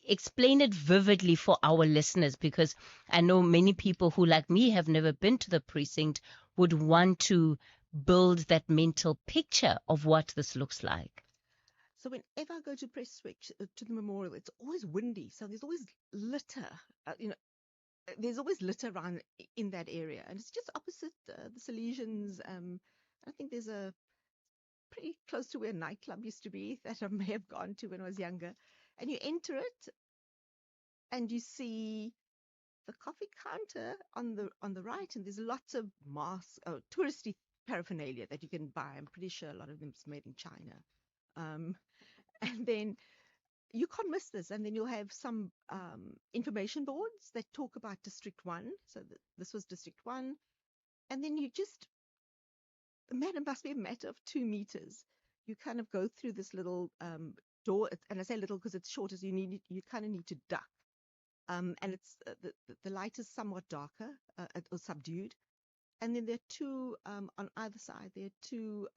[SPEAKER 2] Explain it vividly for our listeners, because I know many people who, like me, have never been to the precinct would want to build that mental picture of what this looks like.
[SPEAKER 8] So whenever I go to Prestwich, to the memorial, it's always windy. So there's always litter, there's always litter around in that area. And it's just opposite the Salesians. I think there's a pretty close to where a nightclub used to be that I may have gone to when I was younger. And you enter it and you see the coffee counter on the right, and there's lots of touristy paraphernalia that you can buy. I'm pretty sure a lot of them is made in China. And then you can't miss this. And then you'll have some information boards that talk about District 1. So this was District 1. And then it must be a matter of 2 meters. You kind of go through this little door, and I say little because it's short, as you kind of need to duck. And it's the light is somewhat darker or subdued. And then there are 2 on either side. There are 2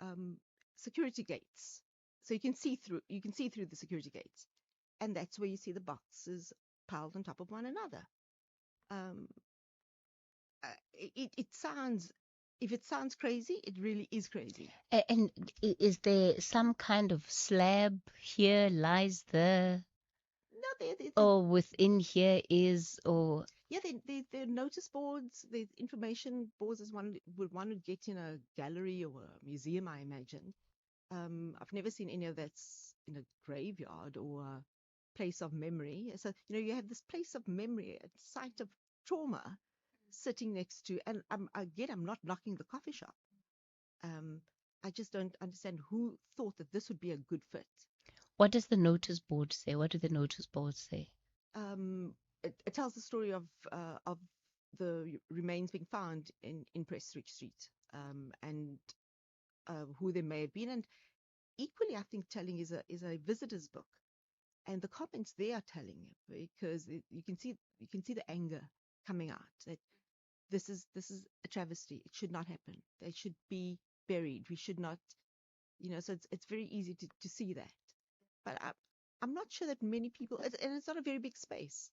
[SPEAKER 8] security gates, so you can see through the security gates, and that's where you see the boxes piled on top of one another. It sounds, if it sounds crazy, it really is crazy.
[SPEAKER 2] And is there some kind of slab here lies there?
[SPEAKER 8] No,
[SPEAKER 2] or within here is, or
[SPEAKER 8] yeah, there are notice boards, there's information boards, as one would get in a gallery or a museum, I imagine. I've never seen any of that's in a graveyard or a place of memory. So, you have this place of memory, a site of trauma sitting next to, and I'm not knocking the coffee shop. I just don't understand who thought that this would be a good fit.
[SPEAKER 2] What does the notice board say? What do the notice boards say?
[SPEAKER 8] It tells the story of the remains being found in Prestwich Street, and who they may have been. And equally, I think telling is a visitor's book, and the comments they are telling, because you can see the anger coming out, that this is a travesty. It should not happen. They should be buried. We should not, so it's very easy to see that. But I'm not sure that many people, and it's not a very big space,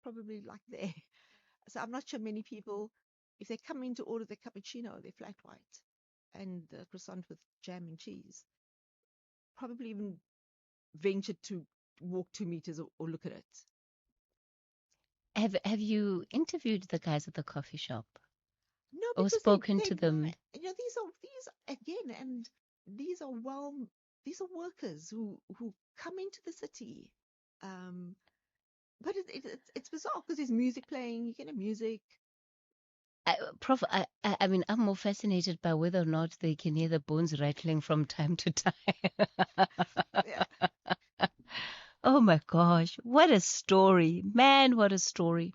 [SPEAKER 8] probably like there. So I'm not sure many people, if they come in to order their cappuccino, their flat white, and the croissant with jam and cheese, probably even venture to walk 2 meters or look at it.
[SPEAKER 2] Have you interviewed the guys at the coffee shop?
[SPEAKER 8] No,
[SPEAKER 2] or
[SPEAKER 8] because
[SPEAKER 2] spoken to them?
[SPEAKER 8] these again, and these are these are workers who come into the city, but it's bizarre because there's music playing. You can have music.
[SPEAKER 2] Prof, I mean, I'm more fascinated by whether or not they can hear the bones rattling from time to time.
[SPEAKER 8] Yeah.
[SPEAKER 2] Oh my gosh, what a story. Man, what a story.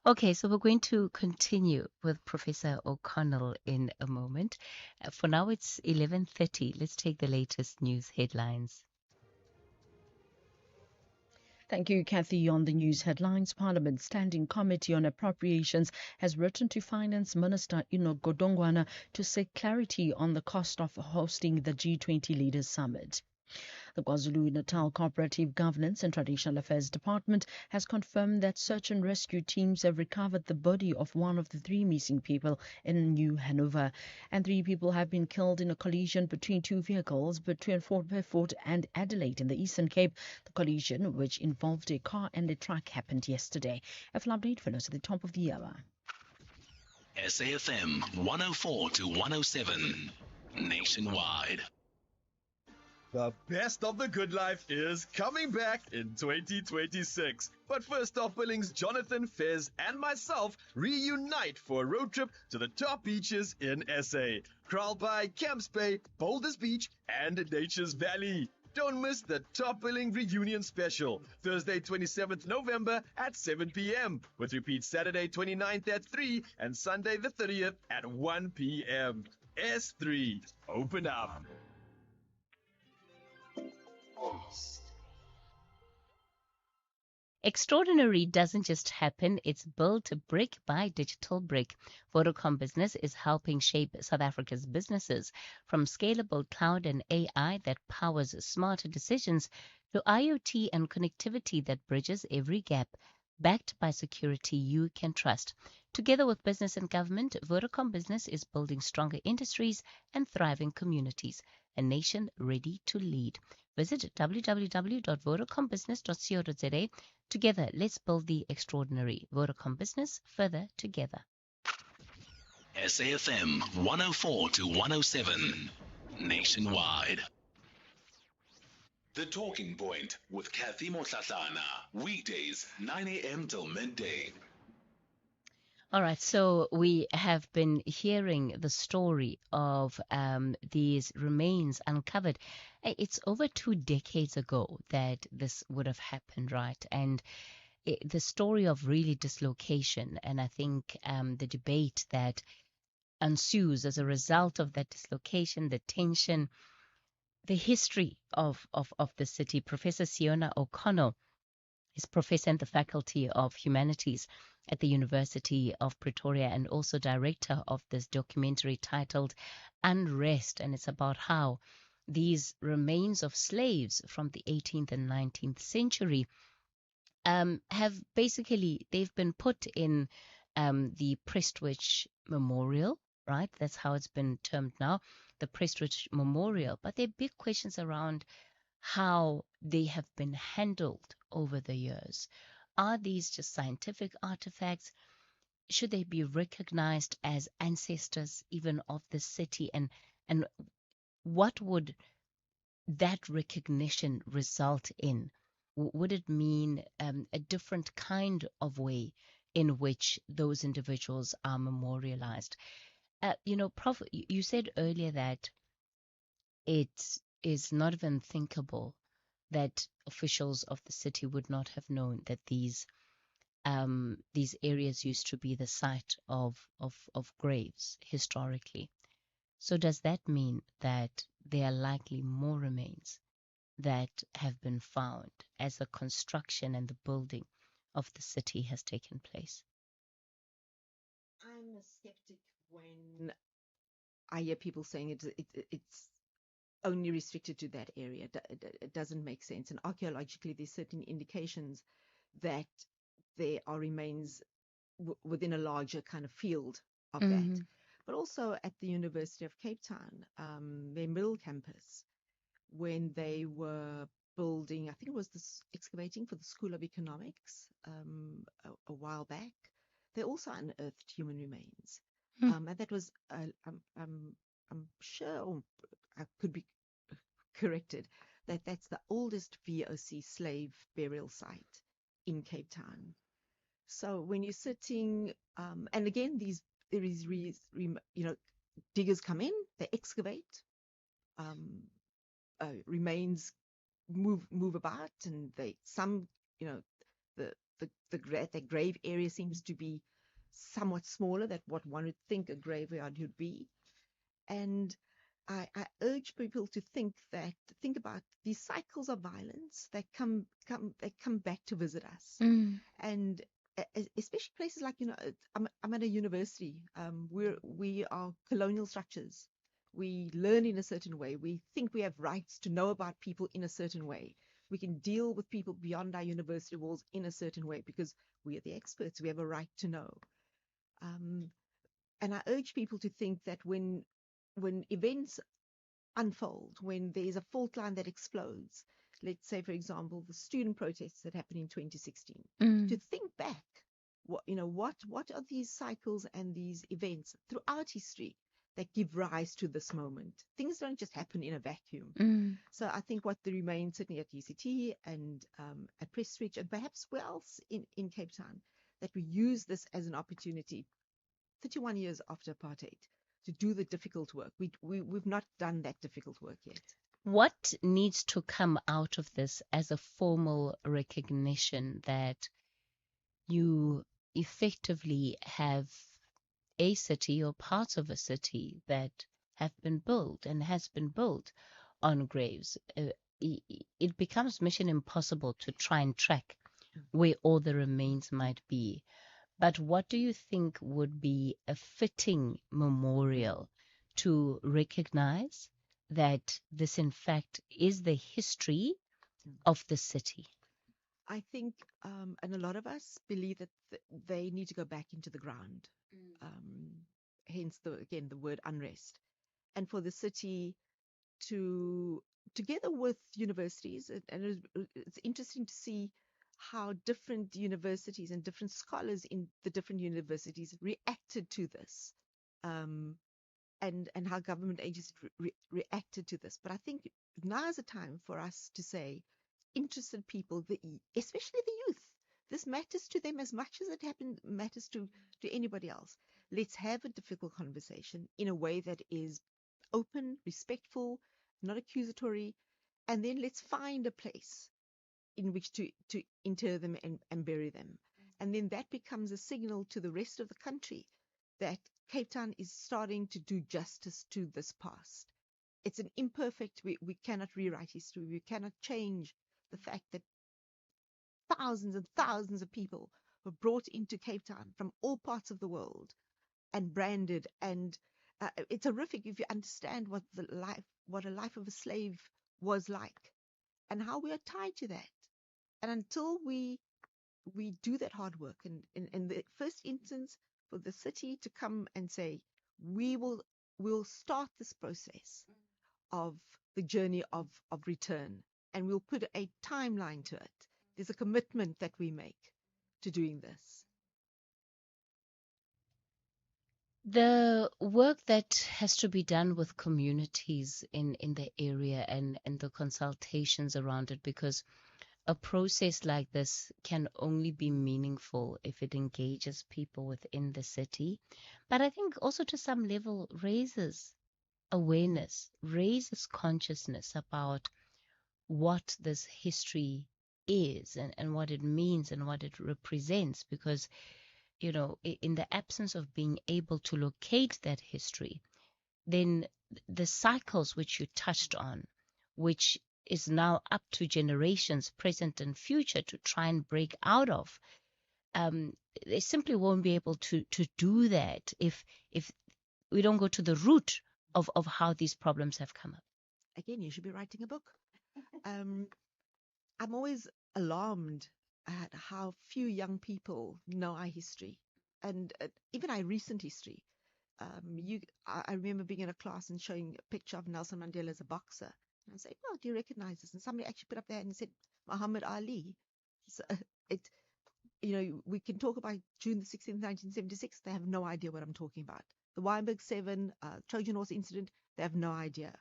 [SPEAKER 2] Okay, so we're going to continue with Professor O'Connell in a moment. For now, it's 11:30. Let's take the latest news headlines.
[SPEAKER 11] Thank you, Cathy. On the news headlines, Parliament's Standing Committee on Appropriations has written to Finance Minister Enoch Godongwana to seek clarity on the cost of hosting the G20 Leaders Summit. The KwaZulu-Natal Cooperative Governance and Traditional Affairs Department has confirmed that search and rescue teams have recovered the body of one of the 3 missing people in New Hanover, and 3 people have been killed in a collision between 2 vehicles between Fort Beaufort and Adelaide in the Eastern Cape. The collision, which involved a car and a truck, happened yesterday. A full update follows at the top of the hour.
[SPEAKER 1] SAFM 104 to 107 nationwide.
[SPEAKER 6] The best of the good life is coming back in 2026. But first off, Billings, Jonathan, Fez, and myself reunite for a road trip to the top beaches in SA. Kraalbaai, Camps Bay, Boulders Beach, and Nature's Valley. Don't miss the Top Billing Reunion Special, Thursday 27th November at 7 p.m. with repeat Saturday 29th at 3 and Sunday the 30th at 1 p.m. S3, open up.
[SPEAKER 2] Extraordinary doesn't just happen, it's built brick by digital brick. Vodacom Business is helping shape South Africa's businesses, from scalable cloud and AI that powers smarter decisions to IoT and connectivity that bridges every gap, backed by security you can trust. Together with business and government, Vodacom Business is building stronger industries and thriving communities, a nation ready to lead. Visit www.vodacombusiness.co.za. Together, let's build the extraordinary. Vodacom Business, further together.
[SPEAKER 1] SAFM 104 to 107 nationwide. The Talking Point with Cathy Mohlahlana. Weekdays, 9 a.m. till midday.
[SPEAKER 2] All right, so we have been hearing the story of these remains uncovered. It's over 2 decades ago that this would have happened, right? And the story of really dislocation, and I think the debate that ensues as a result of that dislocation, the tension, the history of the city. Professor Siona O'Connell is professor in the Faculty of Humanities at the University of Pretoria and also director of this documentary titled Unrest, and it's about how these remains of slaves from the 18th and 19th century they've been put in the Prestwich Memorial, right? That's how it's been termed now, the Prestwich Memorial. But there are big questions around how they have been handled over the years. Are these just scientific artifacts? Should they be recognized as ancestors even of the city? And what would that recognition result in? Would it mean a different kind of way in which those individuals are memorialized? Prof, you said earlier that it is not even thinkable that officials of the city would not have known that these areas used to be the site of graves historically. So does that mean that there are likely more remains that have been found as the construction and the building of the city has taken place?
[SPEAKER 8] I'm a skeptic when I hear people saying it's only restricted to that area. It doesn't make sense. And archaeologically, there's certain indications that there are remains within a larger kind of field of that. But also at the University of Cape Town, their middle campus, when they were building, I think it was this excavating for the School of Economics a while back, they also unearthed human remains. And that was, I'm sure, or I could be corrected, that that's the oldest VOC slave burial site in Cape Town. So when you're sitting, and again, there is, diggers come in, they excavate, remains move about, and some, the grave area seems to be somewhat smaller than what one would think a graveyard would be. And I urge people to think about these cycles of violence that come back to visit us. And especially places like, I'm at a university. We are colonial structures. We learn in a certain way. We think we have rights to know about people in a certain way. We can deal with people beyond our university walls in a certain way because we are the experts. We have a right to know. And I urge people to think that when events unfold, when there's a fault line that explodes, let's say, for example, the student protests that happened in 2016, to think back, what are these cycles and these events throughout history that give rise to this moment? Things don't just happen in a vacuum. So I think what the remains, certainly at UCT and at Prestridge and perhaps where else in Cape Town, that we use this as an opportunity 31 years after apartheid to do the difficult work. We've not done that difficult work yet.
[SPEAKER 2] What needs to come out of this as a formal recognition that you effectively have a city or parts of a city that have been built and has been built on graves? It becomes mission impossible to try and track where all the remains might be. But what do you think would be a fitting memorial to recognize that this, in fact, is the history of the city?
[SPEAKER 8] I think, and a lot of us believe that they need to go back into the ground. Hence, the word unrest. And for the city to, together with universities, and it's interesting to see how different universities and different scholars in the different universities reacted to this, and how government agencies reacted to this. But I think now is a time for us to say, interested people, especially the youth, this matters to them as much as it matters to anybody else. Let's have a difficult conversation in a way that is open, respectful, not accusatory, and then let's find a place in which to inter them and bury them. And then that becomes a signal to the rest of the country that Cape Town is starting to do justice to this past. It's an imperfect, we cannot rewrite history. We cannot change the fact that thousands and thousands of people were brought into Cape Town from all parts of the world and branded. And it's horrific if you understand what a life of a slave was like and how we are tied to that. And until we do that hard work, and in the first instance, for the city to come and say, we'll start this process of the journey of return, and we'll put a timeline to it. There's a commitment that we make to doing this.
[SPEAKER 2] The work that has to be done with communities in the area and the consultations around it, because a process like this can only be meaningful if it engages people within the city. But I think also to some level raises awareness, raises consciousness about what this history is and what it means and what it represents. Because, in the absence of being able to locate that history, then the cycles which you touched on, which is now up to generations, present and future, to try and break out of, they simply won't be able to do that if we don't go to the root of how these problems have come up.
[SPEAKER 8] Again, you should be writing a book. I'm always alarmed at how few young people know our history, and even our recent history. I remember being in a class and showing a picture of Nelson Mandela as a boxer. And I said, "Oh, do you recognize this?" And somebody actually put up their hand and said, "Muhammad Ali." So we can talk about June the 16th, 1976. They have no idea what I'm talking about. the Weinberg 7, Trojan Horse incident, they have no idea.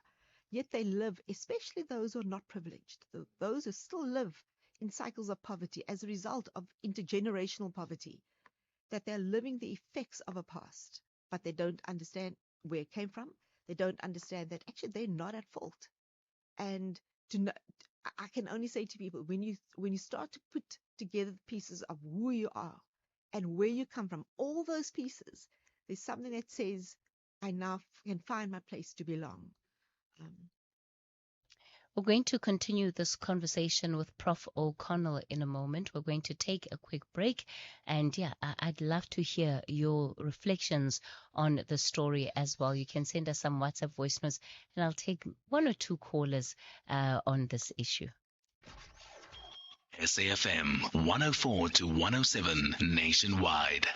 [SPEAKER 8] Yet they live, especially those who are not privileged, those who still live in cycles of poverty as a result of intergenerational poverty, that they're living the effects of a past, but they don't understand where it came from. They don't understand that actually they're not at fault. And to know, I can only say to people, when you start to put together the pieces of who you are and where you come from, all those pieces, there's something that says, I now can find my place to belong.
[SPEAKER 2] We're going to continue this conversation with Prof. O'Connell in a moment. We're going to take a quick break. And yeah, I'd love to hear your reflections on the story as well. You can send us some WhatsApp voice notes, and I'll take one or two callers on this issue.
[SPEAKER 1] SAFM 104 to 107 nationwide.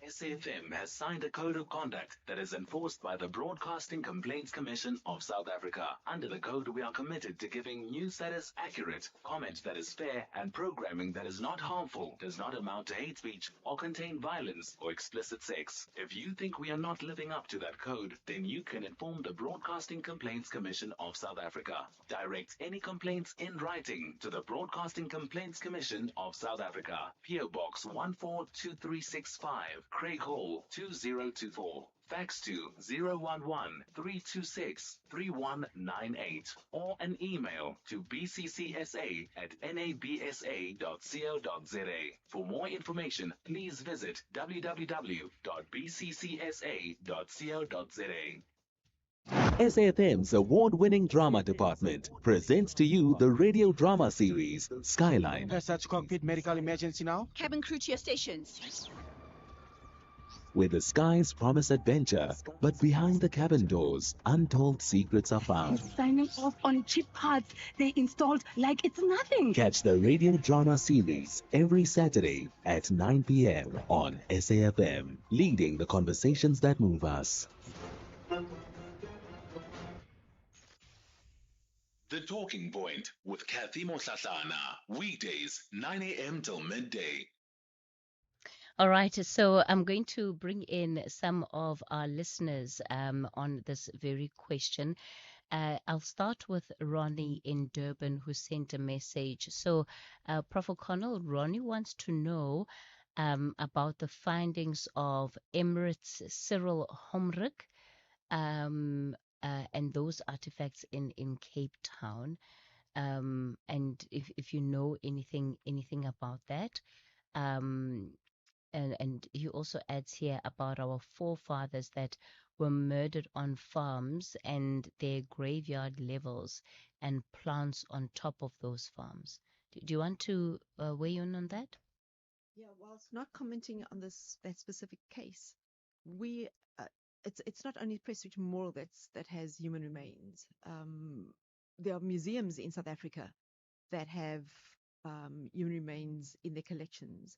[SPEAKER 1] SAFM has signed a code of conduct that is enforced by the Broadcasting Complaints Commission of South Africa. Under the code, we are committed to giving news that is accurate, comment that is fair, and programming that is not harmful, does not amount to hate speech, or contain violence or explicit sex. If you think we are not living up to that code, then you can inform the Broadcasting Complaints Commission of South Africa. Direct any complaints in writing to the Broadcasting Complaints Commission of South Africa. PO Box 142365. Craig Hall 2024. Fax to 011-326-3198 or an email to bccsa@nabsa.co.za. For more information, please visit www.bccsa.co.za.
[SPEAKER 5] SAFM's award-winning drama department presents to you the radio drama series Skyline.
[SPEAKER 7] Passage cockpit medical emergency now.
[SPEAKER 20] Cabin crew to your stations.
[SPEAKER 5] Where the skies promise adventure, but behind the cabin doors, untold secrets are found.
[SPEAKER 20] Signing off on cheap parts they installed like it's nothing.
[SPEAKER 5] Catch the radio drama series every Saturday at 9 p.m. on SAFM, leading the conversations that move us.
[SPEAKER 1] The Talking Point with Cathy Mohlahlana. Weekdays, 9 a.m. till midday.
[SPEAKER 2] All right, so I'm going to bring in some of our listeners on this very question. I'll start with Ronnie in Durban, who sent a message. So, Prof. O'Connell, Ronnie wants to know about the findings of Emirates Cyril Homrich and those artifacts in Cape Town. And if you know anything about that. And he also adds here about our forefathers that were murdered on farms and their graveyard levels and plants on top of those farms. Do you want to weigh in on that?
[SPEAKER 8] Yeah, whilst not commenting on that specific case, we it's not only Prestwich Memorial that has human remains. There are museums in South Africa that have human remains in their collections.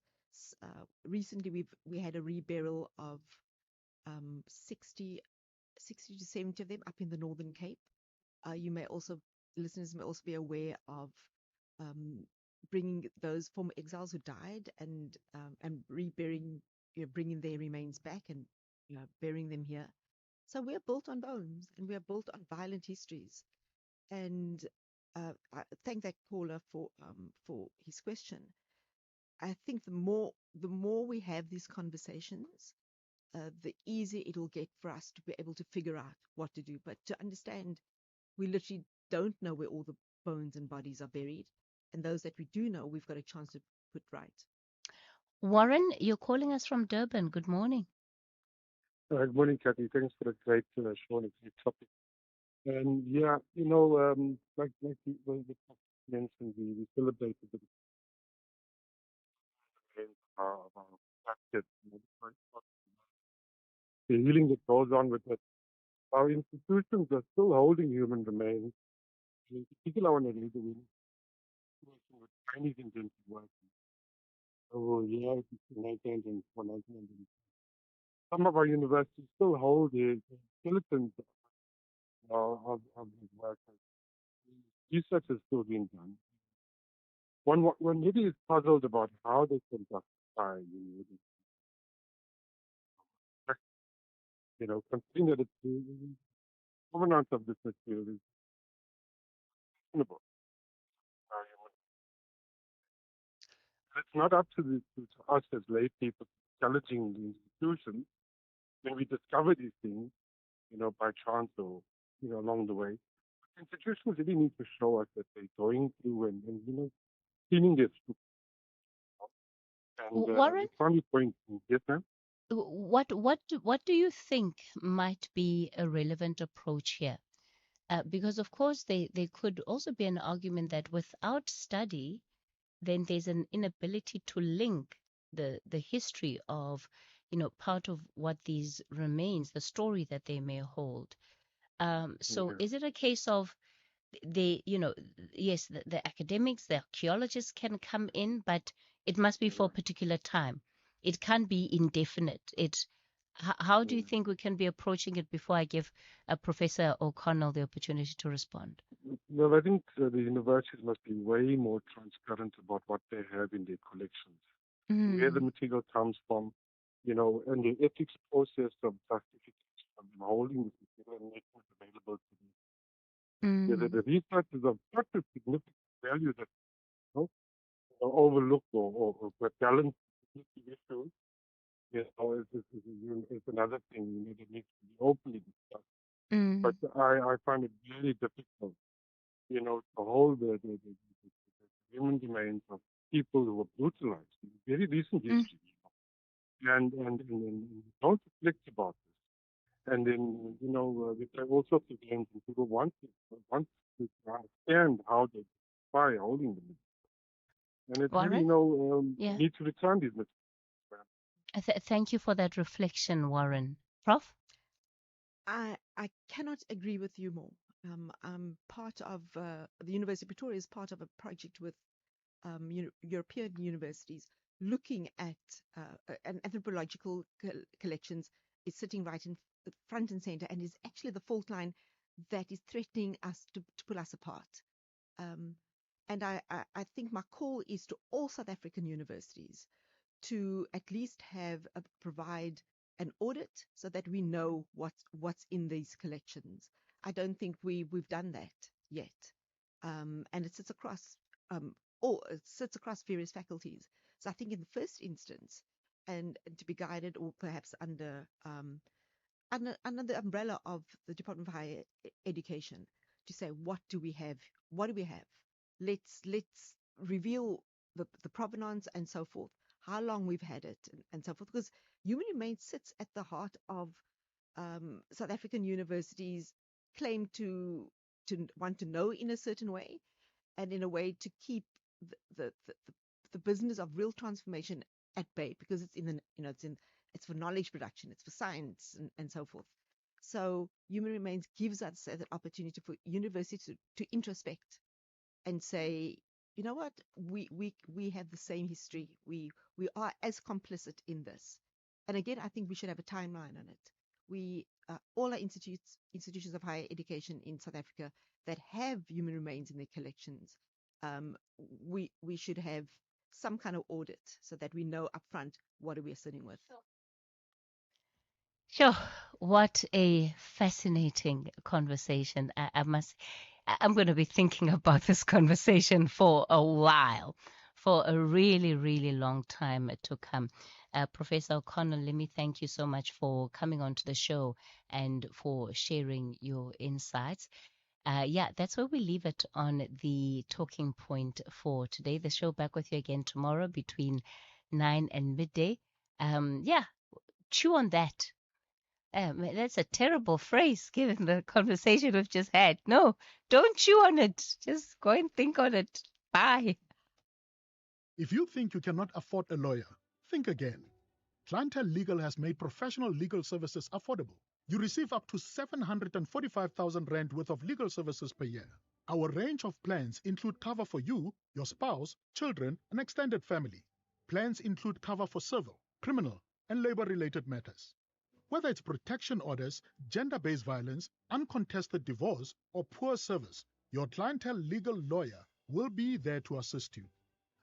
[SPEAKER 8] Recently, we had a reburial of 60 to 70 of them up in the Northern Cape. Listeners may also be aware of bringing those former exiles who died and reburying, bringing their remains back and burying them here. So we are built on bones and we are built on violent histories. And I thank that caller for his question. I think the more we have these conversations, the easier it'll get for us to be able to figure out what to do. But to understand, we literally don't know where all the bones and bodies are buried. And those that we do know, we've got a chance to put right.
[SPEAKER 2] Warren, you're calling us from Durban. Good morning.
[SPEAKER 21] Good morning, Cathy. Thanks for the great show and a great topic. And yeah, like the mentioned, we celebrated the the healing that goes on with it. Our institutions are still holding human remains. In particular, when they lead the with Chinese intensive work. So yeah, it's 1900 and 1900. Some of our universities still hold the skeletons of these workers. Research is still being done. One really is puzzled about how they can justify considering that the provenance of this material is questionable. It's not up to us as lay people challenging the institutions when we discover these things, by chance or, along the way. Institutions really need to show us that they're going through and cleaning their scoop. And
[SPEAKER 2] Warren,
[SPEAKER 21] it's only point. Yes, ma'am?
[SPEAKER 2] what do you think might be a relevant approach here? Because of course there could also be an argument that without study, then there's an inability to link the history of, part of what these remains, the story that they may hold. So is it a case of yes, the academics, the archaeologists can come in, but it must be for a particular time. It can't be indefinite. How do you think we can be approaching it before I give Professor O'Connell the opportunity to respond?
[SPEAKER 21] Well, I think the universities must be way more transparent about what they have in their collections, where the material comes from, and the ethics process of classification of them holding this material and making it available to them. The research is of such a significant value that overlooked or balanced issue. Is another thing that needs to be openly discussed. But I find it very difficult, to hold the human remains of people who were brutalized in very recent history, and don't reflect about this. And then, we play all sorts of games, and people want to understand how they by holding them. And it's really, need to return these materials.
[SPEAKER 2] Thank you for that reflection, Warren. Prof?
[SPEAKER 8] I cannot agree with you more. I'm part of the University of Pretoria is part of a project with European universities looking at an anthropological collections is sitting right in front and center and is actually the fault line that is threatening us to pull us apart. And I think my call is to all South African universities to at least provide an audit so that we know what's in these collections. I don't think we've done that yet, and it sits across various faculties. So I think in the first instance, and to be guided, or perhaps under the umbrella of the Department of Higher Education, to say what do we have? Let's reveal the provenance and so forth, how long we've had it and so forth, because human remains sits at the heart of South African universities' claim to want to know in a certain way, and in a way to keep the business of real transformation at bay, because it's for knowledge production, it's for science and so forth. So human remains gives us that opportunity for universities to introspect and say, you know what, we have the same history. We are as complicit in this. And again, I think we should have a timeline on it. We all our institutions of higher education in South Africa that have human remains in their collections, we should have some kind of audit so that we know upfront what are we sitting with.
[SPEAKER 2] Sure. What a fascinating conversation. I'm going to be thinking about this conversation for a while, for a really, really long time to come. Professor O'Connell, let me thank you so much for coming onto the show and for sharing your insights. That's where we leave it on the talking point for today. The show back with you again tomorrow between 9 and midday. Chew on that. That's a terrible phrase given the conversation we've just had. No, don't chew on it. Just go and think on it. Bye.
[SPEAKER 9] If you think you cannot afford a lawyer, think again. Clientele Legal has made professional legal services affordable. You receive up to 745,000 Rand worth of legal services per year. Our range of plans include cover for you, your spouse, children, and extended family. Plans include cover for civil, criminal, and labor-related matters. Whether it's protection orders, gender-based violence, uncontested divorce, or poor service, your Clientele Legal lawyer will be there to assist you.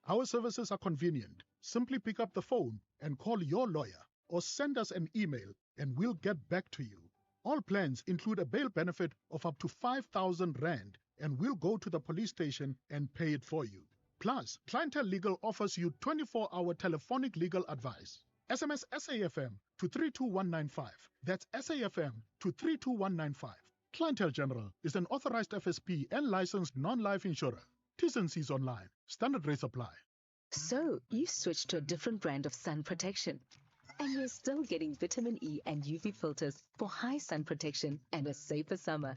[SPEAKER 9] Our services are convenient. Simply pick up the phone and call your lawyer or send us an email and we'll get back to you. All plans include a bail benefit of up to 5,000 Rand, and we'll go to the police station and pay it for you. Plus, Clientele Legal offers you 24-hour telephonic legal advice. SMS SAFM to 32195. That's SAFM to 32195. Clientele General is an authorized FSP and licensed non-life insurer. T's and C's online. Standard rates apply.
[SPEAKER 10] So, you switched to a different brand of sun protection. And you're still getting vitamin E and UV filters for high sun protection and a safer summer.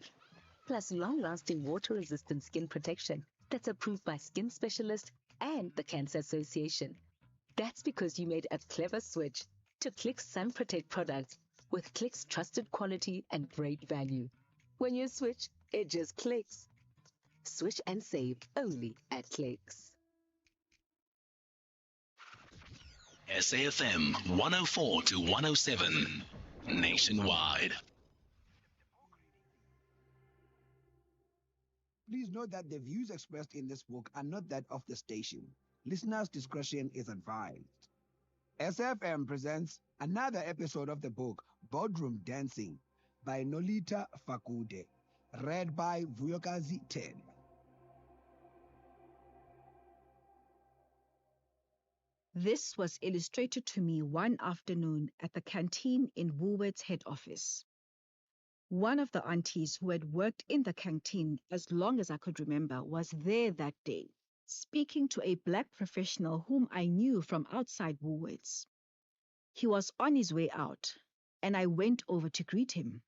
[SPEAKER 10] Plus long-lasting water-resistant skin protection that's approved by skin specialists and the Cancer Association. That's because you made a clever switch to Click's Sun Protect products with Click's trusted quality and great value. When you switch, it just clicks. Switch and save only at Clicks.
[SPEAKER 1] SAFM 104 to 107 nationwide.
[SPEAKER 22] Please note that the views expressed in this book are not that of the station. Listeners' discretion is advised. SFM presents another episode of the book Boardroom Dancing by Nolita Fakude, read by Vuyokazi Ted.
[SPEAKER 23] This was illustrated to me one afternoon at the canteen in Woolworth's head office. One of the aunties who had worked in the canteen as long as I could remember was there that day, speaking to a black professional whom I knew from outside Woolworths. He was on his way out, and I went over to greet him.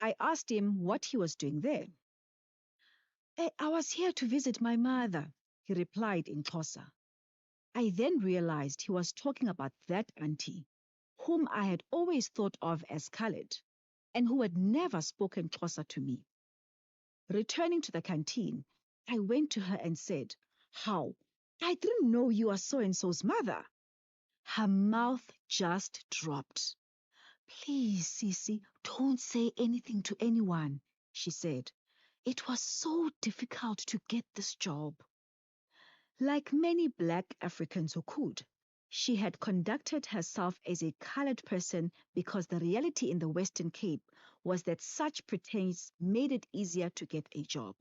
[SPEAKER 23] I asked him what he was doing there. I was here to visit my mother, he replied in Xhosa. I then realized he was talking about that auntie, whom I had always thought of as colored, and who had never spoken Xhosa to me. Returning to the canteen, I went to her and said, "How? I didn't know you are so-and-so's mother." Her mouth just dropped. "Please, Sisi, don't say anything to anyone," she said. "It was so difficult to get this job." Like many black Africans who could, she had conducted herself as a colored person because the reality in the Western Cape was that such pretense made it easier to get a job.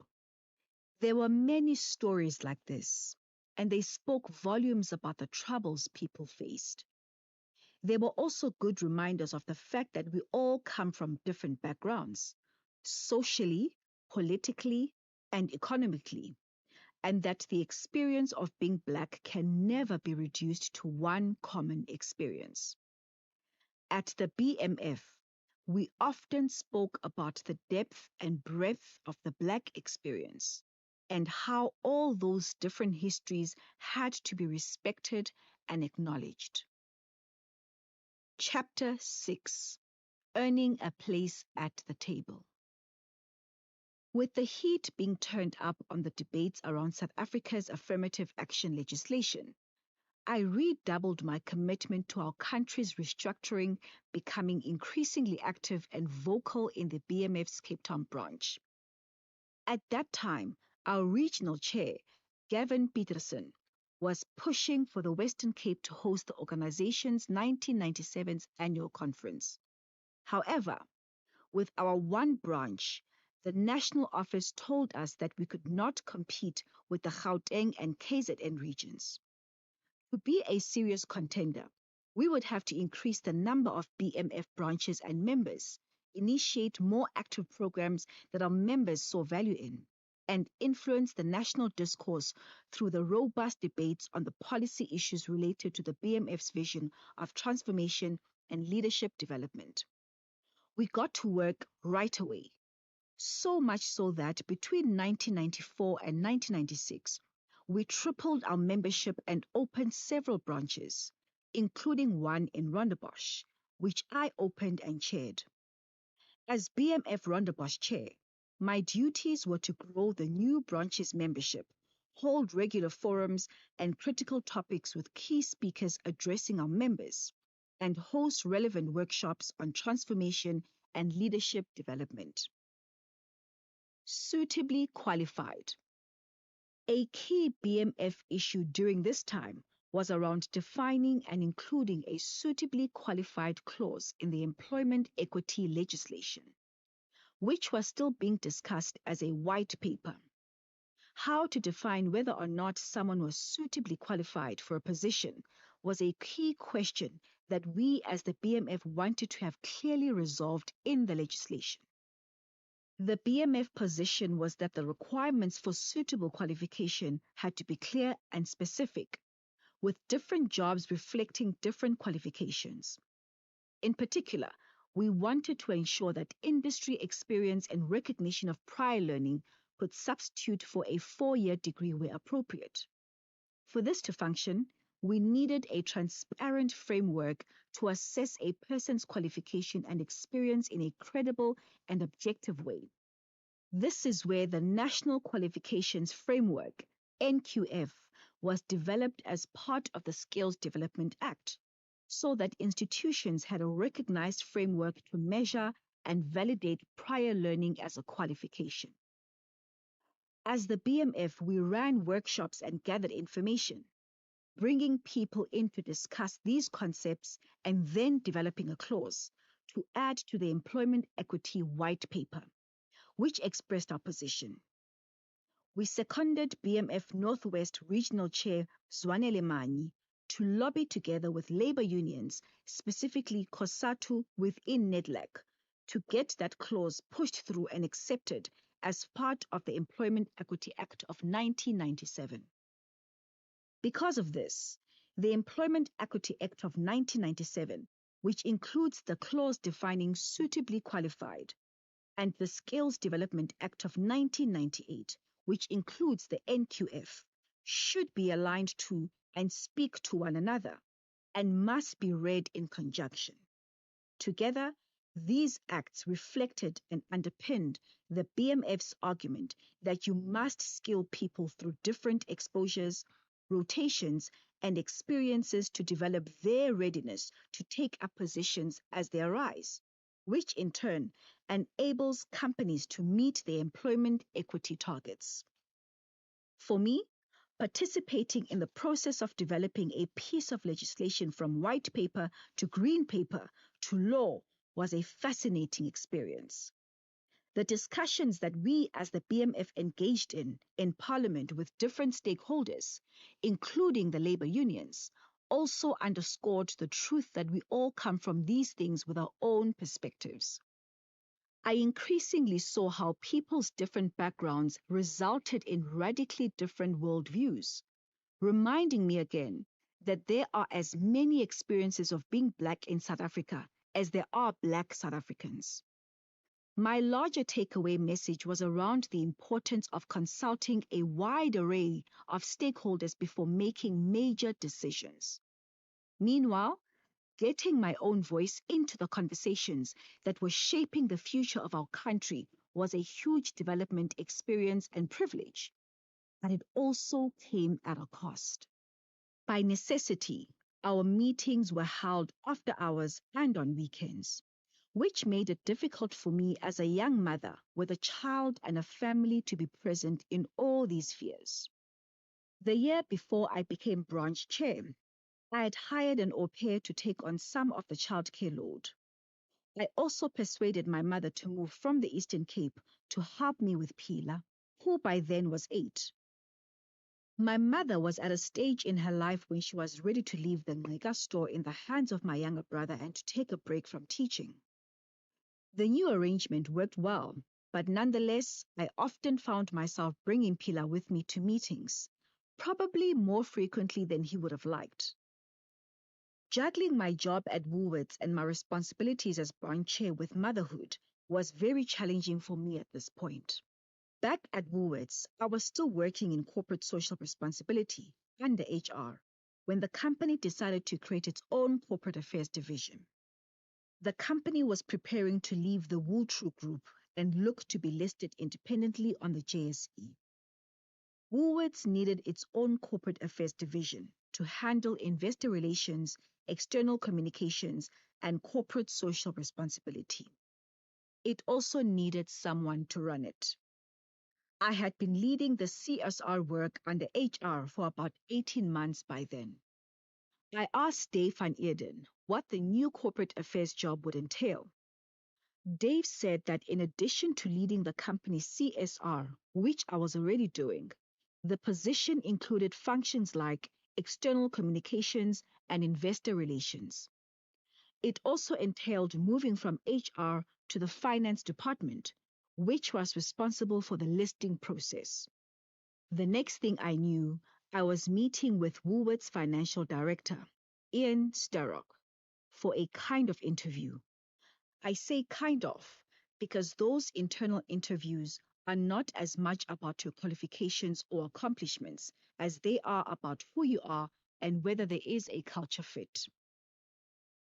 [SPEAKER 23] There were many stories like this, and they spoke volumes about the troubles people faced. They were also good reminders of the fact that we all come from different backgrounds, socially, politically, and economically, and that the experience of being black can never be reduced to one common experience. At the BMF, we often spoke about the depth and breadth of the black experience and how all those different histories had to be respected and acknowledged. Chapter 6: Earning a Place at the Table. With the heat being turned up on the debates around South Africa's affirmative action legislation, I redoubled my commitment to our country's restructuring, becoming increasingly active and vocal in the BMF's Cape Town branch. At that time, our regional chair, Gavin Peterson, was pushing for the Western Cape to host the organization's 1997's annual conference. However, with our one branch, the national office told us that we could not compete with the Gauteng and KZN regions. To be a serious contender, we would have to increase the number of BMF branches and members, initiate more active programs that our members saw value in, and influence the national discourse through the robust debates on the policy issues related to the BMF's vision of transformation and leadership development. We got to work right away. So much so that between 1994 and 1996, we tripled our membership and opened several branches, including one in Rondebosch, which I opened and chaired. As BMF Rondebosch chair, my duties were to grow the new branch's membership, hold regular forums and critical topics with key speakers addressing our members, and host relevant workshops on transformation and leadership development. Suitably qualified. A key BMF issue during this time was around defining and including a suitably qualified clause in the employment equity legislation, which was still being discussed as a white paper. How to define whether or not someone was suitably qualified for a position was a key question that we as the BMF wanted to have clearly resolved in the legislation. The BMF position was that the requirements for suitable qualification had to be clear and specific, with different jobs reflecting different qualifications. In particular, we wanted to ensure that industry experience and recognition of prior learning could substitute for a 4-year degree where appropriate. For this to function, we needed a transparent framework to assess a person's qualification and experience in a credible and objective way. This is where the National Qualifications Framework, NQF, was developed as part of the Skills Development Act, so that institutions had a recognized framework to measure and validate prior learning as a qualification. As the BMF, we ran workshops and gathered information, bringing people in to discuss these concepts and then developing a clause to add to the Employment Equity White Paper, which expressed our position. We seconded BMF Northwest Regional Chair Zwanele Manyi to lobby together with labor unions, specifically COSATU within NEDLAC, to get that clause pushed through and accepted as part of the Employment Equity Act of 1997. Because of this, the Employment Equity Act of 1997, which includes the clause defining suitably qualified, and the Skills Development Act of 1998, which includes the NQF, should be aligned to and speak to one another, and must be read in conjunction. Together, these acts reflected and underpinned the BMF's argument that you must skill people through different exposures, rotations, and experiences to develop their readiness to take up positions as they arise, which in turn enables companies to meet their employment equity targets. For me, participating in the process of developing a piece of legislation from white paper to green paper to law was a fascinating experience. The discussions that we as the BMF engaged in Parliament with different stakeholders, including the labor unions, also underscored the truth that we all come from these things with our own perspectives. I increasingly saw how people's different backgrounds resulted in radically different worldviews, reminding me again that there are as many experiences of being Black in South Africa as there are Black South Africans. My larger takeaway message was around the importance of consulting a wide array of stakeholders before making major decisions. Meanwhile, getting my own voice into the conversations that were shaping the future of our country was a huge development experience and privilege, but it also came at a cost. By necessity, our meetings were held after hours and on weekends, which made it difficult for me as a young mother with a child and a family to be present in all these spheres. The year before I became branch chair, I had hired an au pair to take on some of the childcare load. I also persuaded my mother to move from the Eastern Cape to help me with Pila, who by then was 8. My mother was at a stage in her life when she was ready to leave the Ngega store in the hands of my younger brother and to take a break from teaching. The new arrangement worked well, but nonetheless, I often found myself bringing Pila with me to meetings, probably more frequently than he would have liked. Juggling my job at Woolworths and my responsibilities as branch chair with motherhood was very challenging for me at this point. Back at Woolworths, I was still working in corporate social responsibility under HR when the company decided to create its own corporate affairs division. The company was preparing to leave the Wooltrue Group and look to be listed independently on the JSE. Woolworths needed its own corporate affairs division to handle investor relations, external communications, and corporate social responsibility. It also needed someone to run it. I had been leading the CSR work under HR for about 18 months by then. I asked Dave van Eerden what the new corporate affairs job would entail. Dave said that in addition to leading the company's CSR, which I was already doing, the position included functions like external communications and investor relations. It also entailed moving from HR to the finance department, which was responsible for the listing process. The next thing I knew, I was meeting with Woolworths financial director, Ian Starrock, for a kind of interview. I say kind of because those internal interviews are not as much about your qualifications or accomplishments as they are about who you are and whether there is a culture fit.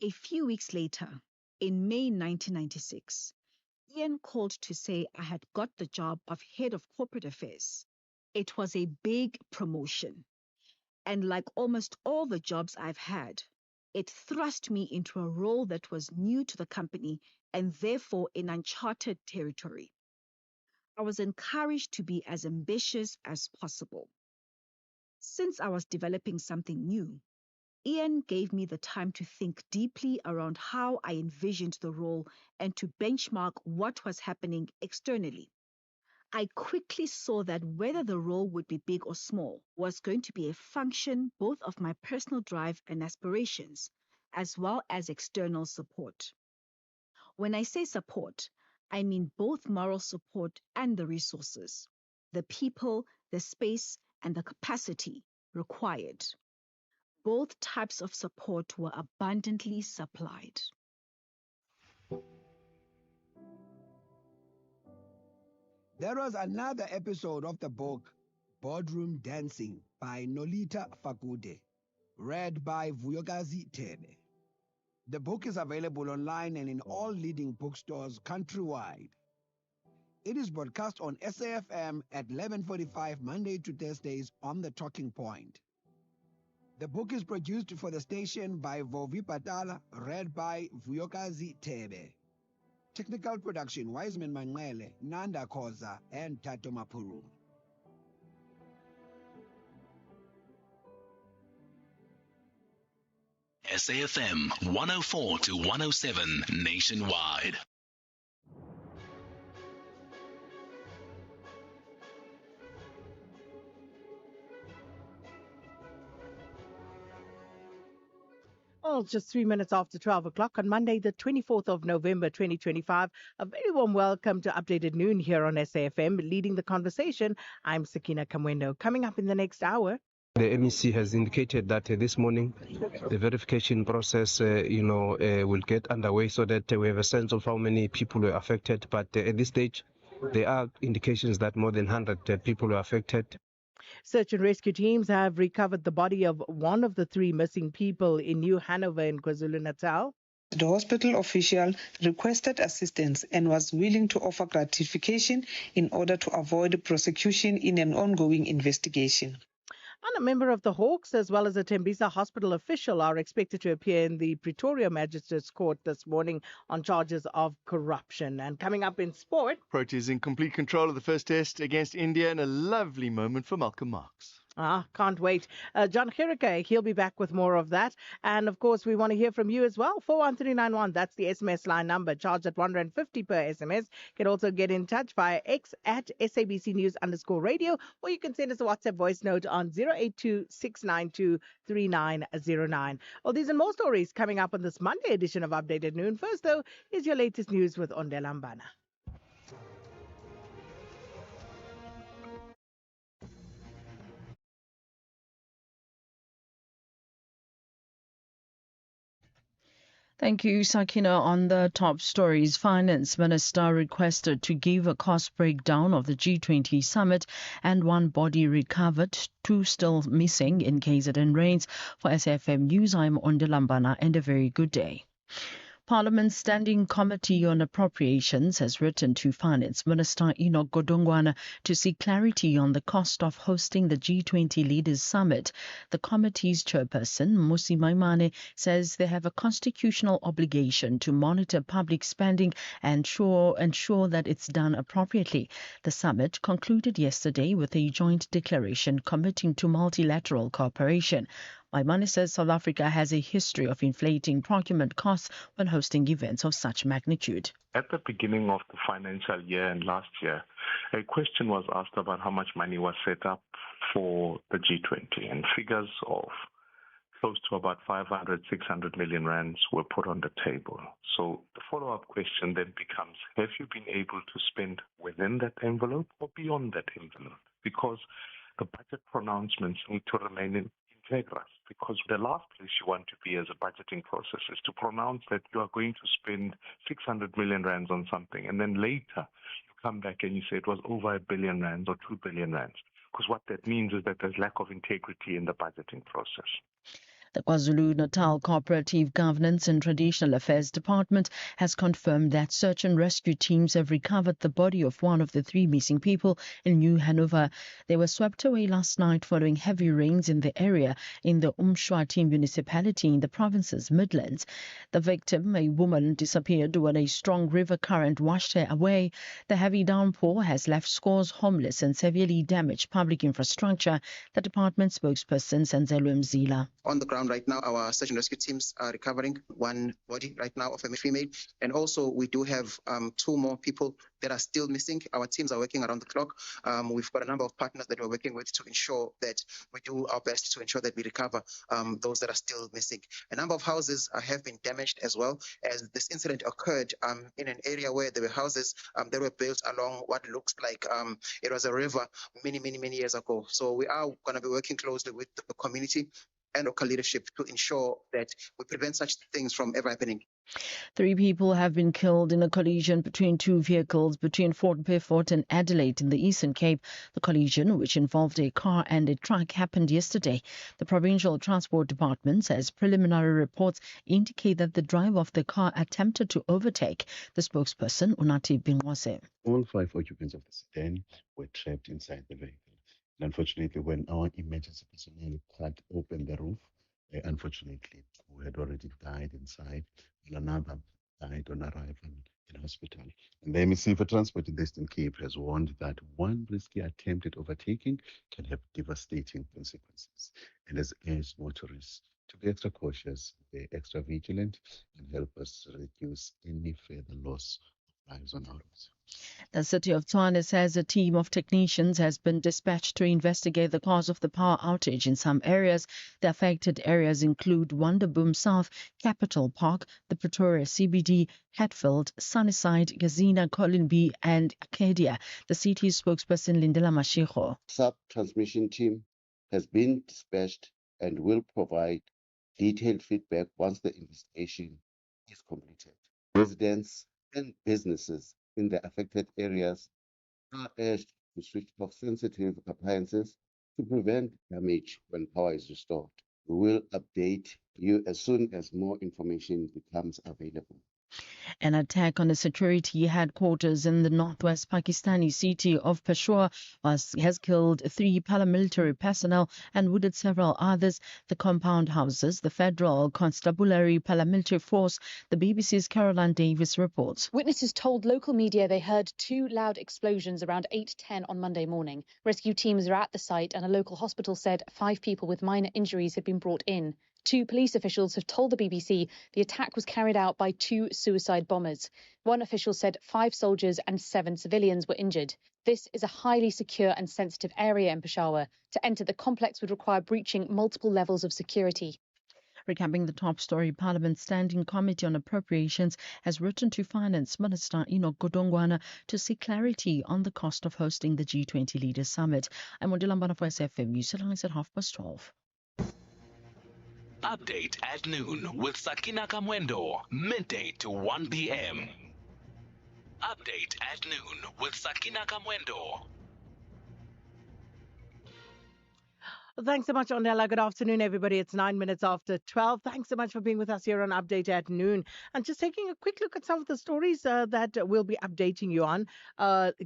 [SPEAKER 23] A few weeks later, in May 1996, Ian called to say I had got the job of head of corporate affairs. It was a big promotion. And like almost all the jobs I've had, it thrust me into a role that was new to the company and therefore in uncharted territory. I was encouraged to be as ambitious as possible. Since I was developing something new, Ian gave me the time to think deeply around how I envisioned the role and to benchmark what was happening externally. I quickly saw that whether the role would be big or small was going to be a function both of my personal drive and aspirations, as well as external support. When I say support, I mean both moral support and the resources, the people, the space, and the capacity required. Both types of support were abundantly supplied.
[SPEAKER 22] There was another episode of the book Boardroom Dancing by Nolita Fakude, read by Vuyokazi Tebe. The book is available online and in all leading bookstores countrywide. It is broadcast on SAFM at 11:45 Monday to Thursdays on The Talking Point. The book is produced for the station by Vovi Patala, read by Vuyokazi Tebe. Technical production, Wiseman Manele, Nanda Koza, and Tato Mapuru.
[SPEAKER 1] SAFM 104 to 107 nationwide.
[SPEAKER 12] Well, just 3 minutes after 12 o'clock on Monday, the 24th of November, 2025. A very warm welcome to Updated Noon here on SAFM. Leading the conversation, I'm Sakina Kamwendo. Coming up in the next hour.
[SPEAKER 13] The MEC has indicated that this morning the verification process, will get underway so that we have a sense of how many people were affected. But at this stage, there are indications that more than 100 people were affected.
[SPEAKER 12] Search and rescue teams have recovered the body of one of the 3 missing people in New Hanover in KwaZulu-Natal.
[SPEAKER 14] The hospital official requested assistance and was willing to offer gratification in order to avoid prosecution in an ongoing investigation.
[SPEAKER 12] And a member of the Hawks as well as a Tembisa hospital official are expected to appear in the Pretoria Magistrates Court this morning on charges of corruption. And coming up in sport,
[SPEAKER 24] Proteas in complete control of the first test against India and a lovely moment for Malcolm Marx.
[SPEAKER 12] Can't wait. John Chirike, he'll be back with more of that. And of course, we want to hear from you as well. 41391, that's the SMS line number. Charged at R1.50 per SMS. You can also get in touch via X at SABC News_radio, or you can send us a WhatsApp voice note on 082-692-3909. Well, these and more stories coming up on this Monday edition of Updated Noon. First, though, is your latest news with Ondelambana.
[SPEAKER 11] Thank you, Sakina. On the top stories, Finance Minister requested to give a cost breakdown of the G20 summit and 1 body recovered, 2 still missing in KZN rains. For SAFM News, I'm Ondelambana and a very good day. Parliament's Standing Committee on Appropriations has written to Finance Minister Enoch Godongwana to seek clarity on the cost of hosting the G20 Leaders Summit. The committee's chairperson, Musi Maimane, says they have a constitutional obligation to monitor public spending and ensure that it's done appropriately. The summit concluded yesterday with a joint declaration committing to multilateral cooperation. Maimane says South Africa has a history of inflating procurement costs when hosting events of such magnitude.
[SPEAKER 4] At the beginning of the financial year and last year, a question was asked about how much money was set up for the G20, and figures of close to about 500, 600 million rands were put on the table. So the follow-up question then becomes, have you been able to spend within that envelope or beyond that envelope? Because the budget pronouncements need to remain integrous, because the last place you want to be as a budgeting process is to pronounce that you are going to spend 600 million rands on something, and then later you come back and you say it was over 1 billion rands or 2 billion rands. Because what that means is that there's lack of integrity in the budgeting process.
[SPEAKER 11] The KwaZulu-Natal Cooperative Governance and Traditional Affairs Department has confirmed that search and rescue teams have recovered the body of one of the 3 missing people in New Hanover. They were swept away last night following heavy rains in the area in the Umshwati municipality in the province's Midlands. The victim, a woman, disappeared when a strong river current washed her away. The heavy downpour has left scores homeless and severely damaged public infrastructure, the department spokesperson Sanzelwe Mzila.
[SPEAKER 15] On the ground right now, our search and rescue teams are recovering one body right now of a female. And also we do have 2 more people that are still missing. Our teams are working around the clock. We've got a number of partners that we're working with to ensure that we do our best to ensure that we recover those that are still missing. A number of houses have been damaged as well, as this incident occurred in an area where there were houses that were built along what looks like it was a river many years ago. So we are going to be working closely with the community and local leadership to ensure that we prevent such things from ever happening.
[SPEAKER 11] 3 people have been killed in a collision between 2 vehicles between Fort Beaufort and Adelaide in the Eastern Cape. The collision, which involved a car and a truck, happened yesterday. The Provincial Transport Department says preliminary reports indicate that the driver of the car attempted to overtake. The spokesperson, Unati Bingwase.
[SPEAKER 16] All 5 occupants of the sedan were trapped inside the vehicle. And unfortunately, when our emergency personnel cut open the roof, unfortunately, 2 had already died inside, and another died on arrival in hospital. And the MEC for Transport in the Eastern Cape has warned that one risky attempt at overtaking can have devastating consequences, and has urged motorists to be extra cautious, be extra vigilant, and help us reduce any further loss of lives on our roads.
[SPEAKER 11] The city of Tshwane says a team of technicians has been dispatched to investigate the cause of the power outage in some areas. The affected areas include Wonderboom South, Capital Park, the Pretoria CBD, Hatfield, Sunnyside, Gazina, Collinby and Arcadia. The city's spokesperson Lindela Mashiko.
[SPEAKER 17] Sub-transmission team has been dispatched and will provide detailed feedback once the investigation is completed. Residents and businesses in the affected areas are urged to switch off sensitive appliances to prevent damage when power is restored. We will update you as soon as more information becomes available.
[SPEAKER 11] An attack on a security headquarters in the northwest Pakistani city of Peshawar has killed 3 paramilitary personnel and wounded several others. The compound houses the Federal Constabulary Paramilitary Force. The BBC's Caroline Davis reports.
[SPEAKER 25] Witnesses told local media they heard 2 loud explosions around 8:10 on Monday morning. Rescue teams are at the site and a local hospital said 5 people with minor injuries had been brought in. 2 police officials have told the BBC the attack was carried out by 2 suicide bombers. One official said 5 soldiers and 7 civilians were injured. This is a highly secure and sensitive area in Peshawar. To enter the complex would require breaching multiple levels of security.
[SPEAKER 11] Recapping the top story, Parliament's Standing Committee on Appropriations has written to Finance Minister Enoch Godongwana to seek clarity on the cost of hosting the G20 Leaders Summit. I'm Ondilambana for SFM News headlines at 12:30.
[SPEAKER 1] Update at noon with Sakina Kamwendo, midday to 1 p.m. Update at noon with Sakina Kamwendo.
[SPEAKER 12] Thanks so much, Ondela. Good afternoon, everybody. It's 9 minutes after 12. Thanks so much for being with us here on Update at Noon. And just taking a quick look at some of the stories that we'll be updating you on.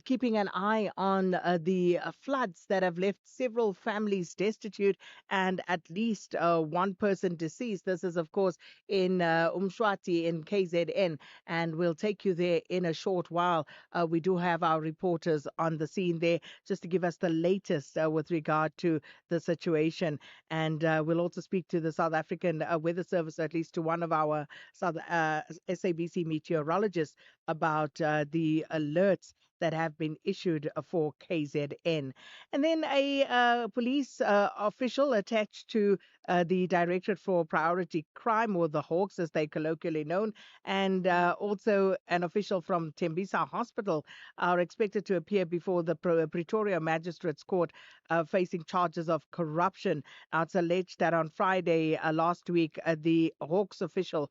[SPEAKER 12] Keeping an eye on the floods that have left several families destitute and at least 1 person deceased. This is, of course, in Umshwati in KZN. And we'll take you there in a short while. We do have our reporters on the scene there just to give us the latest with regard to the situation situation. And we'll also speak to the South African Weather Service, at least to one of our SABC meteorologists, about the alerts that have been issued for KZN. And then a police official attached to the Directorate for Priority Crime, or the Hawks as they colloquially known, and also an official from Tembisa Hospital are expected to appear before the Pretoria Magistrates Court facing charges of corruption. Now, it's alleged that on Friday last week, the Hawks official,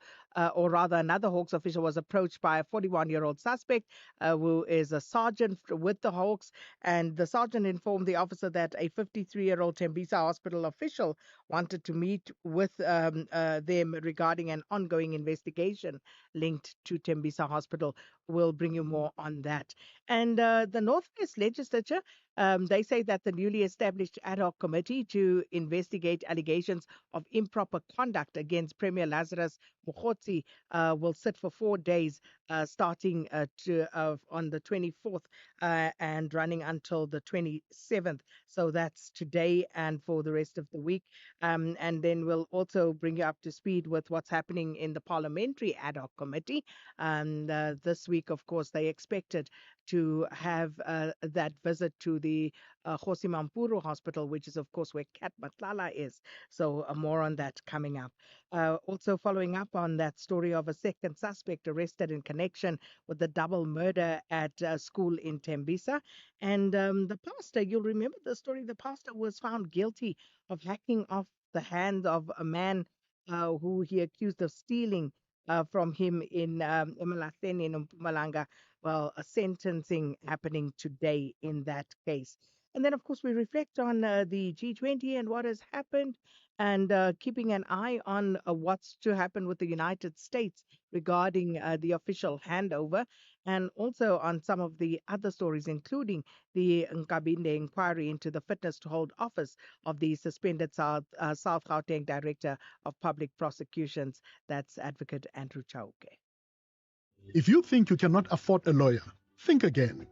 [SPEAKER 12] or rather another Hawks official, was approached by a 41-year-old suspect who is a sergeant with the Hawks, and the sergeant informed the officer that a 53-year-old Tembisa Hospital official wanted to meet with them regarding an ongoing investigation linked to Tembisa Hospital. We'll bring you more on that. And the Northwest Legislature, they say that the newly established ad hoc committee to investigate allegations of improper conduct against Premier Lazarus Mokgotsi will sit for 4 days, starting on the 24th and running until the 27th. So that's today and for the rest of the week. And then we'll also bring you up to speed with what's happening in the Parliamentary Ad Hoc Committee. And this week, of course, they expected to have that visit to the Kgosi Mampuru Hospital, which is, of course, where Cathy Mohlahlana is. So more on that coming up. Also following up on that story of a second suspect arrested in connection with the double murder at a school in Tembisa. And the pastor, you'll remember the story, the pastor was found guilty of hacking off the hand of a man who he accused of stealing from him in Emalahleni in Mpumalanga. Well, a sentencing happening today in that case. And then, of course, we reflect on the G20 and what has happened, and keeping an eye on what's to happen with the United States regarding the official handover, and also on some of the other stories, including the Nkabinde inquiry into the fitness to hold office of the suspended South Gauteng Director of Public Prosecutions. That's Advocate Andrew Chauke.
[SPEAKER 9] If you think you cannot afford a lawyer, think again.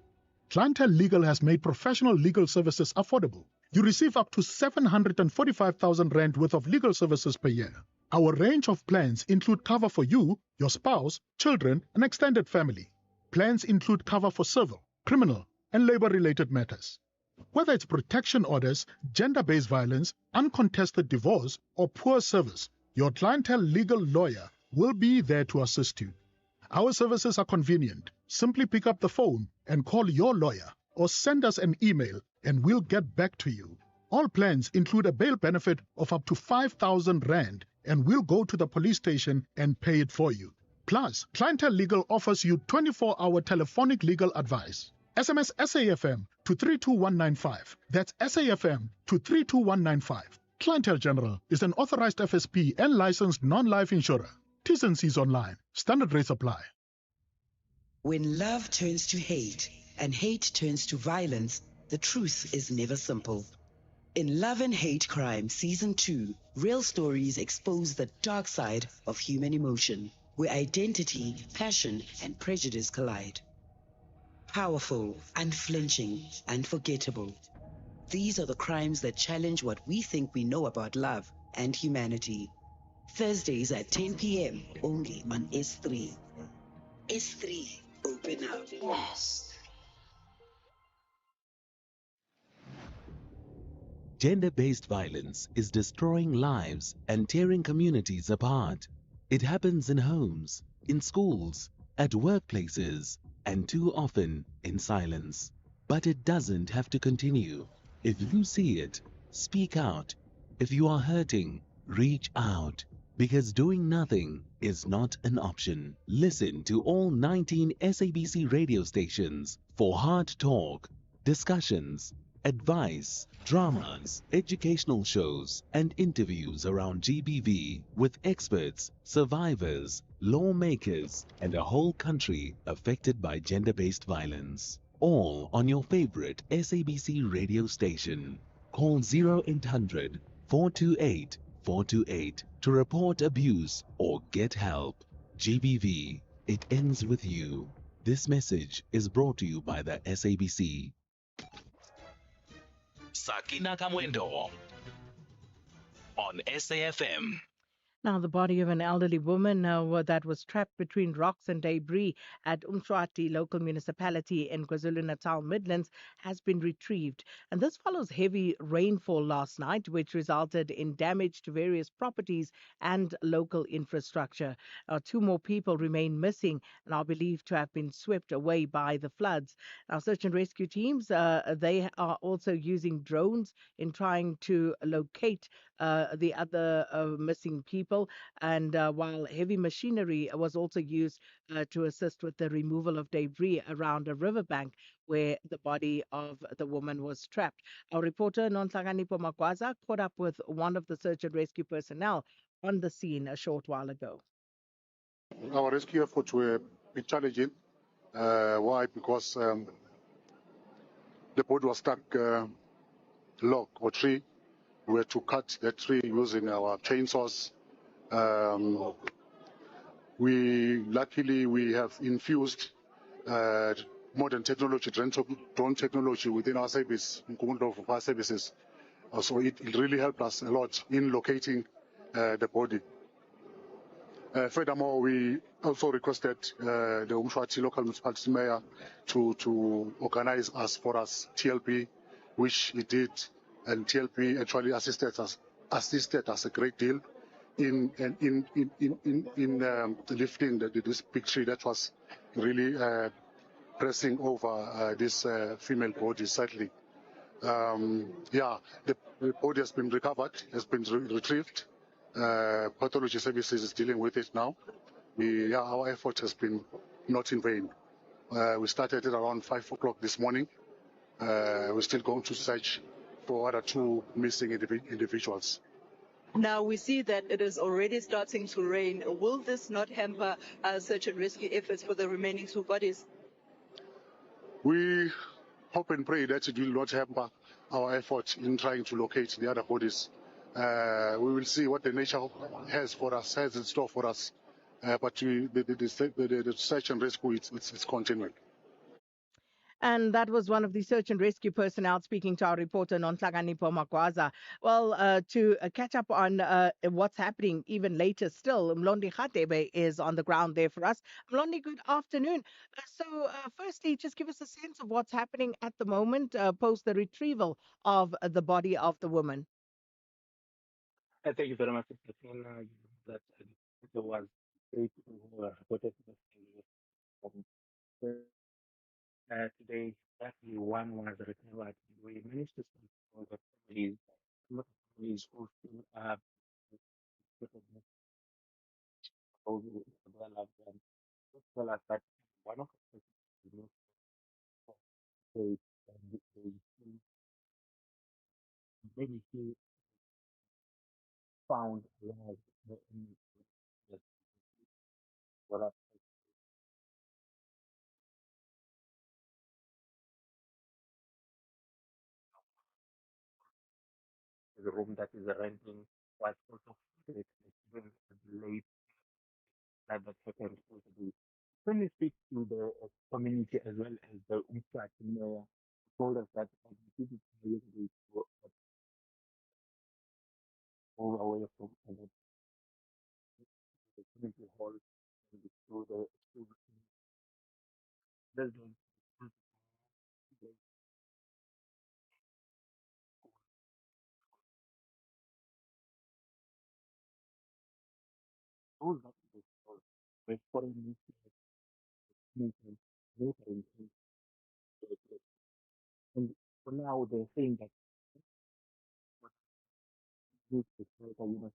[SPEAKER 9] Clientele Legal has made professional legal services affordable. You receive up to 745,000 rand worth of legal services per year. Our range of plans include cover for you, your spouse, children, and extended family. Plans include cover for civil, criminal, and labor-related matters. Whether it's protection orders, gender-based violence, uncontested divorce, or poor service, your Clientele Legal lawyer will be there to assist you. Our services are convenient. Simply pick up the phone and call your lawyer, or send us an email and we'll get back to you. All plans include a bail benefit of up to 5,000 rand, and we'll go to the police station and pay it for you. Plus, Clientele Legal offers you 24-hour telephonic legal advice. SMS SAFM to 32195. That's SAFM to 32195. Clientele General is an authorized FSP and licensed non-life insurer. T's and C's online. Standard rates apply.
[SPEAKER 3] When love turns to hate and hate turns to violence, the truth is never simple. In Love and Hate Crime Season 2, real stories expose the dark side of human emotion, where identity, passion, and prejudice collide. Powerful, unflinching, unforgettable. These are the crimes that challenge what we think we know about love and humanity. Thursdays at 10 p.m. only on S3. S3, open up. Yes.
[SPEAKER 5] Gender-based violence is destroying lives and tearing communities apart. It happens in homes, in schools, at workplaces, and too often in silence. But it doesn't have to continue. If you see it, speak out. If you are hurting, reach out. Because doing nothing is not an option. Listen to all 19 SABC radio stations for hard talk, discussions, advice, dramas, educational shows, and interviews around GBV with experts, survivors, lawmakers, and a whole country affected by gender-based violence. All on your favorite SABC radio station. Call 0800 428 428 to report abuse or get help. GBV, it ends with you. This message is brought to you by the SABC.
[SPEAKER 1] Sakina Kamwendo on SAFM.
[SPEAKER 12] Now, the body of an elderly woman that was trapped between rocks and debris at Umswati local municipality in KwaZulu-Natal Midlands has been retrieved. And this follows heavy rainfall last night, which resulted in damage to various properties and local infrastructure. Two more people remain missing and are believed to have been swept away by the floods. Now, search and rescue teams, they are also using drones in trying to locate the other missing people. And while heavy machinery was also used to assist with the removal of debris around a riverbank where the body of the woman was trapped. Our reporter, Nonhlakanipho Magwaza, caught up with one of the search and rescue personnel on the scene a short while ago.
[SPEAKER 21] Our rescue efforts were a bit challenging. Why? Because the boat was stuck log or tree. We had to cut that tree using our chainsaws. Luckily we have infused modern technology, drone technology within our service, of our services. So it really helped us a lot in locating the body. Furthermore, we also requested the Umswati local municipality mayor to organize us for us TLP, which he did, and TLP actually assisted us a great deal in lifting this big tree that was really pressing over this female body. Sadly, the body has been recovered, has been retrieved. Pathology services is dealing with it now. Our effort has been not in vain. We started at around 5 o'clock this morning. We're still going to search for other two missing individuals.
[SPEAKER 6] Now we see that it is already starting to rain. Will this not hamper search and rescue efforts for the remaining two bodies?
[SPEAKER 21] We hope and pray that it will not hamper our effort in trying to locate the other bodies. We will see what the nature has in store for us. But the search and rescue it's continuing.
[SPEAKER 12] And that was one of the search and rescue personnel speaking to our reporter, Nonhlakanipho Magwaza. Well, to catch up on what's happening even later still, Mlondi Khatebe is on the ground there for us. Mlondi, good afternoon. Firstly, just give us a sense of what's happening at the moment post the retrieval of the body of the woman.
[SPEAKER 7] Thank you very much, Katrina. That there was great reported today. Exactly one was recovered. We managed to speak to the families. Some of the families who still are their loved ones. Tell us that one of the persons they maybe he found alive in the what the room that is renting was also given late that happened also be. When we speak to the community as well as the Umswati mayor, told us that the people usually move away from the community hall and to the residents. Those that were foreign movement, neighboring and for now they're saying that what needs to further,